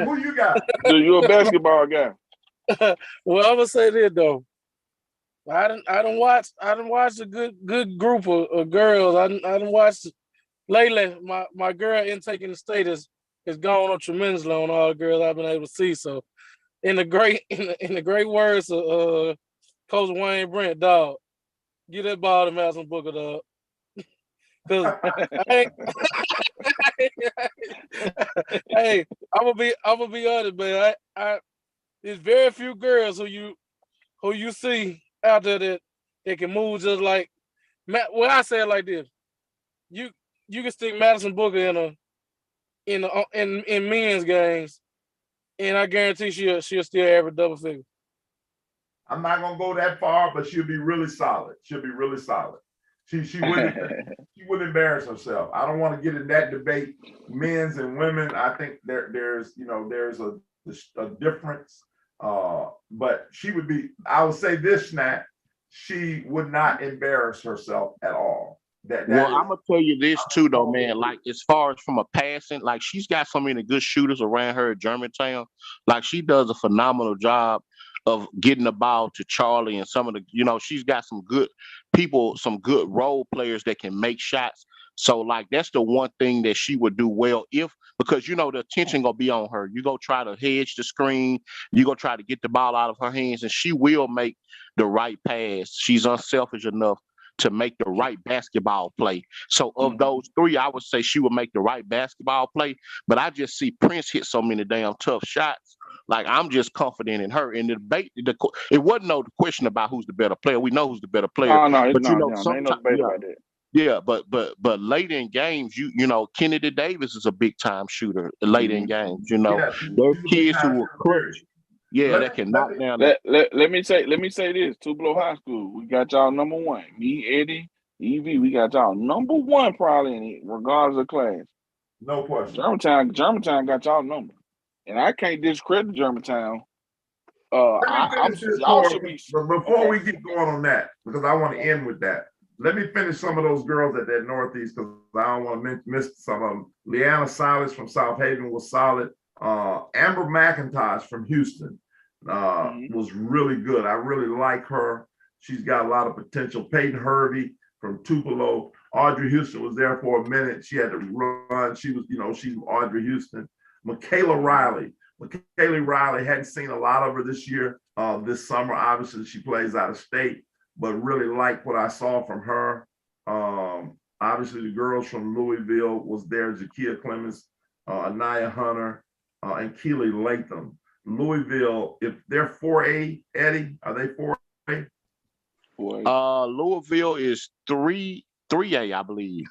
Who you got? So you a basketball guy? Well, I'm gonna say this though. I didn't watch a good group of girls. I didn't watch lately. My girl intake in the state has gone up tremendously on all the girls I've been able to see. So in the great words of Coach Wayne Brent, dog, get that ball to Madison Booker, dog. Cause hey, I'm gonna be honest, man. There's very few girls who you see out there that can move just like well, I say it like this. You can stick Madison Booker in men's games, and I guarantee she'll still average double figure. I'm not gonna go that far, but she'll be really solid. She'll be really solid. She wouldn't embarrass herself. I don't want to get in that debate, men's and women. I think there's a difference. But she would be. I would say this, Snap. She would not embarrass herself at all. I'm gonna tell you this too, though, man. Like as far as from a passing, like she's got so many good shooters around her at Germantown. Like she does a phenomenal job of getting the ball to Charlie and some of the, she's got some good people, some good role players that can make shots. So like that's the one thing that she would do well because the attention gonna be on her. You go try to hedge the screen, you go try to get the ball out of her hands, and she will make the right pass. She's unselfish enough to make the right basketball play. So of those three, I would say she would make the right basketball play. But I just see Prince hit so many damn tough shots. Like I'm just confident in her. In the debate, it wasn't no question about who's the better player. We know who's the better player. Oh no, but ain't no debate about that. Yeah, but late in games, Kennedy Davis is a big time shooter. Late in games, there's kids who will clutch. Yeah, that can knock down. Let me say this. Tupelo High School, we got y'all number one. Me, Eddie, Evie, we got y'all number one probably in it, regardless of class. No question. Germantown got y'all number, and I can't discredit Germantown. Y'all should be. But before we get going on that, because I want to end with that. Let me finish some of those girls at that Northeast because I don't want to miss some of them. Leanna Silas from South Haven was solid. Amber McIntosh from Houston was really good. I really like her. She's got a lot of potential. Peyton Hervey from Tupelo. Audrey Houston was there for a minute. She had to run. She was, she's Audrey Houston. Michaela Riley. Hadn't seen a lot of her this year, this summer. Obviously, she plays out of state. but really liked what I saw from her. Obviously, the girls from Louisville was there: Jakia Clemens, Anaya Hunter, and Keely Latham. Louisville, if they're 4A, Eddie, are they 4A? Louisville is 3A, I believe.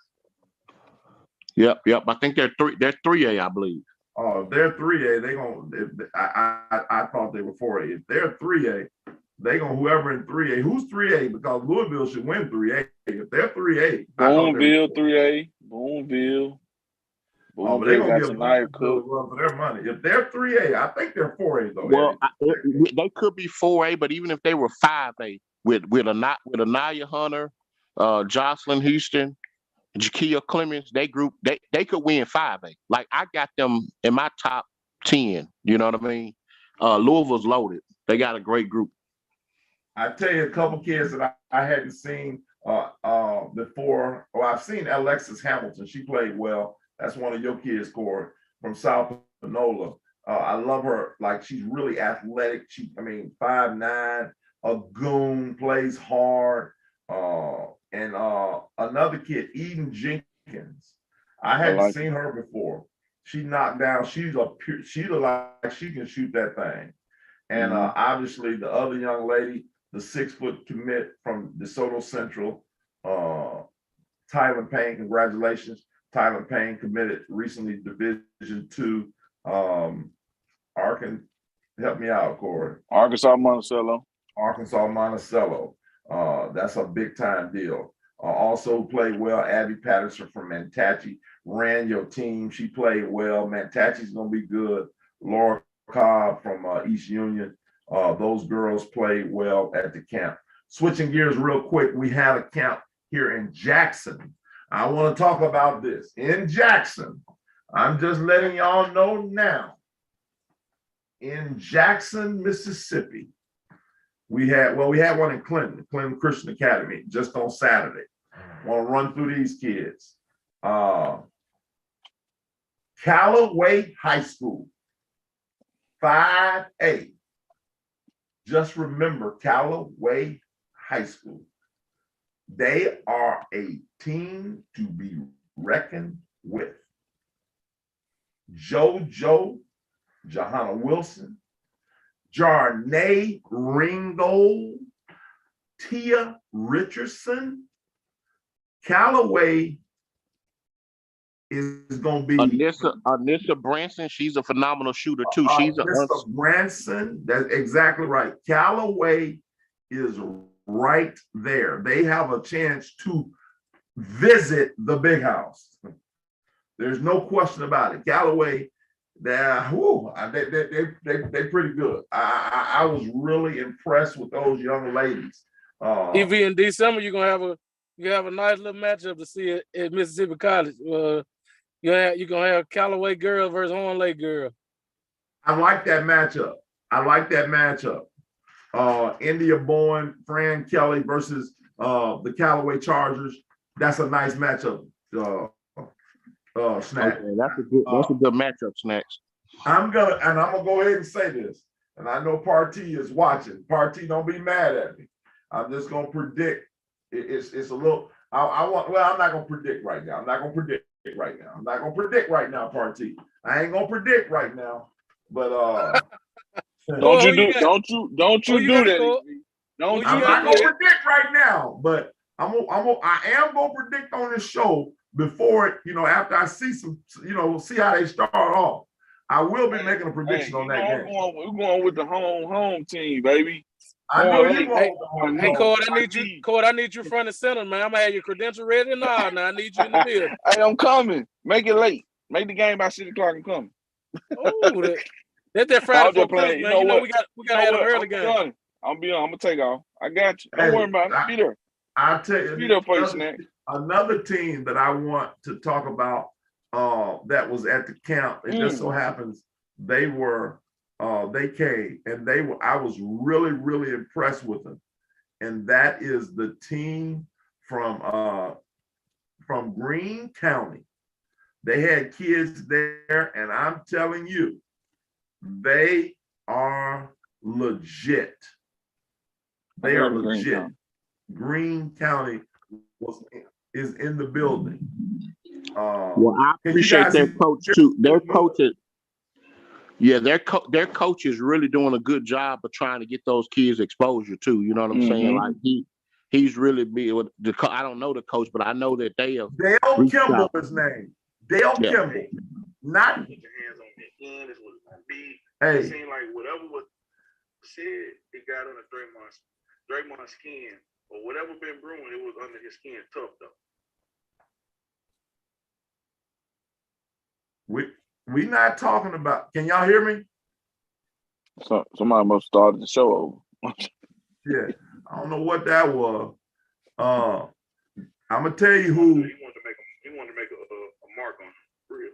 Yep. I think they're 3A, I believe. Oh, if they're 3A, they gonna. I thought they were 4A. If they're 3A, they gonna whoever in 3A. Who's 3A? Because Louisville should win 3A. If they're 3A, Boonville 3A. Boonville. Oh, but they're Boonville gonna got give Tanaya Cook. run for their money. If they're 3A, I think they're 4A though. Well, they could be 4A, but even if they were 5A with Anaya Hunter, Jocelyn Houston, Jakia Clemens, they could win 5A. Like I got them in my top 10. You know what I mean? Louisville's loaded. They got a great group. I tell you a couple kids that I hadn't seen before. Well, I've seen Alexis Hamilton. She played well. That's one of your kids, Corey, from South Panola. I love her. Like she's really athletic. 5'9", a goon, plays hard. And another kid, Eden Jenkins. I hadn't seen her before. She knocked down. She look like she can shoot that thing. And obviously the other young lady, the 6-foot commit from DeSoto Central, Tyler Payne. Congratulations. Tyler Payne committed recently Division II. Arkan, help me out, Corey. Arkansas Monticello. That's a big time deal. Also played well, Abby Patterson from Manatee ran your team. She played well. Manatee's gonna be good. Laura Cobb from East Union. Those girls played well at the camp. Switching gears real quick, we had a camp here in Jackson. I want to talk about this. In Jackson, I'm just letting y'all know now. In Jackson, Mississippi, we had one in Clinton Christian Academy, just on Saturday. Want to run through these kids. Callaway High School, 5A. Just remember Callaway High School. They are a team to be reckoned with. JoJo, Johanna Wilson, Jarnay Ringgold, Tia Richardson. Callaway is going to be Anissa Branson. She's a phenomenal shooter too. She's Anissa Branson. That's exactly right. Callaway is right there. They have a chance to visit the big house. There's no question about it. Callaway, they pretty good. I was really impressed with those young ladies. EV in December, you're gonna have a nice little matchup to see at Mississippi College. You're gonna have Callaway girl versus Horn Lake girl. I like that matchup. India Bowen, Fran Kelly versus the Callaway Chargers. That's a nice matchup. Snack. Okay, that's a good matchup, Snacks. I'm gonna go ahead and say this, and I know Partee is watching. Partee, don't be mad at me. I'm just gonna predict. It's a little. I'm not gonna predict right now. Partee. I ain't gonna predict right now. But don't you do that. I'm not gonna predict right now, but I am gonna predict on this show before after I see see how they start off. I will be making a prediction on that game. We're going with the home team, baby. I know you want. Hey, Cord, I need you front and center, man. I'm gonna have your credential ready now. I need you in the building. Hey, I'm coming. Make it late. Make the game by 6 o'clock and come. Oh, that's that Friday for man. You know we got to have an early game. I'm gonna take off. I got you. Don't worry about it. Be there. I'll tell you. Be there for you, Snack. Another team that I want to talk about that was at the camp. It just so happens they came and I was really, really impressed with them. And that is the team from Greene County. They had kids there, and I'm telling you, they are legit. They are legit. Greene County is in the building. Well, I Can you appreciate guys their hear coach too. Their me? coach is their coach is really doing a good job of trying to get those kids exposure too. You know what I'm saying? Mhm. Like he's really be with I don't know the coach, but I know that they have Dale reached Kimball out. is named. Dale Yeah. Kimball. Not Put your hands on the end is what's gonna be. hey. It seemed like whatever was said, it got under Draymond's skin, or whatever been brewing, it was under his skin tough though. We not talking about. Can y'all hear me? So somebody must start the show over. Yeah. I don't know what that was. I'm gonna tell you who. He wanted to make a mark on him. Real.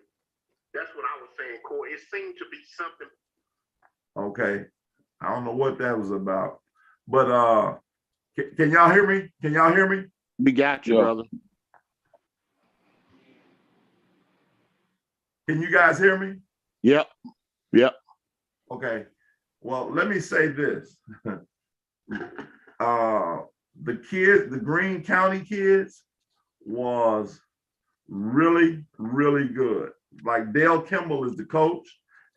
That's what I was saying, Corey. It seemed to be something. Okay. I don't know what that was about. But can y'all hear me? Can y'all hear me? We got you, Yeah. brother. Can you guys hear me? Yep. Okay. Well, let me say this. The kids, the Greene County kids, was really, really good. Like Dale Kimball is the coach.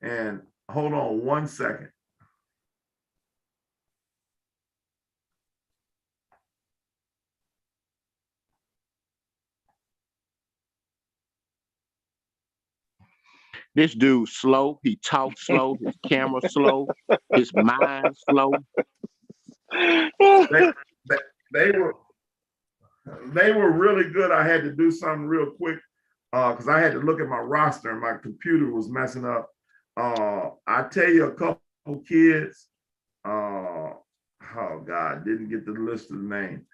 And hold on one second. This dude slow. He talks slow. His camera slow. His mind slow. They were really good. I had to do something real quick because I had to look at my roster and my computer was messing up. I tell you a couple kids. Oh God, didn't get the list of the names.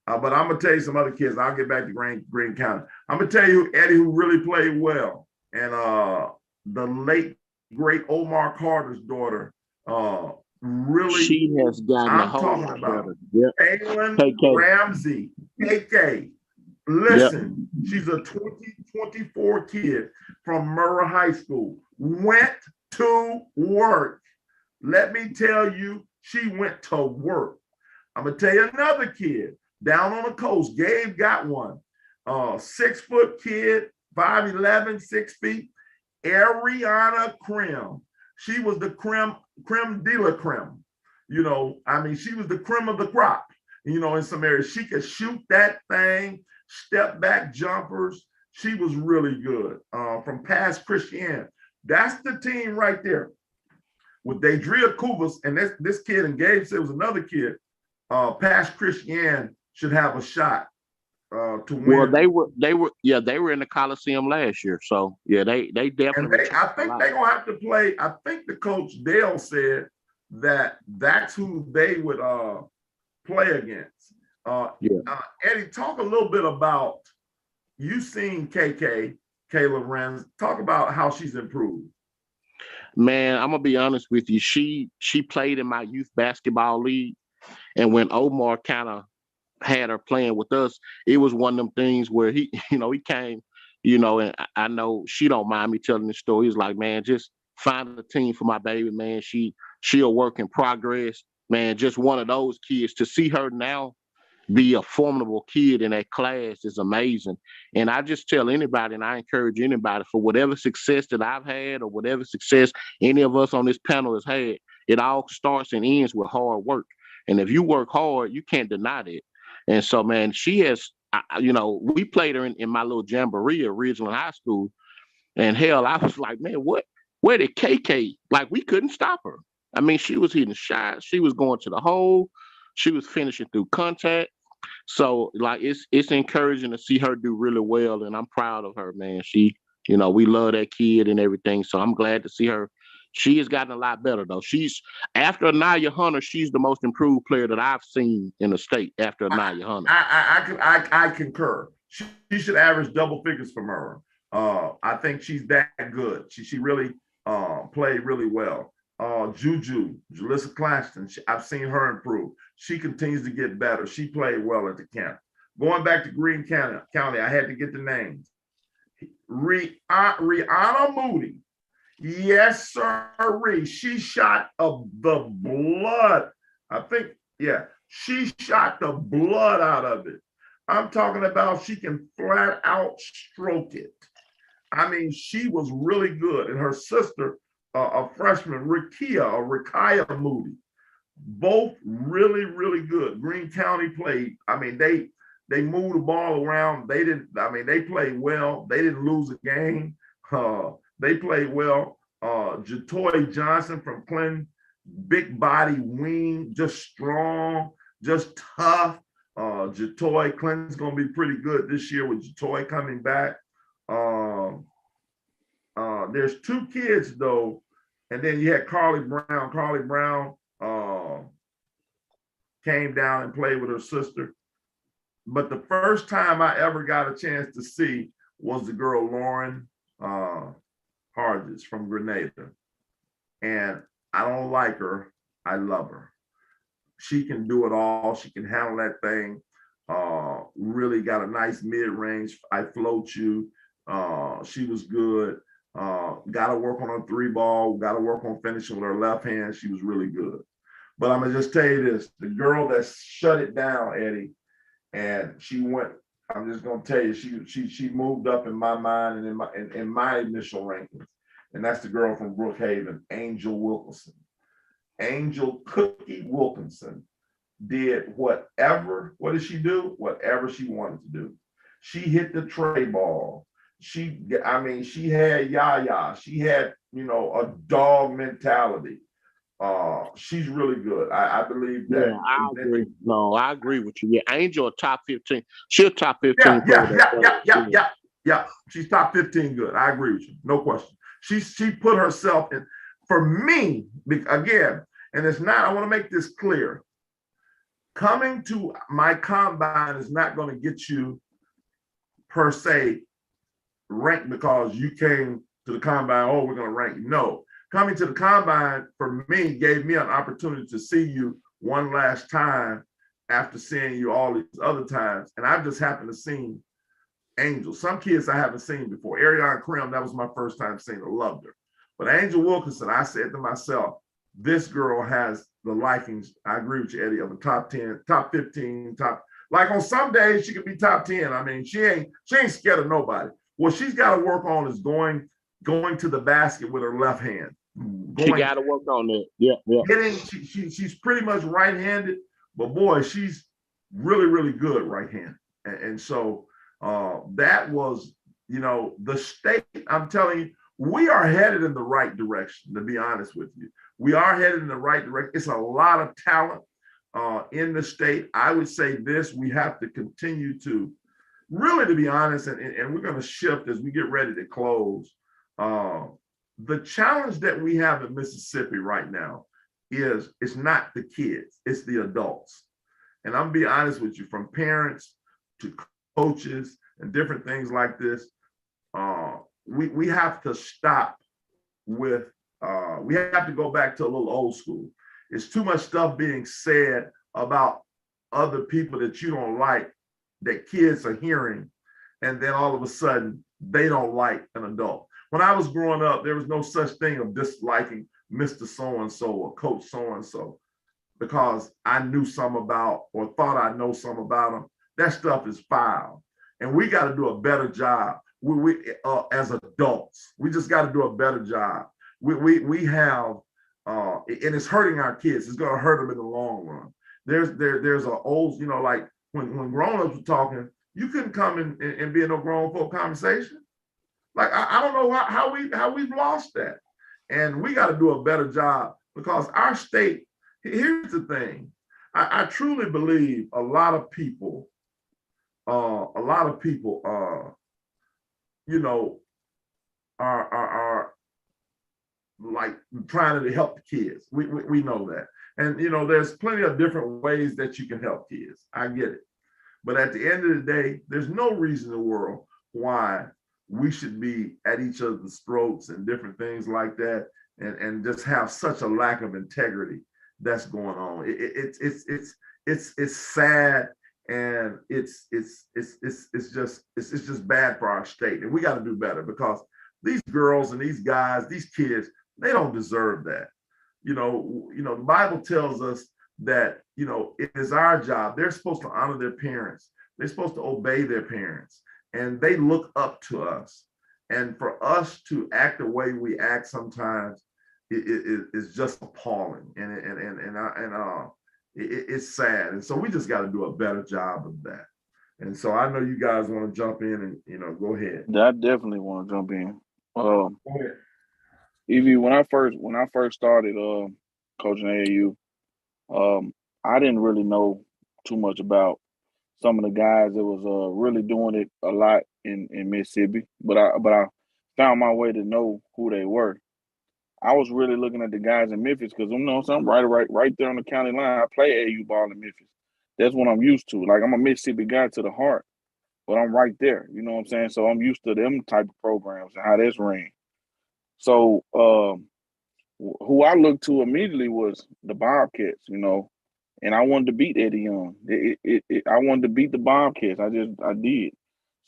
But I'm gonna tell you some other kids. I'll get back to Greene County. I'm gonna tell you Eddie, who really played well, and the late great Omar Carter's daughter. Really, she has gotten a I'm whole talking lot about better. Yep. Kaylin KK. Ramsey, KK. Listen, she's a 2024 kid from Murrah High School. Went to work. Let me tell you, she went to work. I'm gonna tell you another kid down on the coast. Gabe got one. 6-foot kid, 5'11", 6 feet. Ariana Krim. She was the creme de la creme. You know, I mean, she was the creme of the crop, you know, in some areas. She could shoot that thing, step back jumpers. She was really good from past Christian. That's the team right there. With Deidrea Kuvas and this kid, and Gabe said it was another kid, past Christian should have a shot to win. Well, they were in the Coliseum last year, so yeah, they definitely. And I think they're gonna have to play. I think the coach Dale said that's who they would play against. Eddie, talk a little bit about you seen KK Kayla Renz. Talk about how she's improved. Man, I'm gonna be honest with you. She played in my youth basketball league, and when Omar kind of had her playing with us, it was one of them things where he came, and I know she don't mind me telling the story. He's like, man, just find a team for my baby, man. She a work in progress, man. Just one of those kids. To see her now be a formidable kid in that class is amazing. And I just tell anybody, and I encourage anybody, for whatever success that I've had or whatever success any of us on this panel has had, it all starts and ends with hard work. And if you work hard, you can't deny that. And so, man, she has, we played her in my little jamboree at Ridgeland High School. And hell, I was like, man, where did KK? Like, we couldn't stop her. I mean, she was hitting shots. She was going to the hole. She was finishing through contact. So, like, it's encouraging to see her do really well. And I'm proud of her, man. She, we love that kid and everything. So I'm glad to see her. She has gotten a lot better, though. She's, after Anaya Hunter, she's the most improved player that I've seen in the state after Anaya Hunter. I concur. She should average double figures from her. I think she's that good. She really played really well. Julissa Claxton, I've seen her improve. She continues to get better. She played well at the camp. Going back to Greene County, I had to get the names. Rihanna Moody. Yes, sir. She shot of the blood. I think, yeah. She shot the blood out of it. I'm talking about she can flat out stroke it. I mean, she was really good. And her sister, a freshman, Rikia Moody, both really, really good. Greene County played. I mean, they moved the ball around. They didn't. I mean, they played well. They didn't lose a game. They played well. Jatoy Johnson from Clinton, big body wing, just strong, just tough. Jatoy Clinton's gonna be pretty good this year with Jatoy coming back. There's two kids though, and then you had Carly Brown. Carly Brown came down and played with her sister. But the first time I ever got a chance to see was the girl Lauren Harges from Grenada. And I don't like her. I love her. She can do it all. She can handle that thing. Really got a nice mid-range. I float you. She was good. Got to work on her three ball. Got to work on finishing with her left hand. She was really good. But I'm gonna just tell you this: the girl that shut it down, Eddie, and she went. I'm just gonna tell you, she moved up in my mind and in my initial rankings, and that's the girl from Brookhaven, Angel Wilkinson. Angel Cookie Wilkinson did whatever. What did she do? Whatever she wanted to do. She hit the tray ball. She had yaya. She had, a dog mentality. She's really good. I believe that. Yeah, I agree. No, I agree with you. Yeah, Angel top 15. She'll top 15. Yeah. She's top 15 good. I agree with you. No question. She put herself in. For me, again, and it's not, I want to make this clear. Coming to my combine is not going to get you per se ranked because you came to the combine, oh, we're going to rank you. No. Coming to the combine for me gave me an opportunity to see you one last time after seeing you all these other times. And I just happened to see Angel. Some kids I haven't seen before. Ariana Krim, that was my first time seeing her. Loved her. But Angel Wilkinson, I said to myself, this girl has the likings, I agree with you, Eddie, of a top 10, top 15, like on some days she could be top 10. I mean, she ain't scared of nobody. What she's got to work on is going to the basket with her left hand. She got to work on that. Yeah. She's pretty much right-handed, but boy, she's really, really good right-handed. And so that was, the state. I'm telling you, we are headed in the right direction, to be honest with you. We are headed in the right direction. It's a lot of talent in the state. I would say this, we have to continue to, really, to be honest, and we're going to shift as we get ready to close. The challenge that we have in Mississippi right now is it's not the kids, it's the adults. And I'm being honest with you, from parents to coaches and different things like this, we have to stop with, we have to go back to a little old school. It's too much stuff being said about other people that you don't like, that kids are hearing, and then all of a sudden they don't like an adult. When I was growing up, there was no such thing of disliking Mr. So-and-so or Coach so-and-so because I knew some about or thought I know some about them. That stuff is foul. And we got to do a better job. We as adults, we just got to do a better job. We have, and it's hurting our kids. It's going to hurt them in the long run. There's an old, like when grown-ups were talking, you couldn't come and be in no grown folk conversation. Like, I don't know how we've lost that. And we got to do a better job because our state, here's the thing. I truly believe a lot of people are like trying to help the kids. We know that. And, there's plenty of different ways that you can help kids. I get it. But at the end of the day, there's no reason in the world why we should be at each other's throats and different things like that, and just have such a lack of integrity that's going on. It's sad, and it's just bad for our state, and we got to do better because these girls and these guys, these kids, they don't deserve that. The Bible tells us that, it is our job. They're supposed to honor their parents. They're supposed to obey their parents, and they look up to us. And for us to act the way we act sometimes is just appalling, and it's sad. And so we just got to do a better job of that. And so I know you guys want to jump in and go ahead. I definitely want to jump in. Go ahead. Evie, when I first started coaching AAU, I didn't really know too much about some of the guys that was really doing it a lot in Mississippi, but I found my way to know who they were. I was really looking at the guys in Memphis because I'm right there on the county line. I play AAU ball in Memphis. That's what I'm used to. Like, I'm a Mississippi guy to the heart, but I'm right there. You know what I'm saying? So I'm used to them type of programs and how that's ran. So who I looked to immediately was the Bobcats, and I wanted to beat Eddie Young. I wanted to beat the Bobcats. I did.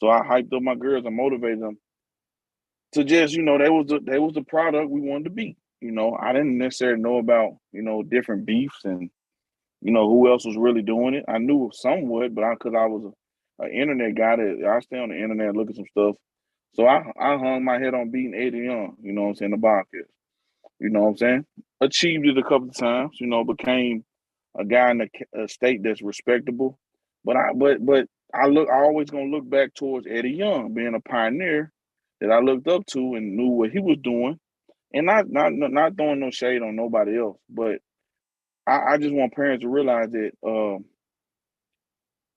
So I hyped up my girls and motivated them to just, they was the product we wanted to beat. I didn't necessarily know about, different beefs and, who else was really doing it. I knew somewhat, but because I was an internet guy, that I stay on the internet looking some stuff. So I hung my head on beating Eddie Young, you know what I'm saying, the Bobcats. You know what I'm saying? Achieved it a couple of times, became a guy in a state that's respectable. But I always gonna look back towards Eddie Young being a pioneer that I looked up to and knew what he was doing, and not throwing no shade on nobody else. But I just want parents to realize that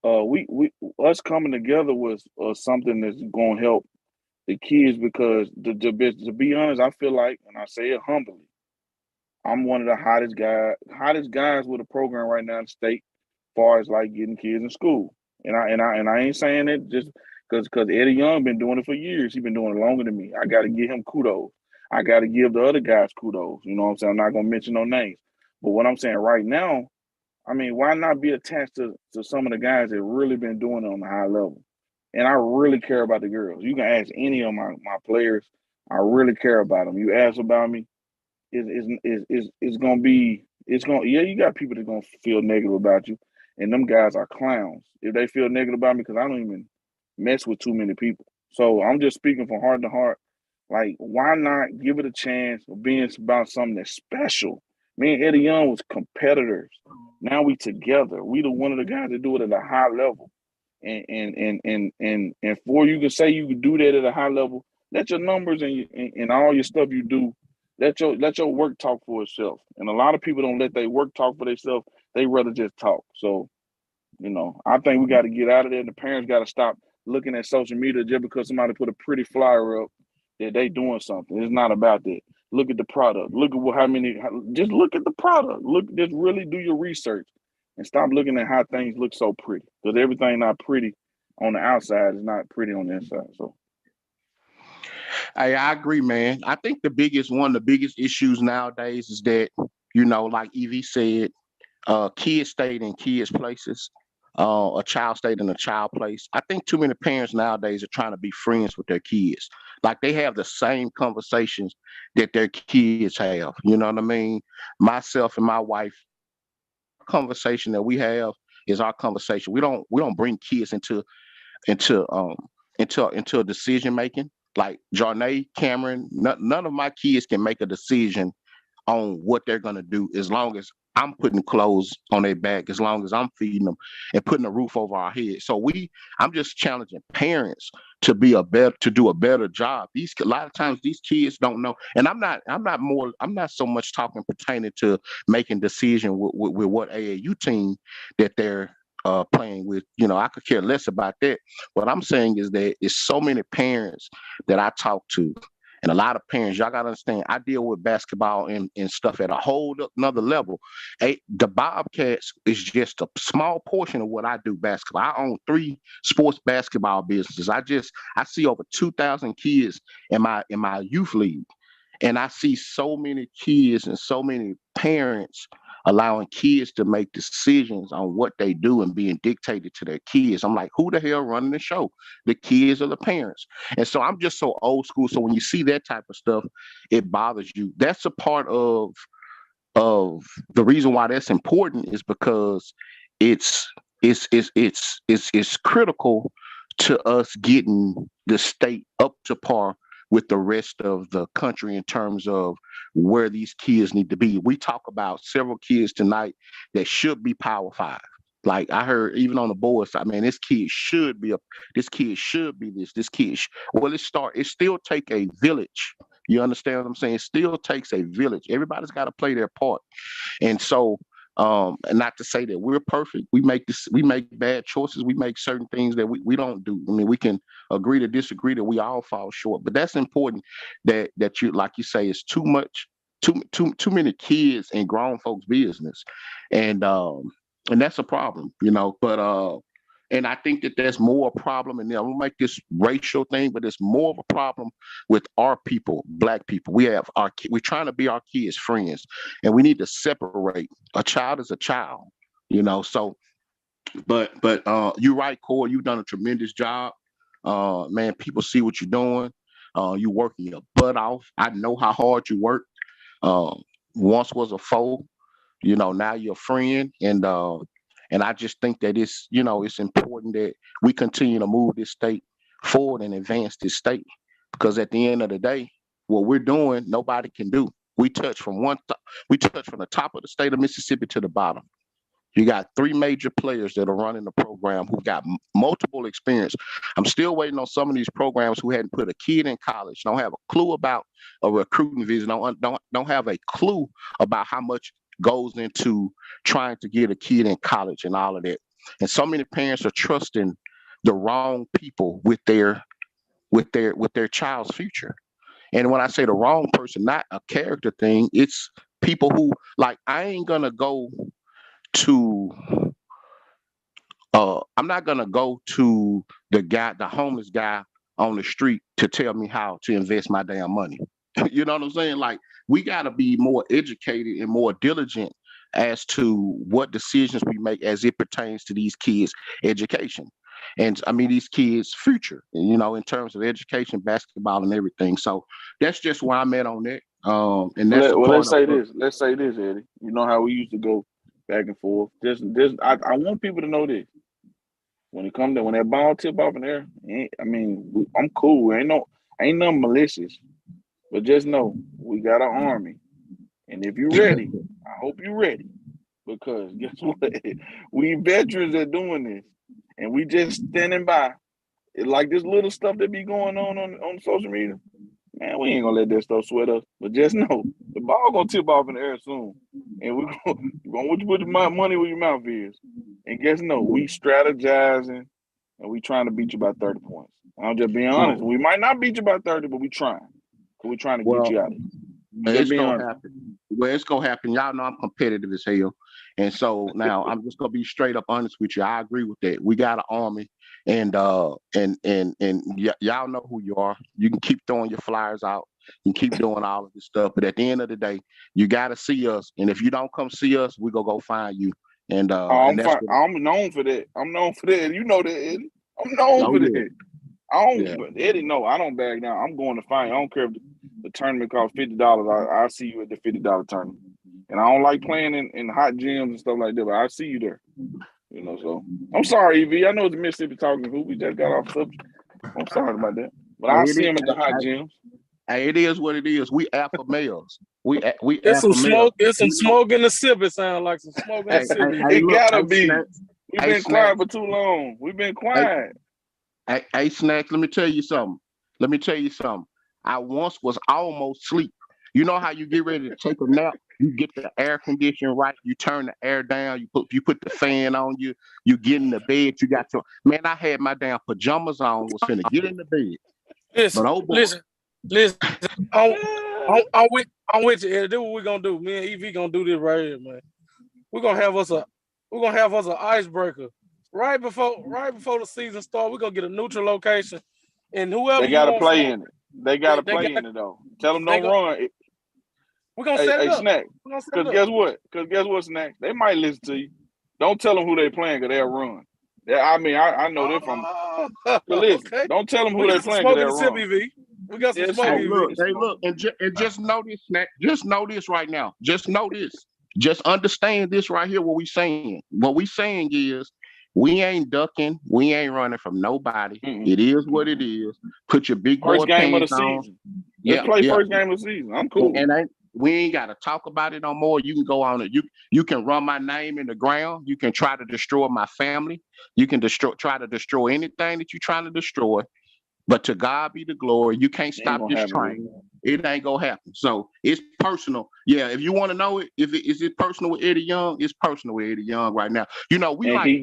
we us coming together was something that's gonna help the kids, because to be honest, I feel like, and I say it humbly, I'm one of the hottest guys with a program right now in the state, as far as like getting kids in school. And I ain't saying it just because Eddie Young been doing it for years. He's been doing it longer than me. I got to give him kudos. I got to give the other guys kudos. You know what I'm saying? I'm not gonna mention no names, but what I'm saying right now, I mean, why not be attached to some of the guys that really been doing it on the high level? And I really care about the girls. You can ask any of my players. I really care about them. You ask about me, it's gonna be, you got people that gonna feel negative about you, and them guys are clowns if they feel negative about me, because I don't even mess with too many people. So I'm just speaking from heart to heart. Like, why not give it a chance of being about something that's special? Me and Eddie Young was competitors. Now we together. We the one of the guys that do it at a high level. And for you can say you can do that at a high level, let your numbers and all your stuff you do, let your work talk for itself. And a lot of people don't let their work talk for themselves. They rather just talk. So, I think we got to get out of there. And the parents got to stop looking at social media just because somebody put a pretty flyer up that they doing something. It's not about that. Look at the product. Look at just look at the product. Just really do your research and stop looking at how things look so pretty, because everything not pretty on the outside is not pretty on the inside. So, hey, I agree, man. I think one of the biggest issues nowadays is that, like Evie said, kids stayed in kids' places. A child stayed in a child place. I think too many parents nowadays are trying to be friends with their kids. Like, they have the same conversations that their kids have. You know what I mean? Myself and my wife, conversation that we have is our conversation. We don't bring kids into into decision making. Like Jarnay, Cameron, none of my kids can make a decision on what they're gonna do as long as I'm putting clothes on their back, as long as I'm feeding them and putting a roof over our head. So I'm just challenging parents to do a better job. A lot of times these kids don't know, and I'm not so much talking pertaining to making decision with what AAU team that they're playing with. I could care less about that. What I'm saying is that it's so many parents that I talk to, and a lot of parents, y'all gotta understand, I deal with basketball and stuff at a whole another level. The Bobcats is just a small portion of what I do basketball. I own 3 sports basketball businesses. I see over 2,000 kids in my youth league. And I see so many kids and so many parents allowing kids to make decisions on what they do and being dictated to their kids. I'm like, who the hell running the show? The kids or the parents? And so I'm just so old school. So when you see that type of stuff, it bothers you. That's a part of of the reason why that's important is because it's it's critical to us getting the state up to par with the rest of the country in terms of where these kids need to be. We talk about several kids tonight that should be Power Five. Like I heard, even on the board side, man, this kid should be this kid should be this. This kid, well, it still take a village. You understand what I'm saying? It still takes a village. Everybody's got to play their part. And so, and not to say that we're perfect. We make bad choices. We make certain things that we don't do. I mean, we can agree to disagree that we all fall short, but that's important that you, like you say, it's too much, too many kids in grown folks' business. And that's a problem, but and I think that there's more a problem, and I'm gonna make this racial thing, but it's more of a problem with our people, Black people. We're trying to be our kids' friends, and we need to separate. A child is a child, So, but you're right, Corey. You've done a tremendous job, man. People see what you're doing. You working your butt off. I know how hard you work. Once was a foe, now you're a friend, and I just think that it's important that we continue to move this state forward and advance this state, because at the end of the day, what we're doing, nobody can do. We touch from the top of the state of Mississippi to the bottom. You got 3 major players that are running the program who got multiple experience. I'm still waiting on some of these programs who hadn't put a kid in college, don't have a clue about a recruiting vision, don't have a clue about how much goes into trying to get a kid in college and all of that. And so many parents are trusting the wrong people with their child's future. And when I say the wrong person, not a character thing, it's people who, like, I ain't gonna go to I'm not gonna go to the homeless guy on the street to tell me how to invest my damn money. You know what I'm saying? Like, we gotta be more educated and more diligent as to what decisions we make as it pertains to these kids' education. And I mean these kids' future, in terms of education, basketball, and everything. So that's just where I'm at on that. And that's let's say this. Let's say this, Eddie. You know how we used to go back and forth. I want people to know this. When that ball tip off in there, I'm cool. Ain't nothing malicious. But just know we got an army, and if you're ready, I hope you're ready, because guess what? We veterans are doing this, and we just standing by. Like this little stuff that be going on social media. Man, we ain't gonna let that stuff sweat us. But just know the ball gonna tip off in the air soon, and we're gonna put your money where your mouth is. And guess no, we strategizing, and we trying to beat you by 30 points. I'm just being honest. We might not beat you by 30, but we trying. We're trying to get you out of it. It's gonna happen. Well, it's gonna happen. Y'all know I'm competitive as hell, and so now I'm just gonna be straight up honest with you. I agree with that. We got an army, and y'all know who you are. You can keep throwing your flyers out. You can keep doing all of this stuff, but at the end of the day, you gotta see us. And if you don't come see us, we gonna go find you. And I'm known for that. I'm known for that. You know that, Eddie. I'm known for that. But Eddie, no, I don't back down. I'm going to find you. I don't care if the tournament costs $50. I'll see you at the $50 tournament. And I don't like playing in hot gyms and stuff like that, but I'll see you there. So I'm sorry, EV. I know it's Mississippi Talking Hoop. We just got off subject. I'm sorry about that. But I'll see him at the hot gyms. Hey, it is what it is. We alpha males. We There's alpha some males. smoke. There's some smoke in the sip. It sounds like some smoke in the sip. It gotta be. We've been quiet for too long. We've been quiet. Hey, Snacks, let me tell you something. I once was almost asleep. You know how you get ready to take a nap? You get the air conditioner right. You turn the air down. You put the fan on you. You get in the bed. You got your man. I had my damn pajamas on. Was finna get in the bed. Listen. I'm with you, Eddie. This what we're gonna do. Me and EV gonna do this right here, man. We're gonna have us an icebreaker. Right before the season starts, we're gonna get a neutral location. And whoever they gotta play in it. They gotta play in it though. Tell them don't run. We're gonna set it up. Snack. Because guess what, Snack? They might listen to you. Don't tell them who they playing because they'll run. I know they're from. Listen, okay. Don't tell them who they playing because they'll run. We got some Yes, smoke. Hey, Hey, look, Vic. and just know this, Snack. Just know this right now. Just know this. Just understand this right here. What we saying? What we saying is, we ain't ducking. We ain't running from nobody. Mm-mm. It is what it is. Put your big boy First game of the pants on. season. Let's Yeah, play yeah. first game of the season. I'm cool. We ain't got to talk about it no more. You can go on it. You can run my name in the ground. You can try to destroy my family. You can try to destroy anything that you're trying to destroy. But to God be the glory. You can't Ain't stop gonna this happen. train. It ain't gonna happen. So it's personal. Yeah, if you want to know it, is it personal with Eddie Young? It's personal with Eddie Young right now. You know, we And like we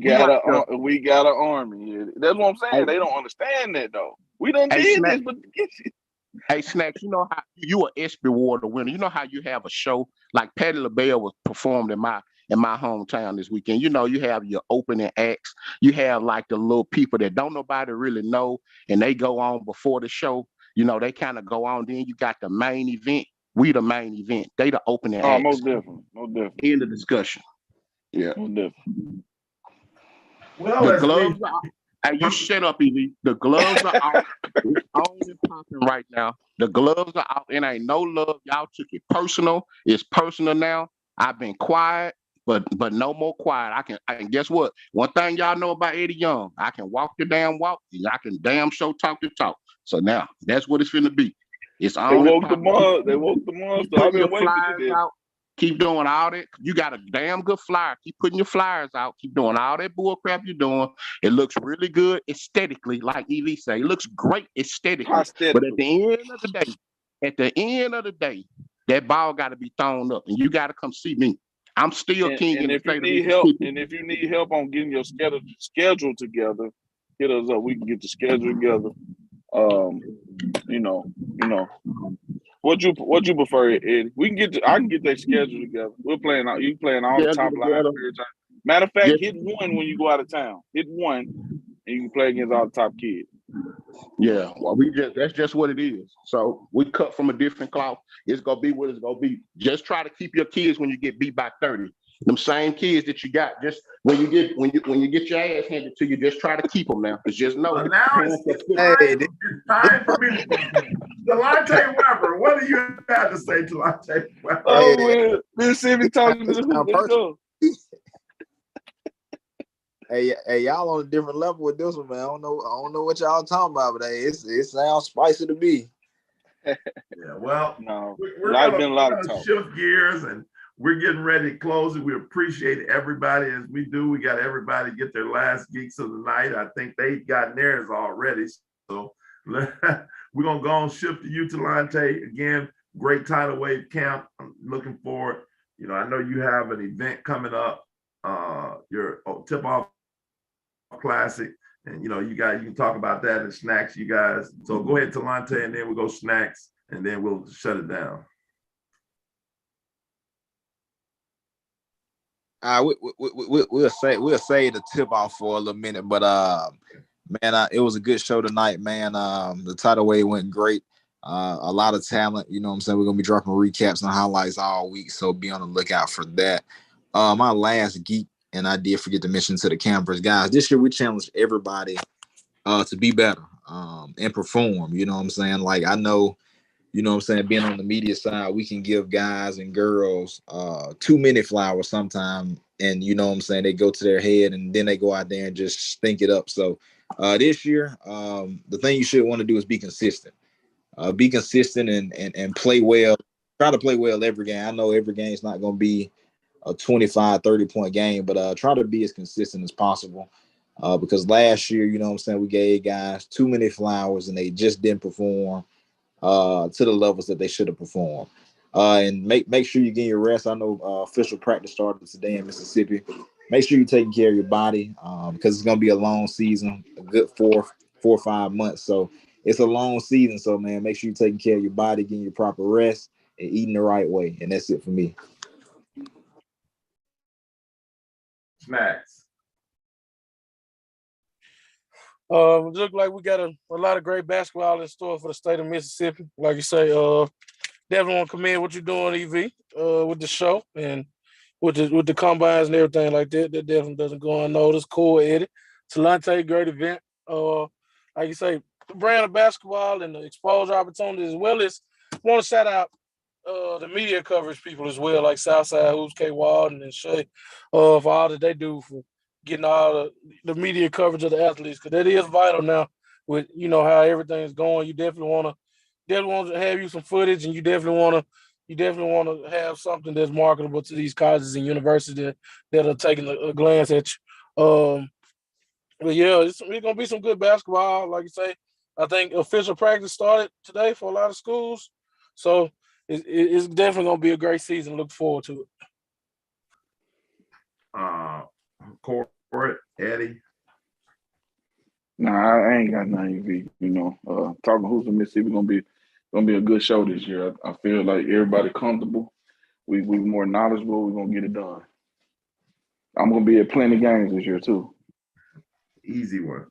got an army. Yeah. That's what I'm saying. Hey, They don't understand that though. We done hey, did Snack. this, but get you. Hey, Snacks, you know how you a ESPY Award winner. You know how you have a show like Patti LaBelle was performed in my hometown this weekend. You know, you have your opening acts. You have like the little people that don't nobody really know, and they go on before the show. You know, they kind of go on. Then you got the main event. We the main event. They the opening Oh, acts. most definitely. End of discussion. Yeah. Most definitely. Well, The as gloves we are. Hey, you shut up, Evie. The gloves are out. It's on and popping right now. The gloves are out. It ain't no love. Y'all took it personal. It's personal now. I've been quiet, but no more quiet. I can guess what? One thing y'all know about Eddie Young, I can walk the damn walk, and I can damn show talk the talk. So now that's what it's finna be. It's They on and woke the popping. They woke the monster. I've Putting your been waiting to flyers do this. out. Keep doing all that. You got a damn good flyer. Keep putting your flyers out. Keep doing all that bull crap you're doing. It looks really good aesthetically, like Evie say. It looks great aesthetically. But at the end of the day, that ball got to be thrown up, and you got to come see me. I'm still king in And the if you state of need help, Mississippi. on getting your schedule together, hit us up. We can get the schedule together. You know. What you prefer, Eddie? I can get that schedule together. We're playing out. You playing all the top lines every time. Matter of fact, Yeah. hit one when you go out of town. Hit one, and you can play against all the top kids. Yeah, well, that's just what it is. So we cut from a different cloth. It's gonna be what it's gonna be. Just try to keep your kids when you get beat by 30. Them same kids that you got, just when you get your ass handed to you, just try to keep them now. Cause just know now it's time for me. Delonte Webber, what do you have to say, Delonte Webber? Oh, Mississippi talking to the hoop. Let's go. Hey, y'all on a different level with this one, man. I don't know what y'all talking about, but hey, it sounds spicy to me. Yeah, well, no, we're gonna of talk. Shift gears, and we're getting ready to close it. We appreciate everybody as we do. We got everybody get their last geeks of the night. I think they've gotten theirs already. So we're gonna go and shift to you, Delonte. Again, great tidal wave camp. I'm looking forward. You know, I know you have an event coming up. Your tip off classic, and you know you can talk about that and snacks, you guys. So go ahead, Talante, and then we'll go snacks, and then we'll shut it down. We'll say the tip off for a little minute, but man, it was a good show tonight, man. The tidal wave went great. A lot of talent, you know what I'm saying. We're gonna be dropping recaps and highlights all week, so be on the lookout for that. My last geek, and I did forget to mention to the campers, guys, this year we challenged everybody to be better and perform. You know what I'm saying? Like, I know, you know what I'm saying, being on the media side, we can give guys and girls too many flowers sometimes, and you know what I'm saying, they go to their head and then they go out there and just stink it up. So this year, the thing you should want to do is be consistent. Be consistent and play well. Try to play well every game. I know every game is not going to be a 25, 30-point game, but try to be as consistent as possible. Because last year, you know what I'm saying, we gave guys too many flowers and they just didn't perform to the levels that they should have performed. And make sure you get your rest. I know official practice started today in Mississippi. Make sure you're taking care of your body because it's going to be a long season, a good 4 or 5 months. So it's a long season. So, man, make sure you're taking care of your body, getting your proper rest, and eating the right way. And that's it for me. Snacks. Look like we got a lot of great basketball in store for the state of Mississippi. Like you say, definitely want to commend what you're doing, EV, with the show and with the combines and everything like that. That definitely doesn't go unnoticed. Cool, Eddie. Talante, great event. Like you say, the brand of basketball and the exposure opportunities, as well as want to shout out the media coverage people as well, like Southside Hoops, K. Walden and Shay, for all that they do for getting all the media coverage of the athletes, because that is vital now with how everything's going. You definitely want to have you some footage, and you definitely want to have something that's marketable to these colleges and universities that are taking a glance at you. But yeah, it's gonna be some good basketball. Like you say, I think official practice started today for a lot of schools, so it's definitely gonna be a great season. Look forward to it. Court, Eddie. Nah, I ain't got nothing. Talking Hoops in Mississippi gonna be a good show this year. I feel like everybody comfortable. We more knowledgeable. We're gonna get it done. I'm gonna be at plenty games this year too. Easy one.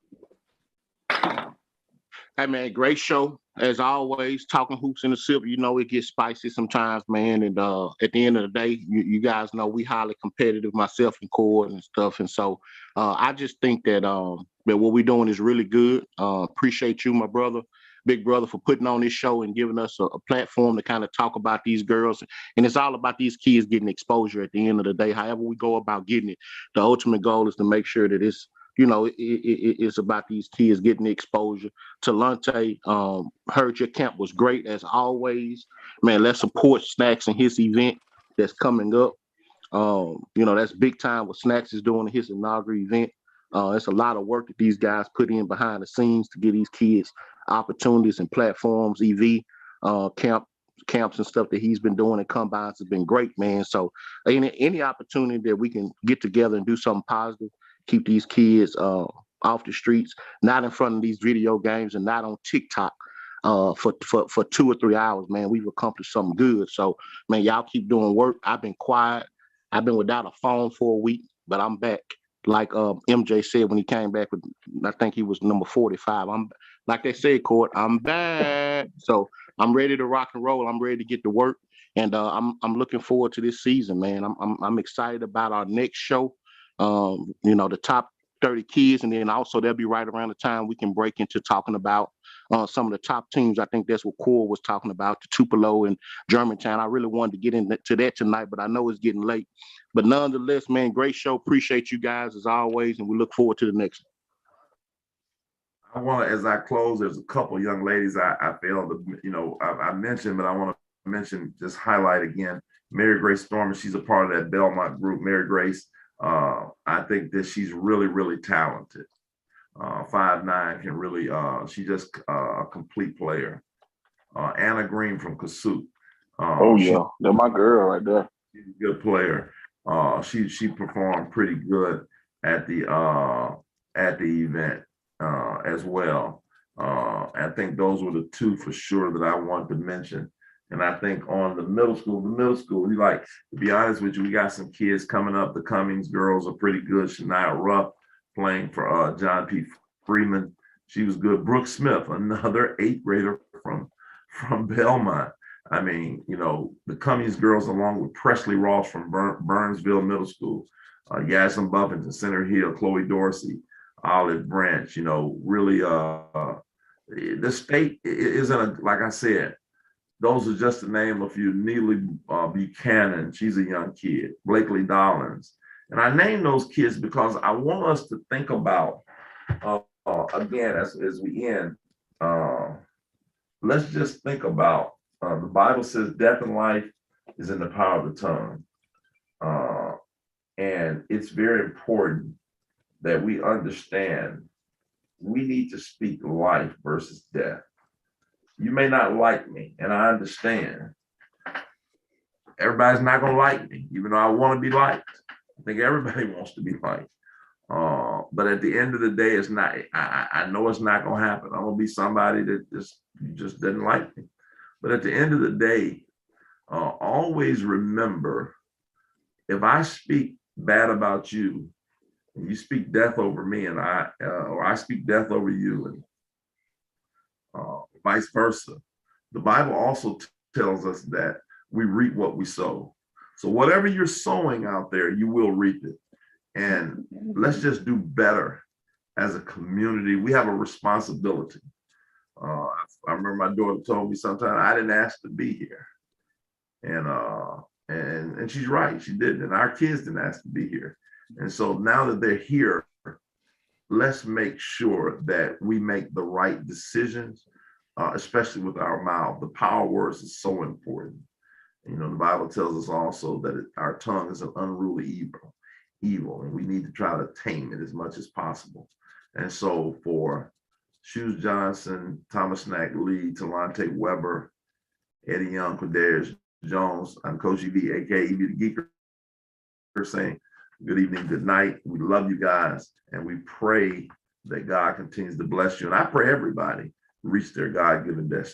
Hey man, great show as always. Talking hoops in the sip. It gets spicy sometimes, man. And at the end of the day, you guys know we highly competitive, myself and Cord and stuff. And so I just think that that what we're doing is really good. Appreciate you, my brother, big brother, for putting on this show and giving us a platform to kind of talk about these girls. And it's all about these kids getting exposure at the end of the day. However we go about getting it, the ultimate goal is to make sure that it's about these kids getting the exposure. Talante, heard your camp was great as always. Man, let's support Snacks and his event that's coming up. That's big time what Snacks is doing in his inaugural event. It's a lot of work that these guys put in behind the scenes to give these kids opportunities and platforms. Camps and stuff that he's been doing and combines has been great, man. So any opportunity that we can get together and do something positive, keep these kids off the streets, not in front of these video games and not on TikTok for 2 or 3 hours, man, we've accomplished something good. So, man, y'all keep doing work. I've been quiet. I've been without a phone for a week, but I'm back. Like MJ said when he came back with, I think he was number 45. I'm like they said, Court, I'm back. So I'm ready to rock and roll. I'm ready to get to work, and I'm looking forward to this season, man. I'm excited about our next show. The top 30 kids, and then also that'll be right around the time we can break into talking about some of the top teams. I think that's what Core was talking about, the Tupelo and Germantown. I really wanted to get into that tonight, but I know it's getting late. But nonetheless, man, great show. Appreciate you guys as always, and we look forward to the next I one. want to, as I close, there's a couple young ladies I failed to, I mentioned, but I want to mention, just highlight again, Mary Grace Stormer. She's a part of that Belmont group. Mary Grace, I think that she's really, really talented. 5'9", can really, she's just a complete player. Anna Green from Kasuth. They're my girl right there. She's a good player. She performed pretty good at the event as well. I think those were the two for sure that I wanted to mention. And I think on the middle school, to be honest with you, we got some kids coming up. The Cummings girls are pretty good. Shania Ruff playing for John P. Freeman. She was good. Brooke Smith, another 8th grader from Belmont. I mean, the Cummings girls, along with Presley Ross from Burnsville Middle School, Yasmin Buffington, Center Hill, Chloe Dorsey, Olive Branch, really the state isn't, like I said, those are just to name a few. Neely Buchanan, she's a young kid. Blakely Dollins. And I name those kids because I want us to think about, again, as we end, let's just think about, the Bible says death and life is in the power of the tongue. And it's very important that we understand we need to speak life versus death. You may not like me, and I understand. Everybody's not going to like me, even though I want to be liked. I think everybody wants to be liked. But at the end of the day, it's not, I know it's not going to happen. I'm going to be somebody that just doesn't like me. But at the end of the day, always remember, if I speak bad about you, and you speak death over me, and or I speak death over you, and vice versa. The Bible also tells us that we reap what we sow. So whatever you're sowing out there, you will reap it. And let's just do better as a community. We have a responsibility. I remember my daughter told me sometime I didn't ask to be here, and she's right, she didn't, and our kids didn't ask to be here, and so now that they're here, let's make sure that we make the right decisions, especially with our mouth. The power words is so important. You know, the Bible tells us also that our tongue is an unruly evil, and we need to try to tame it as much as possible. And so for Shoes Johnson, Thomas Snack Lee, Talante Weber, Eddie Young, Quadarius Jones, I'm Coach EV, aka EV the Geeker, saying good evening, good night. We love you guys, and we pray that God continues to bless you. And I pray everybody reach their God-given destiny.